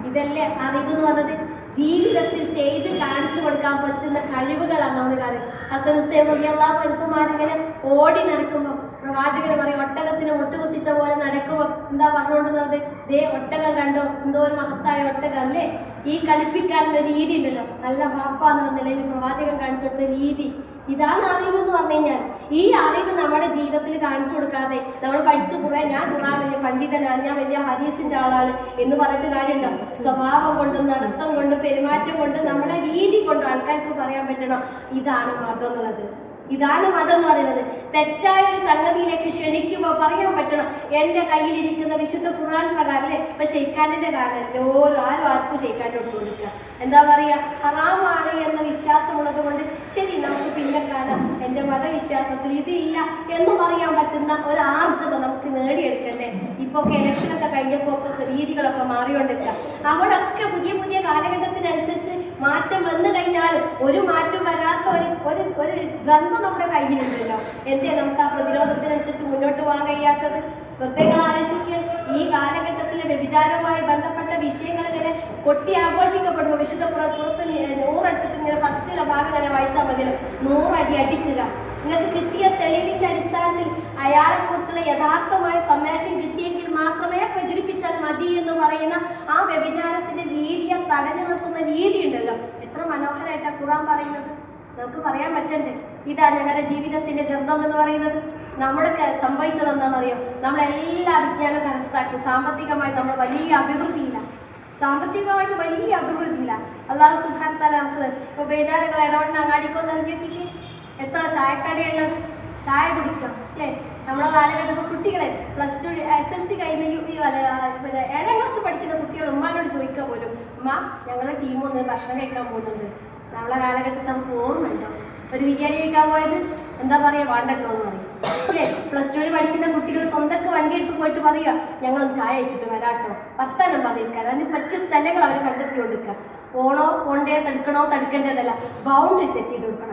ഇതല്ലേ അറിവ് എന്ന് പറഞ്ഞത്? ജീവിതത്തിൽ ചെയ്ത് കാണിച്ചു കൊടുക്കാൻ പറ്റുന്ന കഴിവുകളാണ് നമ്മൾ കാണുന്നത്. ഹസൻ ഹുസൈൻ റളിയല്ലാഹു അൻഹുമാരിങ്ങനെ ഓടി നടക്കുമ്പോൾ പ്രവാചകന് പറയും, ഒട്ടകത്തിന് മുട്ടുകുത്തിച്ച പോലെ നടക്കുമ്പോൾ എന്താ പറഞ്ഞുകൊണ്ടുന്നത്? ദേ ഒട്ടകം കണ്ടോ, എന്തോ ഒരു മഹത്തായ ഒട്ടകം അല്ലേ? ഈ കളിപ്പിക്കാനുള്ള രീതി ഉണ്ടല്ലോ, നല്ല വാപ്പ എന്നുള്ള നിലയിൽ പ്രവാചകൻ കാണിച്ചു കൊടുത്ത രീതി. ഇതാണ് അറിവ് എന്ന് പറഞ്ഞു കഴിഞ്ഞാൽ. ഈ അറിവ് നമ്മുടെ ജീവിതത്തിൽ കാണിച്ചു കൊടുക്കാതെ നമ്മൾ പഠിച്ചു കുറേ, ഞാൻ ഖുർആൻ വലിയ പണ്ഡിതനാണ്, ഞാൻ വലിയ ഹദീസിന്റെ ആളാണ് എന്ന് പറഞ്ഞിട്ട് കാര്യമുണ്ടോ? സ്വഭാവം കൊണ്ടും നടത്തം കൊണ്ടും പെരുമാറ്റം കൊണ്ടും നമ്മുടെ രീതി കൊണ്ടും ആൾക്കാർക്ക് പറയാൻ പറ്റണം ഇതാണ് മതം എന്നുള്ളത്. ഇതാണ് മതം എന്ന് പറയുന്നത്. തെറ്റായ ഒരു സംഗതിയിലേക്ക് ക്ഷണിക്കുമ്പോൾ പറയാൻ പറ്റണം എൻ്റെ കയ്യിലിരിക്കുന്ന വിശുദ്ധ ഖുർആൻ പ്രകാരം അല്ലേ? ഇപ്പൊ ഷെയ്ഖാനിന്റെ കാലം ആരും ആർക്കും ഷെയ്ഖാൻ്റെ കൊടുത്തു കൊടുക്കുക. എന്താ പറയുക? ഹറാമാണ് എന്ന വിശ്വാസമുള്ളത് കൊണ്ട് ശരി നമുക്ക് പിന്നെ കാണാം, എൻ്റെ മതവിശ്വാസത്തിൽ ഇതില്ല എന്ന് പറയാൻ പറ്റുന്ന ഒരു ആർജവം നമുക്ക് നേടിയെടുക്കണ്ടേ? ഇപ്പൊ ഇലക്ഷനൊക്കെ കഴിഞ്ഞപ്പോൾ രീതികളൊക്കെ മാറിക്കൊണ്ടിരിക്കുക. അവിടെയൊക്കെ പുതിയ പുതിയ കാലഘട്ടത്തിനനുസരിച്ച് മാറ്റം വന്നു കഴിഞ്ഞാലും ഒരു മാറ്റം വരാത്ത ഒരു ഗ്രന്ഥം നമ്മുടെ കയ്യിലുണ്ടല്ലോ. എന്തേ നമുക്ക് ആ പ്രതിരോധത്തിനനുസരിച്ച് മുന്നോട്ട് പോകാൻ കഴിയാത്തത്? പ്രത്യേകം ആലോചിക്കുക. ഈ കാലഘട്ടത്തിലെ വ്യഭിചാരവുമായി ബന്ധപ്പെട്ട വിഷയങ്ങൾ ഇങ്ങനെ കൊട്ടി ആഘോഷിക്കപ്പെടുമ്പോൾ വിശുദ്ധ സൂറത്തിൽ 100 എടുത്തിട്ട് ഇങ്ങനെ ഫസ്റ്റിലെ ഭാഗം ഇങ്ങനെ വായിച്ചാൽ മതിയല്ലോ. 100 അടി അടിക്കുക. നിങ്ങൾക്ക് കിട്ടിയ തെളിവിന്റെ അടിസ്ഥാനത്തിൽ അയാളെക്കുറിച്ചുള്ള യഥാർത്ഥമായ സന്ദേശം കിട്ടിയെങ്കിൽ മാത്രമേ പ്രചരിപ്പിച്ചാൽ മതി എന്ന് പറയുന്ന ആ വ്യഭിചാരത്തിന്റെ രീതിയെ തടഞ്ഞു നിർത്തുന്ന രീതി ഉണ്ടല്ലോ. എത്ര മനോഹരമായിട്ടാണ് ഖുർആൻ പറയുന്നത്. നമുക്ക് പറയാൻ പറ്റണ്ടേ ഇതാ ഞങ്ങളുടെ ജീവിതത്തിന്റെ ഗ്രന്ഥം എന്ന് പറയുന്നത്? നമ്മുടെ സംഭവിച്ചത് എന്താണെന്നറിയോ? നമ്മളെല്ലാ വിജ്ഞാനം കരസ്ഥമാക്കി സാമ്പത്തികമായി നമ്മൾ വലിയ അഭിവൃദ്ധിയിലാണ്. സാമ്പത്തികമായിട്ട് വലിയ അഭിവൃദ്ധിയിലാണ്. അല്ലാഹു സുബ്ഹാനഹു വ തആല നമുക്ക് ഇപ്പൊ വൈകുന്നേരങ്ങൾ ഇടവണ്ണ അങ്ങാടിക്കൊന്ന് ഇറങ്ങിയൊക്കെ എത്ര ചായക്കടയുള്ളത്? ചായ കുടിക്കാം അല്ലേ? നമ്മളെ കാലഘട്ടത്തിൽ കുട്ടികളെ +2 SSLC കഴിഞ്ഞ പിന്നെ 7ാം ക്ലാസ് പഠിക്കുന്ന കുട്ടികൾ ഉമ്മാനോട് ചോദിക്കാൻ പോലും, ഉമ്മ ഞങ്ങളെ ടീം ഒന്ന് ഭക്ഷണം കഴിക്കാൻ പോകുന്നുണ്ട്. നമ്മളെ കാലഘട്ടത്തിൽ നമുക്ക് ഓർമ്മയുണ്ടോ? ഒരു ബിരിയാണി കഴിക്കാൻ പോയത് എന്താ പറയുക? വേണ്ടട്ടോ എന്ന് പറയും അല്ലേ? +2 പഠിക്കുന്ന കുട്ടികൾ സ്വന്തക്ക് വണ്ടി എടുത്ത് പോയിട്ട് പറയുക, ഞങ്ങളൊന്ന് ചായ അയച്ചിട്ട് വരാട്ടോ. വർത്താനം പറഞ്ഞിരിക്കാൻ അതിന് പറ്റിയ സ്ഥലങ്ങൾ അവർ കണ്ടെത്തി കൊടുക്കുക. പോണോ പോണ്ടേ, തടുക്കണോ തടുക്കേണ്ടതല്ല, ബൗണ്ടറി സെറ്റ് ചെയ്ത് കൊടുക്കണം.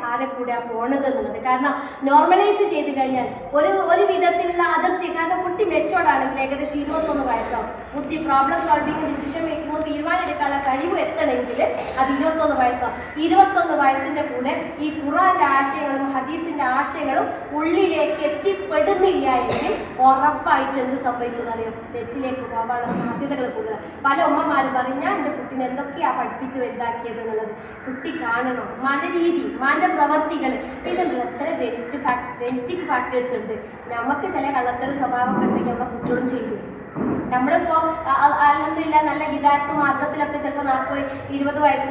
ആരെ കൂടെ പോണത് എന്നുള്ളത്. കാരണം നോർമലൈസ് ചെയ്ത് കഴിഞ്ഞാൽ ഒരു വിധത്തിലുള്ള അതിർത്തി. കാരണം കുട്ടി മെച്ചോർഡാണെങ്കിൽ ഏകദേശം 21 വയസ്സാവും. ബുദ്ധി, പ്രോബ്ലം സോൾവിങ്, ഡിസിഷൻ മേക്കിങ്ങും തീരുമാനം എടുക്കാനുള്ള കഴിവ് എത്തണമെങ്കിൽ അത് 21 വയസ്സാവും. 21 വയസ്സിന്റെ കൂടെ ഈ ഖുർആന്റെ ആശയങ്ങളും ഹദീസിന്റെ ആശയങ്ങളും ഉള്ളിലേക്ക് എത്തിപ്പെടുന്നില്ല എങ്കിൽ ഉറപ്പായിട്ട് എന്ത് സംഭവിക്കുന്ന അറിയാം? തെറ്റിലേക്ക് പോകാനുള്ള സാധ്യതകൾ കൂടുതൽ. പല ഉമ്മമാരും പറയും, ഞാൻ എൻ്റെ കുട്ടീനെ എന്തൊക്കെയാ പഠിപ്പിച്ച് വലുതാക്കിയത് എന്നുള്ളത്. കുട്ടി കാണണം മാൻ്റെ രീതി, മാൻ്റെ പ്രവർത്തികൾ. പിന്നെ ചില ജെനറ്റിക് ഫാക്ടേഴ്സ് ഉണ്ട്. നമുക്ക് ചില കള്ളത്തര സ്വഭാവമൊക്കെ ഉണ്ടെങ്കിൽ നമ്മുടെ കുട്ടികളും ചെയ്യും. നമ്മളിപ്പോൾ അൽഹംദുലില്ലാ നല്ല ഹിദായത്ത് മാർഗത്തിലൊക്കെ ചിലപ്പോൾ 40-20 വയസ്സ്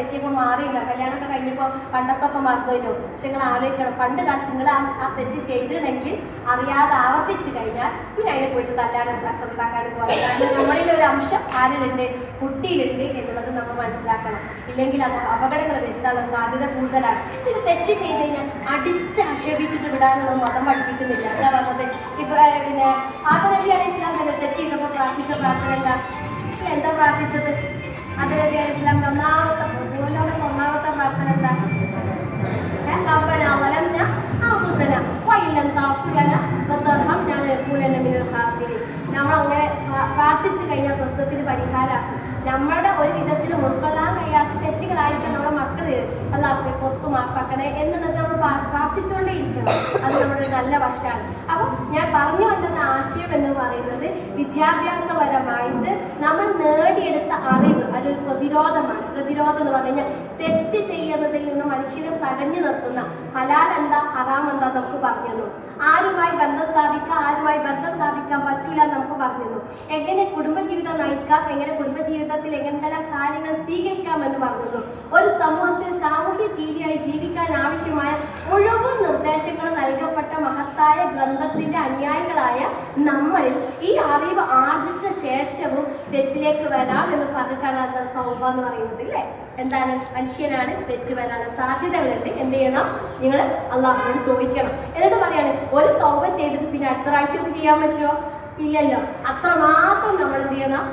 എത്തിയപ്പോൾ മാറിയില്ല. കല്യാണമൊക്കെ കഴിഞ്ഞപ്പോൾ പണ്ടത്തൊക്കെ മറന്നുവല്ലോ. പക്ഷെ നിങ്ങൾ ആലോചിക്കണം, പണ്ട് കാലത്ത് നിങ്ങൾ ആ തെറ്റ് ചെയ്തിട്ടുണ്ടെങ്കിൽ അറിയാതെ ആവർത്തിച്ച് കഴിഞ്ഞാൽ പിന്നെ അതിനെ പോയിട്ട് തല്ലാനും കച്ചവടത്താക്കാനും പോകാൻ. കാരണം നമ്മളിൽ ഒരു അംശം ആരിലുണ്ട്? കുട്ടിയിലുണ്ട് എന്നുള്ളത് നമ്മൾ മനസ്സിലാക്കണം. ഇല്ലെങ്കിൽ അത് അപകടങ്ങൾ വരുത്താനുള്ള സാധ്യത കൂടുതലാണ്. പിന്നെ തെറ്റ് ചെയ്ത് കഴിഞ്ഞാൽ അടിച്ച് ആക്ഷേപിച്ചിട്ട് വിടാനുള്ള മതം പഠിപ്പിക്കുന്നില്ല. എന്താ പറഞ്ഞത്? പിന്നെ ആദം നബി അലൈഹി ഇസ്ലാം തന്നെ തെറ്റ് ചെയ്തപ്പോൾ പ്രാർത്ഥിച്ച പ്രാർത്ഥന എന്താ പ്രാർത്ഥിച്ചത്? ആദം നബി അലൈഹി ഇസ്ലാമിന്റെ ഒന്നാമത്തെ പ്രാർത്ഥന എന്താ? റബ്ബനാ വലംനാ അൻഫുസനാ വഇൻ ലം തഗ്ഫിർ ലനാ വതർഹംനാ ലനകൂനന്ന മിനൽ പരിഹാരമാക്കും. നമ്മുടെ ഒരു വിധത്തിൽ ഉൾക്കൊള്ളാൻ കഴിയാത്ത തെറ്റുകളായിരിക്കും നമ്മുടെ മക്കൾ അല്ലാതെ പുറത്തു മാപ്പാക്കണേ എന്നുള്ളത് നമ്മൾ പ്രാർത്ഥിച്ചുകൊണ്ടേ ഇരിക്കണം. അത് നമ്മുടെ നല്ല വശമാണ്. അപ്പോൾ ഞാൻ പറഞ്ഞു വന്ന ആശയം എന്ന് പറയുന്നത് വിദ്യാഭ്യാസപരമായിട്ട് നമ്മൾ നേടിയെടുത്ത അറിവ് അതൊരു പ്രതിരോധമാണ്. പ്രതിരോധം എന്ന് പറഞ്ഞു കഴിഞ്ഞാൽ തെറ്റ് ചെയ്യുന്നതിൽ നിന്ന് മനുഷ്യനെ തടഞ്ഞു നിർത്തുന്ന ഹലാൽ എന്താ ഹറാം എന്താ നമുക്ക് പറഞ്ഞു. ആരുമായി ബന്ധം സ്ഥാപിക്കാൻ പറ്റില്ല നമുക്ക് പറഞ്ഞു. എങ്ങനെ കുടുംബജീവിതം നയിക്കാം, എങ്ങനെ കുടുംബജീവിതത്തിൽ എങ്ങനെല്ലാം കാര്യങ്ങൾ സ്വീകരിക്കാം എന്ന് പറഞ്ഞു. ഒരു സമൂഹത്തിൽ സാമൂഹ്യ ജീവിയായി ജീവിക്കാൻ ആവശ്യമായ മുഴുവൻ നിർദ്ദേശങ്ങൾ നൽകപ്പെട്ട മഹത്തായ ഗ്രന്ഥത്തിന്റെ അനുയായികളായ നമ്മളിൽ ഈ അറിവ് ആർജിച്ച ശേഷവും തെറ്റിലേക്ക് വരാം എന്ന് പറഞ്ഞിട്ടാണ് അത് തൗബ എന്ന് പറയുന്നത്. ഇല്ലേ? എന്താണ്? മനുഷ്യനാണ്, തെറ്റ് വരാനുള്ള സാധ്യതകളുണ്ട്. എന്ത് ചെയ്യണം? നിങ്ങൾ അള്ളാഹുവിനോട് ചോദിക്കണം. എന്നിട്ട് പറയാണ്, ഒരു തൗബ ചെയ്തിട്ട് പിന്നെ അടുത്ത പ്രാവശ്യം ചെയ്യാൻ പറ്റുമോ? ഇല്ലല്ലോ. അത്രമാത്രം നമ്മൾ എന്ത് ചെയ്യണം?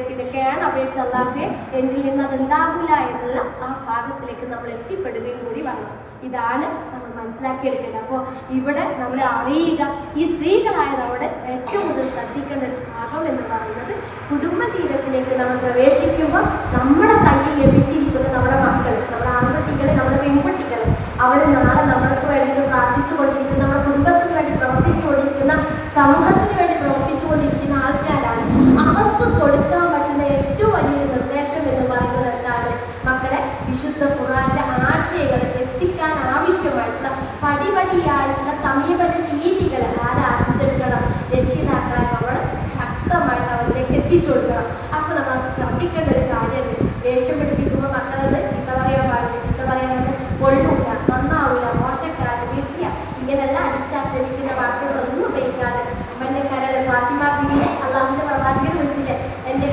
പിന്നെ അപേക്ഷിച്ച് അള്ളാഹുവെ എന്നിൽ നിന്ന് അത് ഉണ്ടാകില്ല എന്നുള്ള ആ ഭാഗത്തിലേക്ക് നമ്മൾ എത്തിപ്പെടുകയും കൂടി വേണം. ഇതാണ് നമ്മൾ മനസ്സിലാക്കിയെടുക്കേണ്ടത്. അപ്പോൾ ഇവിടെ നമ്മൾ അറിയുക, ഈ സ്ത്രീകളായ നമ്മുടെ ഏറ്റവും കൂടുതൽ ശ്രദ്ധിക്കേണ്ട ഒരു ഭാഗം എന്ന് പറയുന്നത് കുടുംബജീവിതത്തിലേക്ക് നമ്മൾ പ്രവേശിക്കുമ്പോൾ നമ്മുടെ കയ്യിൽ ലഭിച്ചിരിക്കുന്ന നമ്മുടെ മക്കൾ, നമ്മുടെ ആൺകുട്ടികൾ, നമ്മുടെ പെൺകുട്ടികൾ, അവർ നാളെ നമ്മൾക്ക് വേണ്ടി പ്രാർത്ഥിച്ചുകൊണ്ടിരിക്കുന്ന, നമ്മുടെ കുടുംബത്തിന് വേണ്ടി പ്രവർത്തിച്ചുകൊണ്ടിരിക്കുന്ന, സമൂഹത്തിന് വേണ്ടി പ്രവർത്തിച്ചുകൊണ്ടിരിക്കുന്ന ആൾക്കാരാണ്. അവർക്ക് കൊടുക്കാൻ പറ്റുന്ന ഏറ്റവും വലിയൊരു നിർദ്ദേശം എന്ന് പറയുന്നത് എന്താണ്? മക്കളെ വിശുദ്ധ ഖുർആന്റെ ആശയങ്ങൾ എത്തിക്കാൻ ആവശ്യമായിട്ടുള്ള പടിപടിയായിട്ടുള്ള സമീപന രീതികൾ ആരാർജിച്ചെടുക്കണം. രക്ഷിതാക്കൾ നമ്മൾ ശക്തമായിട്ട് അവരിലേക്ക് എത്തിച്ചു കൊടുക്കണം. അപ്പൊ നമ്മൾ ശ്രദ്ധിക്കേണ്ട ഒരു കാര്യമുണ്ട്. ദേഷ്യം പഠിപ്പിക്കുമ്പോൾ മക്കളത് ചീത്ത പറയാൻ പാടില്ല. ചീത്ത പറയാൻ കൊള്ളൂല, നന്നാവൂല, മോശക്കാരൻ, വിദ്യ, ഇങ്ങനെല്ലാം അടിച്ചാക്ഷേപിക്കുന്ന ഭാഷകളൊന്നും ഉപയോഗിക്കാതെ അമ്മന്റെ കരട് ഫാത്തിമ ബീവിയെ അള്ളാഹുവിന്റെ പ്രവാചകൻ വിളിച്ചില്ലേ, എന്റെ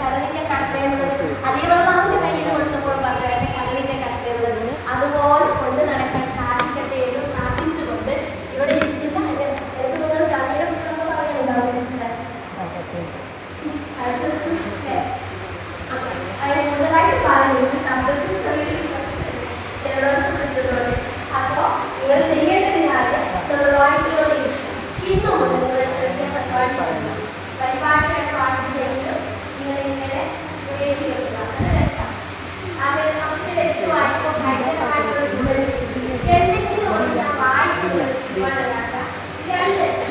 കരളിന്റെ കഷ്ട എന്നുള്ളത് അലിറല്ലാഹുവിന്റെ കയ്യിൽ കൊടുത്തപ്പോൾ പറഞ്ഞു എന്റെ കരളിന്റെ കഷ്ട എന്നുള്ളത്. അതുപോലെ കൊണ്ട് നടക്കാൻ സാധിക്കട്ടെ എന്ന് പ്രാർത്ഥിച്ചുകൊണ്ട് ഇവിടെ ഇരിക്കുന്ന എനിക്ക് തോന്നുന്നു ജാമ്യ കുട്ടികളൊക്കെ പറയാനുണ്ടാവും. കൂടുതലായിട്ട് പറഞ്ഞു ശബ്ദത്തിൽ ചെറിയൊരു ജലദോഷപ്പെടുത്തുന്നുണ്ട്. അപ്പോ നിങ്ങൾ ചെയ്യേണ്ടത് ഇന്നും പരിഭാഷയുടെ പാഠത്തിലെങ്കിലും നിങ്ങൾ ഇങ്ങനെ എഴുതി വെക്കുക. അത് നമുക്ക് തെറ്റ് വായിക്കുമ്പോൾ ഭയങ്കരമായിട്ടുള്ള എന്തെങ്കിലും വായിക്കുന്നത്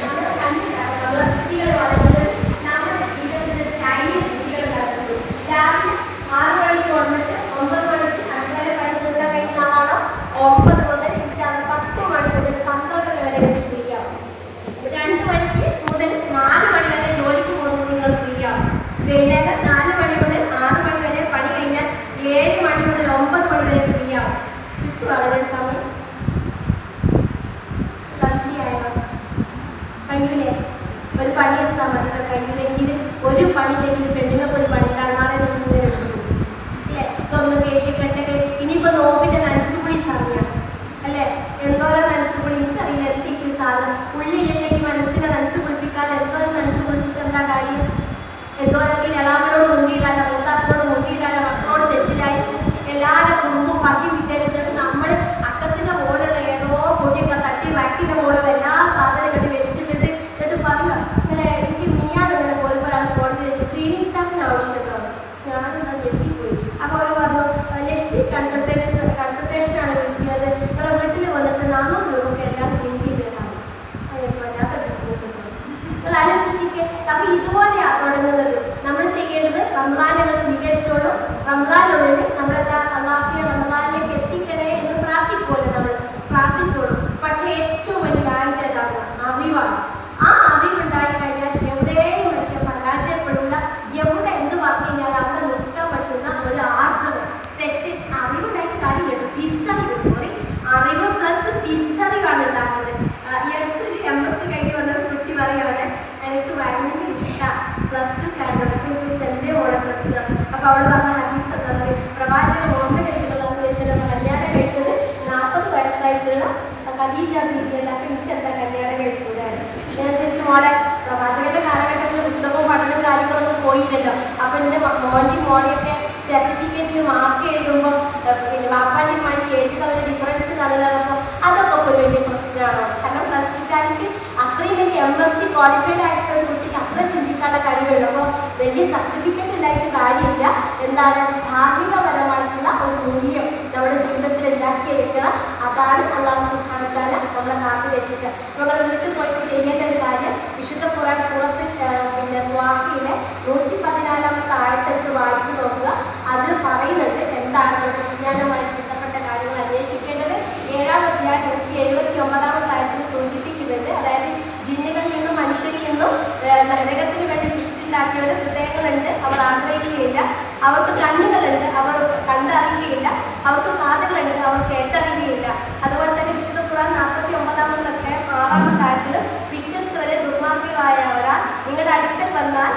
നമ്മുടെ കണ്ടിട്ടാണ് നമ്മുടെ കുട്ടികൾ വളരുന്നത്. നമ്മുടെ ജീവിതത്തിന്റെ സ്റ്റൈലിൽ കുട്ടികൾ നടത്തുന്നു. രാവിലെ 6 മണിക്ക് വന്നിട്ട് 9 മണിക്ക് അടുക്കള പണി തീർക്കാൻ കഴിയുന്ന ആളാണോ? 9 മുതൽ 10 മണി മുതൽ 12 വരെ ഫ്രീ ആവും. 2 മണിക്ക് മുതൽ 4 മണി വരെ ജോലിക്ക് പോകുന്നത് നിങ്ങൾ ഫ്രീ ആവും. വൈകുന്നേരം 4 മണി മുതൽ 6 മണി വരെ പണി കഴിഞ്ഞാൽ 7 മണി മുതൽ 9 മണി വരെ ഫ്രീ ആവും. വളരെ സമയം സംശയമായോ? കഴിഞ്ഞില്ലേ? ഒരു പണിയെടുത്താൽ മതി. കഴിഞ്ഞില്ലെങ്കിൽ ഒരു പണിയില്ലെങ്കിൽ പെണ്ണുങ്ങൾക്ക് ഒരു പണി ഉണ്ടാകാതെ ഇല്ലേ? ഇതൊന്ന് കേട്ടിട്ടെ. ഇനിയിപ്പോ നോമ്പിന്റെ നനച്ചുപൊടി സമയം അല്ലേ? എന്തോരം നനച്ചുപൊടി എനിക്കറിയില്ല. എന്തെങ്കിലും സാധനം ഉള്ളിലുള്ള ഈ മനസ്സിനെ നനച്ചു കുളിപ്പിക്കാതെ എന്തോരം നനച്ചു കുളിച്ചിട്ട് എന്താ കാര്യം? എന്തോരത്തിൽ എളാമനോട് മുണ്ടിയിടാനോ മൂത്താപ്പിനോട് മുണ്ടിയിടാനോ മക്കളോട് തെറ്റിലായി എല്ലാവരുടെ കുടുംബവും പതിയും വിദേശത്തേക്ക് നമ്മൾ അക്കത്തിന്റെ മുകളിലുള്ള ഏതോ പൊടിയൊക്കെ തട്ടി റാക്കിന്റെ മുകളിൽ എല്ലാ സാധനം കെട്ടി വെച്ചിട്ടിട്ട് എന്നിട്ട് പറയുക ഇങ്ങനെ എനിക്ക് മിനിയാതെ ഇങ്ങനെ പോരുമ്പോൾ ഒരാൾ ഫോൺ ചെയ്ത് ക്ലീനിങ് സ്റ്റാഫിന് ആവശ്യമുണ്ടോ? ഞാനെന്താ ഞെട്ടിപ്പോയി. അപ്പോൾ അവർ പറഞ്ഞു ലക്ഷ്മി കൺസൾട്ടേഷനാണ് വിളിക്കുന്നത്, നിങ്ങളെ വീട്ടിൽ വന്നിട്ട് 400 രൂപയ്ക്ക് എല്ലാം ക്ലീൻ ചെയ്ത് തരാം. വല്ലാത്ത ബിസിനസ് നിങ്ങൾ ആലോചിക്കുക. അപ്പോൾ ഇതുപോലെയാണ് തുടങ്ങുന്നത്. നമ്മൾ ചെയ്യേണ്ടത് റമദാനുകൾ സ്വീകരിച്ചോളൂ. റമദാനുള്ളിൽ നമ്മളെന്താ അല്ലാഹുവേ റമദാനിലേക്ക് എത്തിക്കണേ എന്ന് പ്രാർത്ഥിക്കുമല്ലോ, നമ്മൾ പ്രാർത്ഥിച്ചോളൂ. പക്ഷേ ഏറ്റവും വലിയ ആയുധം എന്താണ്? അറിവാണ്. ആ അറിവുണ്ടായി കഴിഞ്ഞാൽ എവിടെയും മനുഷ്യൻ പരാജയപ്പെടില്ല. എവിടെ എന്ത് പറഞ്ഞു കഴിഞ്ഞാൽ അവിടെ നിൽക്കാൻ പറ്റുന്ന ഒരു ആർജവം. തെറ്റ് അറിവുണ്ടായിട്ട് കാര്യമില്ല. തിരിച്ചറിവ്, അറിവ് പ്ലസ് തിരിച്ചറിവാണ് ഉണ്ടാകുന്നത്. ഈ അടുത്ത് MSc കഴിഞ്ഞ് വന്നൊരു കുട്ടി പറയുകയാണ്, എനിക്ക് ഭയങ്കര ഇഷ്ടമാണ് +2 കാരണമെങ്കിൽ ചെറിയ മോളെ +2. അപ്പോൾ അവൾ പറഞ്ഞ ഹദീസ് എന്നുള്ളത് പ്രവാചകൻ മുഹമ്മദ് കല്യാണം കഴിച്ചത് 40 വയസ്സായിട്ടുള്ള ഖദീജ ബീവിയല്ല. അപ്പം എനിക്ക് എന്താ കല്യാണം കഴിച്ചുകൂടായിരുന്നു? ഞാൻ ചോദിച്ചു, മോളെ പ്രവാചകന്റെ കാലഘട്ടത്തിൽ പുസ്തകവും പഠനവും കാര്യങ്ങളൊന്നും പോയില്ലല്ലോ. അപ്പം എൻ്റെ മോളിയൊക്കെ സർട്ടിഫിക്കറ്റിന് മാർക്ക് എഴുതുമ്പോൾ പിന്നെ വാപ്പാൻ്റെ ഉമ്മാൻ്റെ ഏജ് തമ്മിൽ ഡിഫറൻസ് കാണുന്നപ്പോൾ അതൊക്കെ ഒരു വലിയ പ്രശ്നമാണോ? കാരണം +2 കാരക്ക് അത്രയും വലിയ MSc ക്വാളിഫൈഡ് ആയിട്ടുള്ള ഒരു കുട്ടിക്ക് അത്ര ചിന്തിക്കാനുള്ള കഴിവുള്ളൂ. അപ്പോൾ വലിയ സർട്ടിഫിക്കറ്റ് ഉണ്ടായിട്ട് കാര്യമില്ല. എന്താണ് ധാർമ്മികപരമായിട്ടുള്ള ഒരു മൂല്യം നമ്മുടെ ജീവിതത്തിൽ ഉണ്ടാക്കിയെടുക്കണം. അതാണ് അള്ളാഹു സുബ്ഹാനഹു വ തആല നമ്മളെ കാത്തു രക്ഷിക്കുക. നമ്മൾ വീട്ടിൽ പോയിട്ട് ചെയ്യേണ്ട ഒരു കാര്യം വിശുദ്ധ ഖുർആൻ സൂറത്ത് ത്വാഹയിലെ 114-ാമത്തെ ആയത്തെടുത്ത് വായിച്ചു നോക്കുക. അതിൽ പറയുന്നുണ്ട് എന്താണ് നമ്മുടെ വിജ്ഞാനവുമായി ബന്ധപ്പെട്ട കാര്യങ്ങൾ അന്വേഷിക്കേണ്ടത്. 7-ാം അധ്യായം 179-ാമത്തെ ആയത്തിൽ സൂചിപ്പിക്കുന്നുണ്ട്. അതായത് ജിന്നുകളിൽ നിന്നും മനുഷ്യരിൽ നിന്നും നരകത്തിന് വേണ്ടി സൃഷ്ടിച്ചുണ്ടാക്കിയവർ ഹൃദയങ്ങളുണ്ട്, അവർ ആഗ്രഹിക്കുകയില്ല. അവർക്ക് കണ്ണുകളുണ്ട്, അവർ കണ്ടറിയുകയില്ല. അവർക്ക് കാതുകളുണ്ട്, അവർ കേട്ടറിയുകയില്ല. അതുപോലെ തന്നെ വിശുദ്ധ ഖുർആൻ 49-ാമത്തെ അധ്യായം 6-ാമത്തെ ആയത്തിലും വിശ്വസ്വരെ ദുർമാർഗികളായ ഒരാൾ നിങ്ങളുടെ അടുക്കൽ വന്നാൽ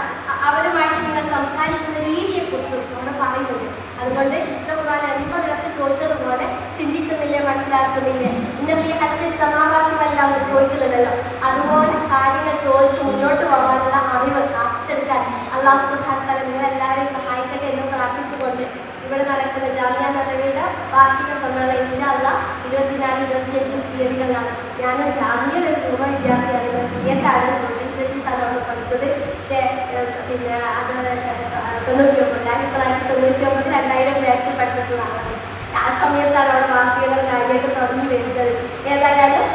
അവരുമായിട്ട് നിങ്ങൾ സംസാരിക്കുന്ന രീതിയെക്കുറിച്ചും നമ്മൾ പറയുന്നുണ്ട്. അതുകൊണ്ട് വിശുദ്ധ ഖുർആൻ 80 ചോദിച്ചതുപോലെ ചിന്തിക്കുന്നില്ലേ, മനസ്സിലാക്കുന്നില്ലേ, ഇന്നീ ഹൽക്കി സമാവാക്യമെല്ലാം ചോദിക്കുന്നുണ്ടല്ലോ. അതുപോലെ കാര്യങ്ങൾ ചോദിച്ച് മുന്നോട്ട് പോകാനുള്ള അറിവ് ആർജിച്ചെടുക്കാൻ അള്ളാഹു സുബ്ഹാനഹു വ തആല നിങ്ങളെല്ലാവരെയും സഹായിക്കട്ടെ എന്ന് പ്രാർത്ഥിച്ചുകൊണ്ട് ഇവിടെ നടക്കുന്ന ജാമിഅ നബവിയുടെ വാർഷിക സമ്മേളനം ഇൻഷാ അല്ലാഹ് 24-25 തീയതികളിലാണ്. ഞാൻ ജാമിഅയിലെ ഒരു പൂർവ്വ വിദ്യാർത്ഥിയാണ്. ബിഎഡാണ്, സോഷ്യൽ സ്റ്റഡീസാണ് അവിടെ പഠിച്ചത്. പക്ഷേ പിന്നെ അത് 1999 2000 ബാച്ചിൽ പഠിച്ചിട്ടുള്ള ആളാണ്. ആ സമയത്താണ് അവിടെ വാർഷികങ്ങൾ കാര്യമായിട്ട് തുടങ്ങി വരുന്നത്. ഏതായാലും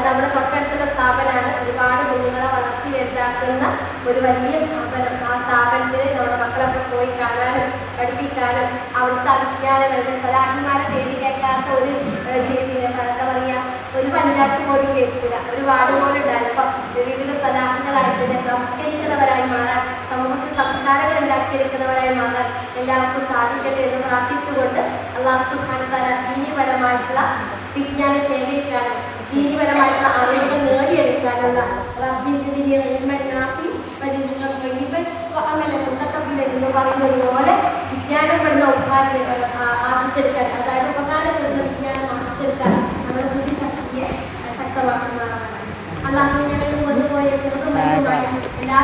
നമ്മുടെ തൊട്ടടുത്തുള്ള സ്ഥാപനമാണ്. ഒരുപാട് കുഞ്ഞുങ്ങളെ വളർത്തി വലുതാക്കുന്ന ഒരു വലിയ സ്ഥാപനം. ആ സ്ഥാപനത്തിൽ നമ്മുടെ മക്കളൊക്കെ പോയി കാണാനും പഠിപ്പിക്കാനും അവിടുത്തെ അഭിജ്ഞാനങ്ങളുടെ സ്വലാഹിമാരെ പേര് കേൾക്കാത്ത ഒരു പിന്നെ എന്താ പറയുക, ഒരു പഞ്ചായത്ത് പോലും കേൾക്കില്ല, ഒരു വാർഡ് പോലും ഉണ്ടാവില്ല. അപ്പം വിവിധ സ്വലാഹികളായിട്ട് തന്നെ സംസ്കരിക്കുന്നവരായി മാറാൻ, സമൂഹത്തിൽ സംസ്കാരങ്ങൾ ഉണ്ടാക്കിയെടുക്കുന്നവരായി മാറാൻ എല്ലാവർക്കും സാധിക്കട്ടെ എന്ന് പ്രാർത്ഥിച്ചുകൊണ്ട് അള്ളാഹു സുബ്ഹാനഹു വ തആല ദീനീപരമായിട്ടുള്ള വിജ്ഞാനം ശേഖരിക്കാനും ദീനീപരമായിട്ടുള്ള അറിവുകൾ നേടിയെടുക്കാനുള്ള എന്ന് പറയുന്നത് പോലെ വിജ്ഞാനപ്പെടുന്ന ഉപകാരം ആർജിച്ചെടുക്കാൻ, അതായത് ഉപകാരപ്പെടുന്ന വിജ്ഞാനം ആർജിച്ചെടുക്കാൻ നമ്മുടെ ബുദ്ധിശക്തിയെ ശക്തമാക്കുന്നതാണ്. അല്ലാഹു ഞങ്ങളിൽ വന്നുപോയ ചെറുതുമായ എല്ലാ